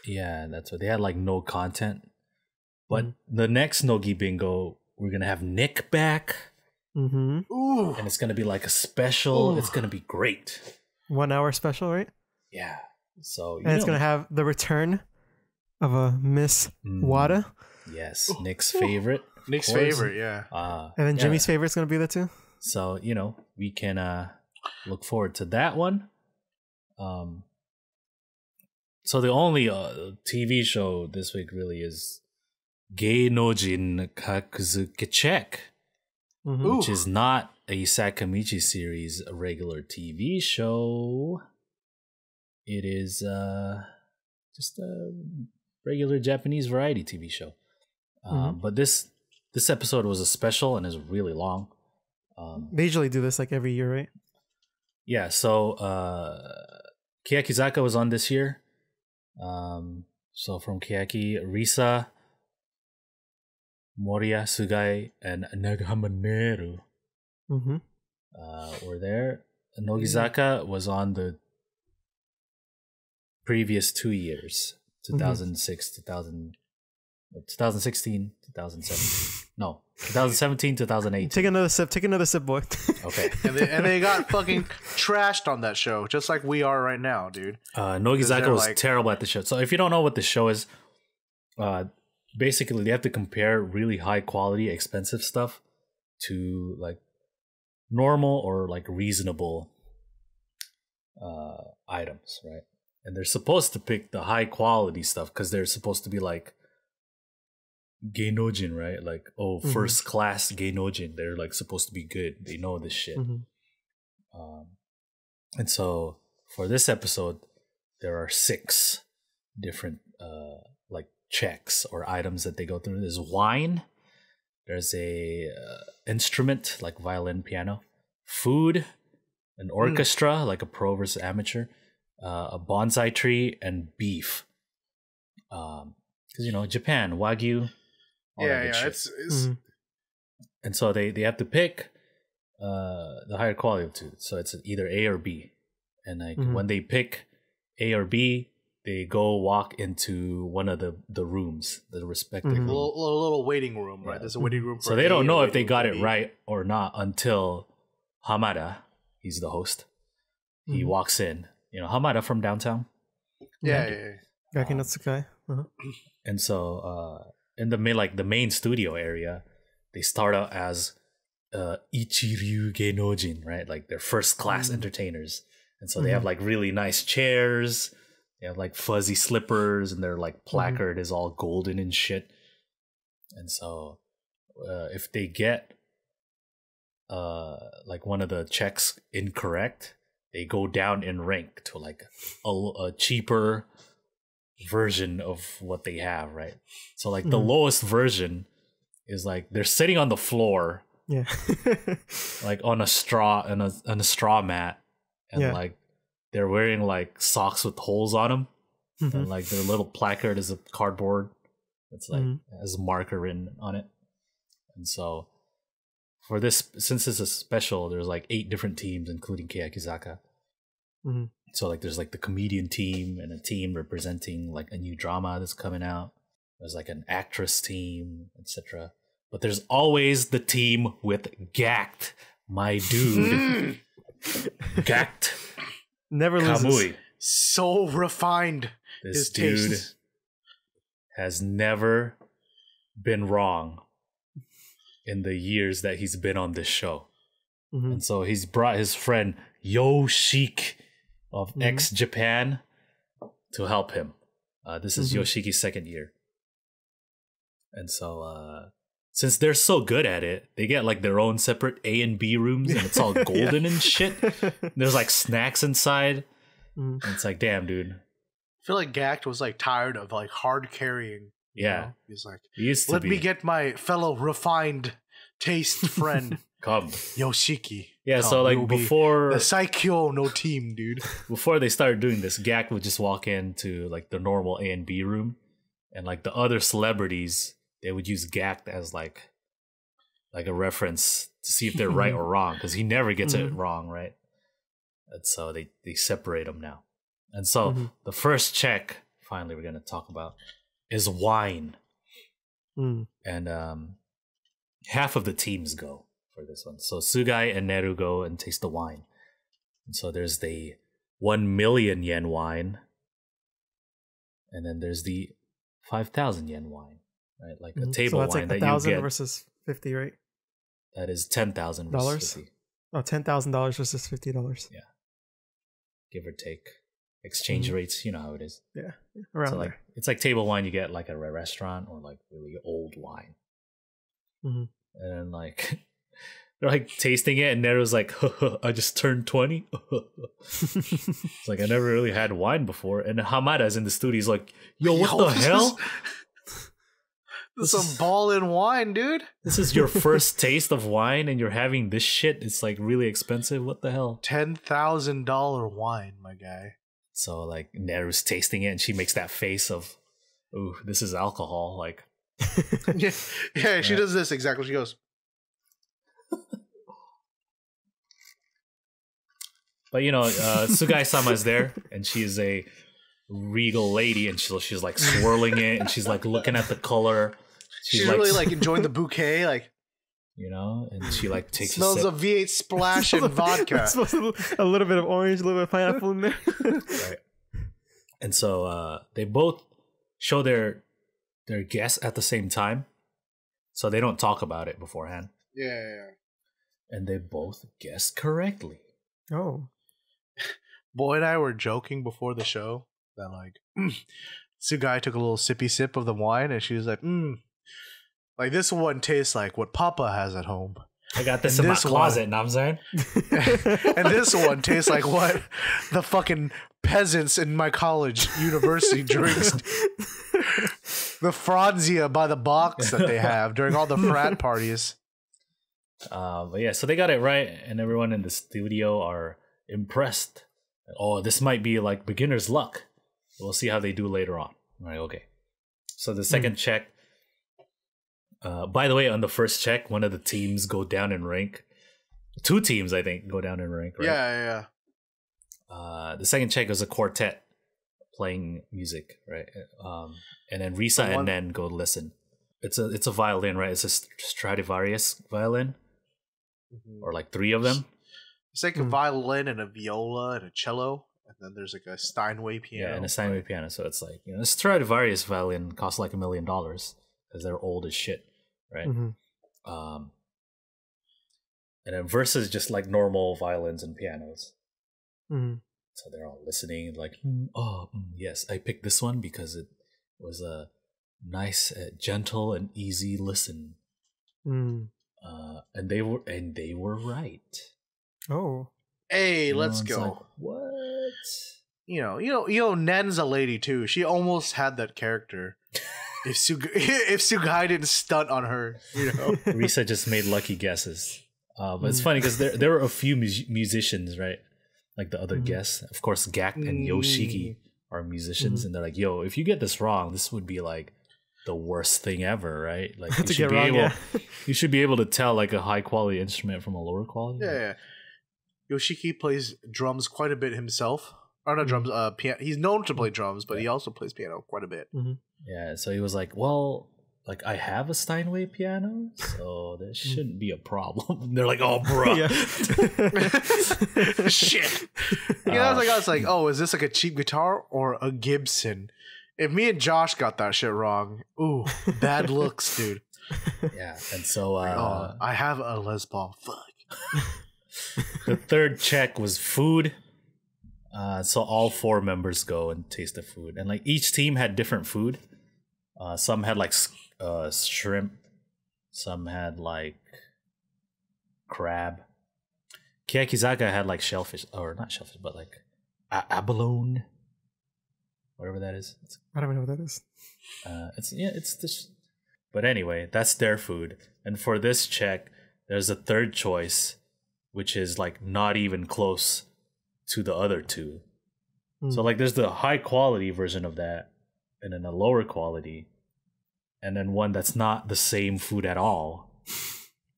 [SPEAKER 1] Yeah, that's what they had, like no content. But the next Nogi Bingo, we're gonna have Nick back.
[SPEAKER 2] Ooh.
[SPEAKER 1] And it's gonna be like a special. Ooh. It's gonna be great.
[SPEAKER 3] 1 hour special, right?
[SPEAKER 1] Yeah. So
[SPEAKER 3] and it's gonna have the return of a Miss Wada.
[SPEAKER 1] Yes, Nick's favorite.
[SPEAKER 2] Nick's favorite, yeah.
[SPEAKER 3] And then Jimmy's favorite's gonna be there too.
[SPEAKER 1] So, you know, we can look forward to that one. So the only TV show this week really is Geinojin Kakuzuke Check, which is not a Sakamichi series, a regular TV show. It is just a regular Japanese variety TV show. But this episode was a special and is really long.
[SPEAKER 3] They usually do this like every year, right?
[SPEAKER 1] Yeah, so Kiyakizaka was on this year. So from Kiyaki, Risa, Moriya, Sugai, and Nagahama Neru were there. Nogizaka was on the previous 2 years, 2006, 2016, 2017. No, 2017, 2018.
[SPEAKER 3] Take another sip, boy.
[SPEAKER 1] Okay.
[SPEAKER 2] and they got fucking trashed on that show, just like we are right now, dude.
[SPEAKER 1] Nogizaka was terrible at the show. So if you don't know what the show is, basically they have to compare really high quality, expensive stuff to like normal or like reasonable items, right? And they're supposed to pick the high quality stuff because they're supposed to be like Geinojin, right? Like, first class Geinojin. They're like supposed to be good. They know this shit. And so for this episode, there are 6 different like checks or items that they go through. There's wine. There's a instrument like violin, piano, food, an orchestra like a pro versus amateur, a bonsai tree, and beef. Because you know Japan, Wagyu.
[SPEAKER 2] It's
[SPEAKER 1] and so they have to pick the higher quality of 2. So it's either A or B. And like when they pick A or B, they go walk into one of the rooms, the respective room.
[SPEAKER 2] A little waiting room, right? There's a waiting room.
[SPEAKER 1] So they don't know if they got it right or not until Hamada, he's the host, he walks in. You know, Hamada from downtown.
[SPEAKER 2] Yeah.
[SPEAKER 3] Gakinotsukai.
[SPEAKER 1] And so in the main studio area, they start out as Ichiryu Geinojin, right? Like they're first class entertainers. And so they have like really nice chairs. They have like fuzzy slippers, and their like placard is all golden and shit. And so if they get like one of the checks incorrect, they go down in rank to like a cheaper version of what they have, right? So like the lowest version is like they're sitting on the floor, like on a straw and on a straw mat, and like they're wearing like socks with holes on them, and like their little placard is a cardboard that's like has a marker written on it. And so for this, since it's a special, there's like 8 different teams, including Kiyakizaka. So like there's like the comedian team and a team representing like a new drama that's coming out. There's like an actress team, etc. But there's always the team with Gact, my dude. Gact.
[SPEAKER 3] Never loses.
[SPEAKER 1] Kamui.
[SPEAKER 2] So refined.
[SPEAKER 1] This dude
[SPEAKER 2] tastes.
[SPEAKER 1] has never been wrong in the years that he's been on this show. And so he's brought his friend Yoshiki of X Japan to help him. This is Yoshiki's second year. And so since they're so good at it, they get like their own separate A and B rooms, and it's all golden and shit. There's like snacks inside. And it's like, damn, dude.
[SPEAKER 2] I feel like Gact was like tired of like hard carrying.
[SPEAKER 1] Yeah.
[SPEAKER 2] Know? He's like,
[SPEAKER 1] Let
[SPEAKER 2] me get my fellow refined taste friend.
[SPEAKER 1] Come.
[SPEAKER 2] Yoshiki.
[SPEAKER 1] Yeah, so like before
[SPEAKER 2] the Saikyo no team, dude.
[SPEAKER 1] Before they started doing this, Gak would just walk into like the normal A and B room, and like the other celebrities, they would use Gak as like a reference to see if they're right or wrong, because he never gets it wrong, right? And so they separate them now. And so the first check, finally, we're gonna talk about is wine, and half of the teams go for this one. So Sugai and Neru go and taste the wine. And so there's the 1 million yen wine, and then there's the 5,000 yen wine, right? Like a table
[SPEAKER 3] so that's
[SPEAKER 1] wine
[SPEAKER 3] like
[SPEAKER 1] that you get
[SPEAKER 3] versus 50, right?
[SPEAKER 1] That is $10,000 versus 50.
[SPEAKER 3] Oh, $10,000 versus $50.
[SPEAKER 1] Yeah, give or take. Exchange rates, you know how it is.
[SPEAKER 3] Yeah, around
[SPEAKER 1] so like
[SPEAKER 3] there.
[SPEAKER 1] it's like table wine you get like at a restaurant, or like really old wine. And then like they're like tasting it, and Nero's like, I just turned 20. It's like, I never really had wine before. And Hamada's in the studio. He's like, yo, what the hell?
[SPEAKER 2] This is some ballin' wine, dude.
[SPEAKER 1] This is your first taste of wine, and you're having this shit. It's like really expensive. What the hell?
[SPEAKER 2] $10,000 wine, my guy.
[SPEAKER 1] So like Neru's tasting it, and she makes that face of, ooh, this is alcohol. Like,
[SPEAKER 2] yeah, she does this exactly. She goes.
[SPEAKER 1] But you know, Sugai-sama is there, and she is a regal lady, and she's like swirling it, and she's like looking at the color.
[SPEAKER 2] She's really like enjoying the bouquet, like,
[SPEAKER 1] you know, and she like takes
[SPEAKER 2] smells of V8 splash and vodka.
[SPEAKER 3] A little bit of orange, a little bit of pineapple in there.
[SPEAKER 1] Right. And so they both show their guess at the same time, so they don't talk about it beforehand.
[SPEAKER 2] Yeah.
[SPEAKER 1] And they both guessed correctly.
[SPEAKER 3] Oh.
[SPEAKER 2] Boy and I were joking before the show that like Sugai took a little sippy sip of the wine, and she was like, like this one tastes like what Papa has at home.
[SPEAKER 1] I got this in my closet, you know what I'm saying?
[SPEAKER 2] And this one tastes like what the fucking peasants in my college university drinks. The Franzia by the box that they have during all the frat parties.
[SPEAKER 1] But yeah, so they got it right, and everyone in the studio are impressed. Oh, this might be like beginner's luck. We'll see how they do later on. All right, okay. So the second check. By the way, on the first check, one of the teams go down in rank. 2 teams, I think, go down in rank, right?
[SPEAKER 2] Yeah.
[SPEAKER 1] The second check was a quartet playing music, right? And then Risa and Nen go listen. It's a violin, right? It's a Stradivarius violin, or like 3 of them.
[SPEAKER 2] It's like a violin and a viola and a cello, and then there's like a Steinway piano.
[SPEAKER 1] Yeah, and a Steinway piano. So it's like, you know, a Stradivarius violin costs like $1 million because they're old as shit, right? And then versus just like normal violins and pianos. So they're all listening, like, yes, I picked this one because it was a nice, gentle, and easy listen. And they were right.
[SPEAKER 3] Oh,
[SPEAKER 2] hey, let's go.
[SPEAKER 1] Like, what?
[SPEAKER 2] You know, Nen's a lady too. She almost had that character. If Sugai didn't stunt on her, you know.
[SPEAKER 1] Risa just made lucky guesses. But it's funny because there were a few musicians, right? Like the other guests. Of course, Gak and Yoshiki are musicians, and they're like, yo, if you get this wrong, this would be like the worst thing ever, right? Like you should be able to tell like a high quality instrument from a lower quality.
[SPEAKER 2] Yeah. Yoshiki plays drums quite a bit himself. Or not drums, piano. He's known to play drums, but he also plays piano quite a bit.
[SPEAKER 1] Yeah, so he was like, well, like, I have a Steinway piano, so there shouldn't be a problem. And they're like, oh, bro.
[SPEAKER 2] Shit. I was like, oh, is this like a cheap guitar or a Gibson? If me and Josh got that shit wrong, ooh, bad looks, dude.
[SPEAKER 1] Yeah, and so...
[SPEAKER 2] I have a Les Paul. Fuck.
[SPEAKER 1] The third check was food. So all 4 members go and taste the food. And like each team had different food. Some had like shrimp. Some had like crab. Kiyakizaka had like shellfish. Or not shellfish, but like abalone. Whatever that is.
[SPEAKER 3] I don't even know what that is.
[SPEAKER 1] It's this. But anyway, that's their food. And for this check, there's a third choice, which is like not even close to the other 2. So like there's the high quality version of that, and then a lower quality, and then one that's not the same food at all.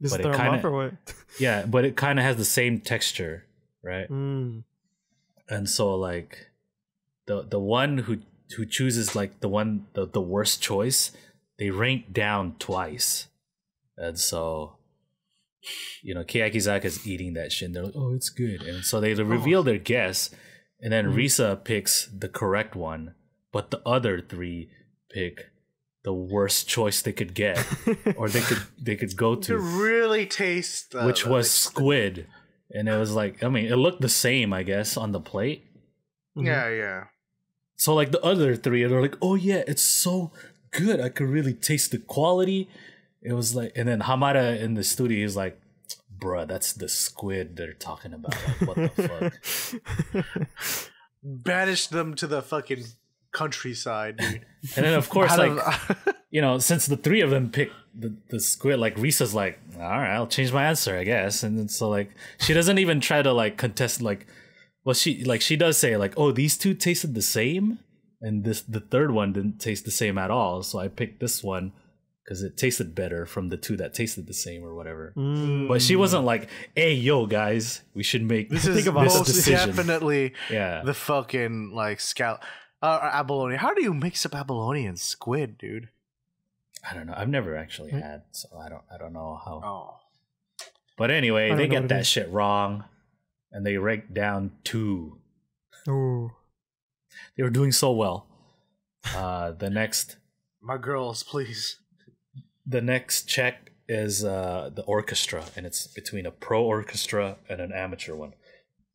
[SPEAKER 3] Just throw them off or what?
[SPEAKER 1] Yeah, but it kind of has the same texture, right? And so like the one who chooses like the worst choice, they rank down twice. And so, you know, Kiyakizaka's eating that shit and they're like, oh, it's good. And so they reveal their guess, and then Risa picks the correct one, but the other 3 pick the worst choice they could get, or they could go to
[SPEAKER 2] really taste,
[SPEAKER 1] which was squid. And it was like, I mean, it looked the same, I guess, on the plate.
[SPEAKER 2] Yeah.
[SPEAKER 1] So like the other 3, they're like, oh yeah, it's so good. I could really taste the quality. It was like, and then Hamada in the studio is like, bruh, that's the squid they're talking about. Like, what the fuck?
[SPEAKER 2] Banish them to the fucking countryside, dude.
[SPEAKER 1] And then of course, like, you know, since the 3 of them picked the squid, like Risa's like, all right, I'll change my answer, I guess. And then so like she doesn't even try to like contest, like, well, she does say like, oh, these 2 tasted the same, and the third one didn't taste the same at all, so I picked this one because it tasted better from the 2 that tasted the same or whatever. But she wasn't like, hey, yo, guys, we should make
[SPEAKER 2] this decision. Definitely the fucking like abalone. How do you mix up abalone and squid, dude?
[SPEAKER 1] I don't know. I've never actually had, so I don't know how. Oh. But anyway, they get that shit wrong, and they rank down 2.
[SPEAKER 3] Ooh.
[SPEAKER 1] They were doing so well. The next...
[SPEAKER 2] My girls, please.
[SPEAKER 1] The next check is the orchestra, and it's between a pro orchestra and an amateur one.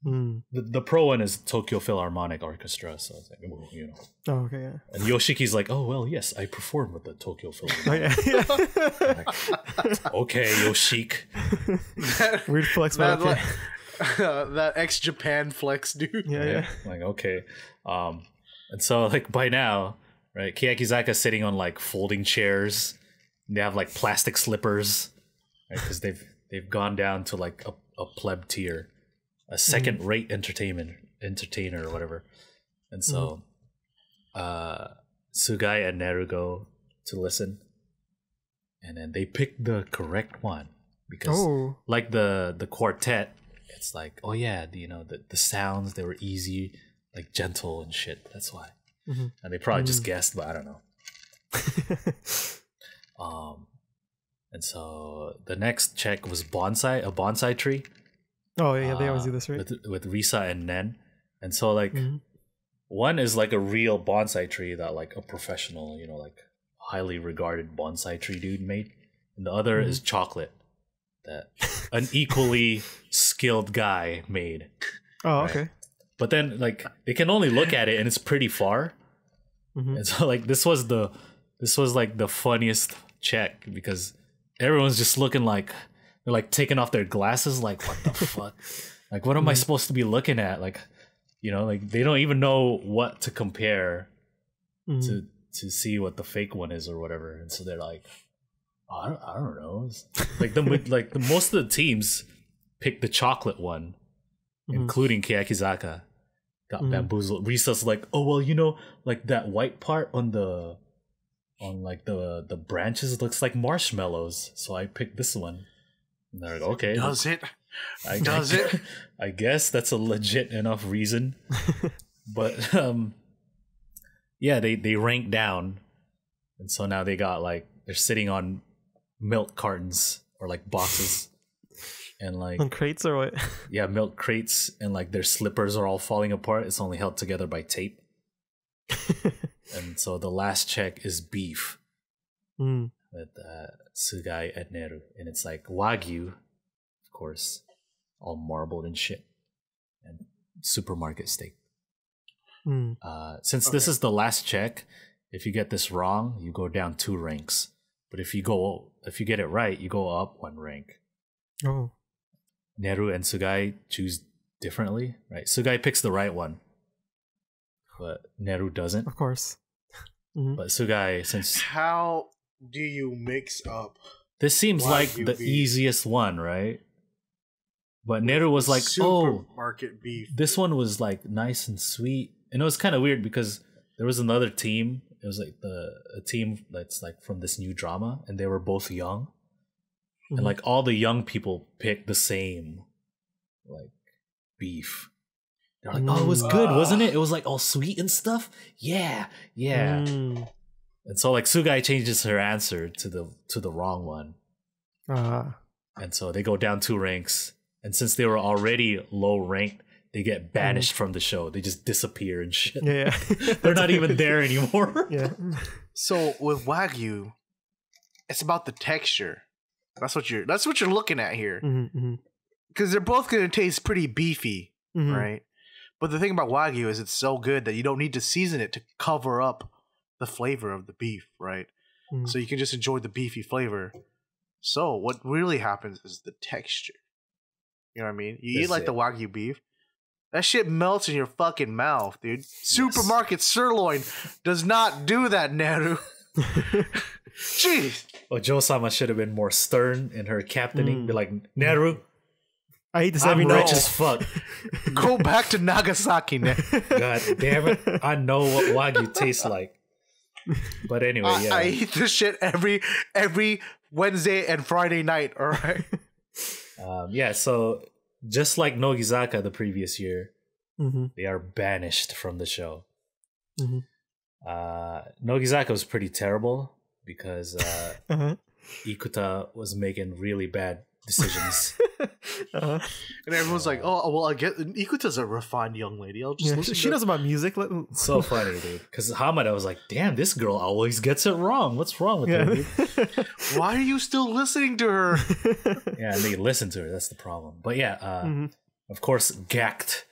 [SPEAKER 1] The pro one is Tokyo Philharmonic Orchestra, so it's like, you know.
[SPEAKER 3] Oh, okay, yeah.
[SPEAKER 1] And Yoshiki's like, oh, well, yes, I perform with the Tokyo Philharmonic. Oh, yeah. Like, okay, Yoshik.
[SPEAKER 3] Weird flex, but okay.
[SPEAKER 2] That ex-Japan flex, dude.
[SPEAKER 3] Yeah.
[SPEAKER 1] Like, okay. And so, like, by now, right, Kiyakizaka's sitting on, like, folding chairs. They have, like, plastic slippers, right, because they've gone down to, like, a pleb tier. A second-rate entertainer or whatever. And so Sugai and Neru go to listen, and then they pick the correct one because like the quartet, it's like, oh yeah, the sounds, they were easy, like gentle and shit. That's why. And they probably just guessed, but I don't know. And so the next check was a bonsai tree.
[SPEAKER 3] Oh yeah, they always do this, right?
[SPEAKER 1] With Risa and Nen. And so like one is like a real bonsai tree that like a professional, like highly regarded bonsai tree dude made. And the other is chocolate that an equally skilled guy made.
[SPEAKER 3] Oh, right? Okay.
[SPEAKER 1] But then like they can only look at it and it's pretty far. And so like this was like the funniest check because everyone's just looking like they're like taking off their glasses, like, what the fuck? Like, what am I supposed to be looking at? Like, like they don't even know what to compare to see what the fake one is or whatever. And so they're like, I don't know. Like the most of the teams picked the chocolate one, including Kiyakizaka. Got bamboozled. Risa's like, oh well, like that white part on the branches looks like marshmallows, so I picked this one. And they're like, okay.
[SPEAKER 2] Does it? Does it?
[SPEAKER 1] I guess that's a legit enough reason. But yeah, they rank down, and so now they got like they're sitting on milk cartons or like boxes, and like
[SPEAKER 3] on crates or what?
[SPEAKER 1] Yeah, milk crates, and like their slippers are all falling apart. It's only held together by tape. And so the last check is beef with Tsugai and Neru, and it's like Wagyu, of course, all marbled and shit, and supermarket steak. Since this is the last check, if you get this wrong, you go down 2 ranks. But if you get it right, you go up 1 rank.
[SPEAKER 3] Oh.
[SPEAKER 1] Neru and Tsugai choose differently, right? Tsugai picks the right one, but Neru doesn't.
[SPEAKER 3] Of course.
[SPEAKER 1] But Tsugai, since
[SPEAKER 2] how do you mix up?
[SPEAKER 1] This seems like the easiest one, right? But Neru was like,
[SPEAKER 2] supermarket beef.
[SPEAKER 1] This one was like nice and sweet, and it was kind of weird because there was another team. It was like a team that's like from this new drama, and they were both young, and like all the young people picked the same like beef. They're like, oh, it was good, wasn't it? It was like all sweet and stuff. Yeah. And so like Tsugai changes her answer to the wrong one. And so they go down 2 ranks. And since they were already low ranked, they get banished from the show. They just disappear and shit.
[SPEAKER 3] Yeah.
[SPEAKER 1] They're not even there anymore.
[SPEAKER 3] Yeah.
[SPEAKER 2] So with Wagyu, it's about the texture. That's what you're looking at here. Because they're both gonna taste pretty beefy, right? But the thing about Wagyu is it's so good that you don't need to season it to cover up the flavor of the beef, right? So you can just enjoy the beefy flavor. So what really happens is the texture. You know what I mean? You eat like the Wagyu beef, that shit melts in your fucking mouth, dude. Yes. Supermarket sirloin does not do that, Neru. Jeez.
[SPEAKER 1] Ojo-sama should have been more stern in her captaining. Be like, Neru,
[SPEAKER 3] I eat this every night.
[SPEAKER 1] Rich as fuck.
[SPEAKER 2] Go back to Nagasaki, Neru.
[SPEAKER 1] God damn it. I know what Wagyu tastes like. But anyway,
[SPEAKER 2] I eat this shit every Wednesday and Friday night, alright?
[SPEAKER 1] So just like Nogizaka the previous year, they are banished from the show. Nogizaka was pretty terrible because Ikuta was making really bad decisions.
[SPEAKER 2] And everyone's like, oh, well, I get Ikuta's a refined young lady. I'll just listen
[SPEAKER 3] she knows about music.
[SPEAKER 1] So funny, dude. Because Hamada was like, damn, this girl always gets it wrong. What's wrong with her, dude?
[SPEAKER 2] Why are you still listening to her?
[SPEAKER 1] Yeah, and they listen to her. That's the problem. But yeah, of course, Gact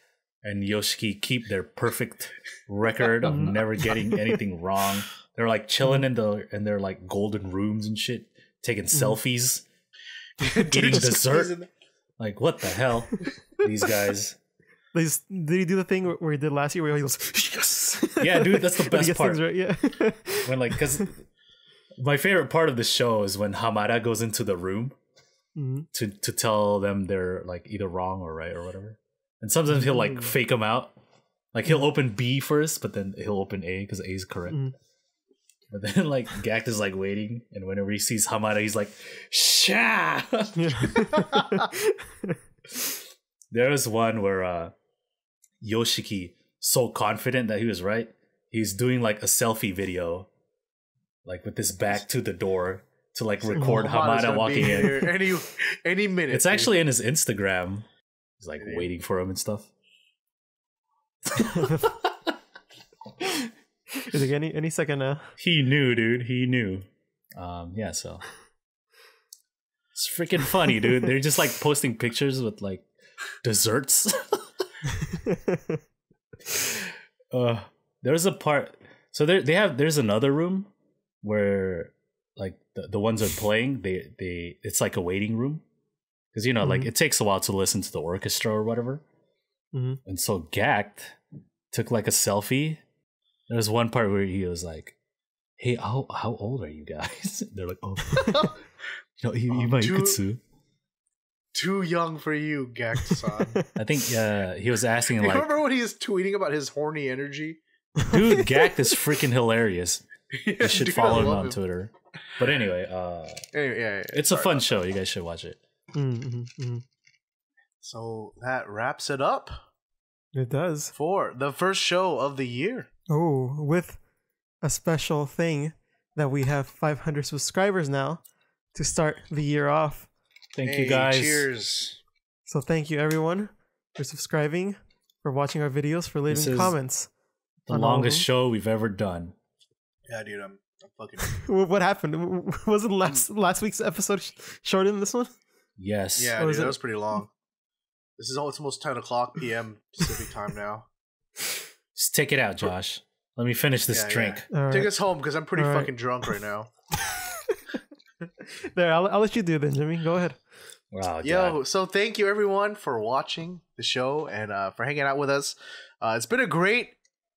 [SPEAKER 1] and Yoshiki keep their perfect record of never getting anything wrong. They're like chilling in their like golden rooms and shit, taking selfies, eating dessert. Like, what the hell? These guys.
[SPEAKER 3] Did he do the thing where he did last year where he goes, yes?
[SPEAKER 1] Yeah, dude, that's the best part.
[SPEAKER 3] Right, yeah.
[SPEAKER 1] When like, because my favorite part of the show is when Hamada goes into the room to tell them they're like either wrong or right or whatever. And sometimes he'll like fake them out. Like he'll open B first, but then he'll open A because A is correct. But then like Gact is like waiting, and whenever he sees Hamada, he's like, "Sha!" There was one where Yoshiki, so confident that he was right, he's doing like a selfie video, like with his back to the door to like record Hamada walking in.
[SPEAKER 2] Any minute.
[SPEAKER 1] It's actually in his Instagram. He's like waiting for him and stuff.
[SPEAKER 3] Is it any second now?
[SPEAKER 1] He knew, dude. He knew. Yeah, so it's freaking funny, dude. They're just like posting pictures with like desserts. There's a part. So there's another room where like the ones are playing. It's like a waiting room because like it takes a while to listen to the orchestra or whatever. And so Gact took like a selfie. There was one part where he was like, "Hey, how old are you guys?" They're like, "Oh, Ikutsu."
[SPEAKER 2] Too young for you, Gact-san.
[SPEAKER 1] I think he was asking like,
[SPEAKER 2] remember when he was tweeting about his horny energy?
[SPEAKER 1] Dude, Gact is freaking hilarious. You should follow him on Twitter. But anyway,
[SPEAKER 2] yeah,
[SPEAKER 1] it's a fun show. You guys should watch it.
[SPEAKER 2] So that wraps it up.
[SPEAKER 3] It does.
[SPEAKER 2] For the first show of the year.
[SPEAKER 3] Oh, with a special thing that we have 500 subscribers now to start the year off.
[SPEAKER 1] Thank you, guys.
[SPEAKER 2] Cheers.
[SPEAKER 3] So thank you, everyone, for subscribing, for watching our videos, for leaving comments.
[SPEAKER 1] The longest show we've ever done.
[SPEAKER 2] Yeah, dude, I'm fucking...
[SPEAKER 3] What happened? Wasn't last week's episode shorter than this one?
[SPEAKER 1] Yes.
[SPEAKER 2] Yeah, dude, that was pretty long. This is almost 10 o'clock p.m. Pacific time now.
[SPEAKER 1] Just take it out, Josh. Let me finish this drink.
[SPEAKER 2] Yeah. Take us home, because I'm pretty fucking drunk right now.
[SPEAKER 3] There, I'll let you do it then, Jimmy. Go ahead.
[SPEAKER 1] Wow,
[SPEAKER 2] Yo, so thank you everyone for watching the show and for hanging out with us. It's been a great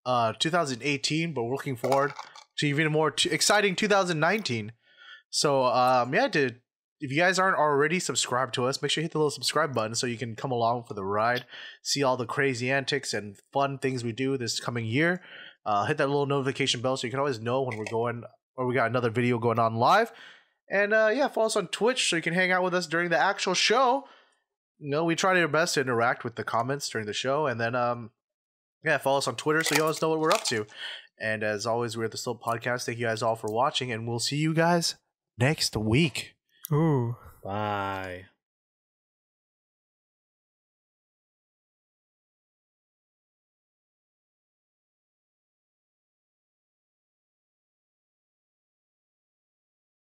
[SPEAKER 2] 2018, but we're looking forward to even more exciting 2019. So if you guys aren't already subscribed to us, make sure you hit the little subscribe button so you can come along for the ride, see all the crazy antics and fun things we do this coming year. Hit that little notification bell so you can always know when we're going or we got another video going on live. And follow us on Twitch so you can hang out with us during the actual show. You know, we try our best to interact with the comments during the show. And then follow us on Twitter so you always know what we're up to. And as always, we're at the Still Podcast. Thank you guys all for watching, and we'll see you guys next week.
[SPEAKER 3] Ooh.
[SPEAKER 1] Bye.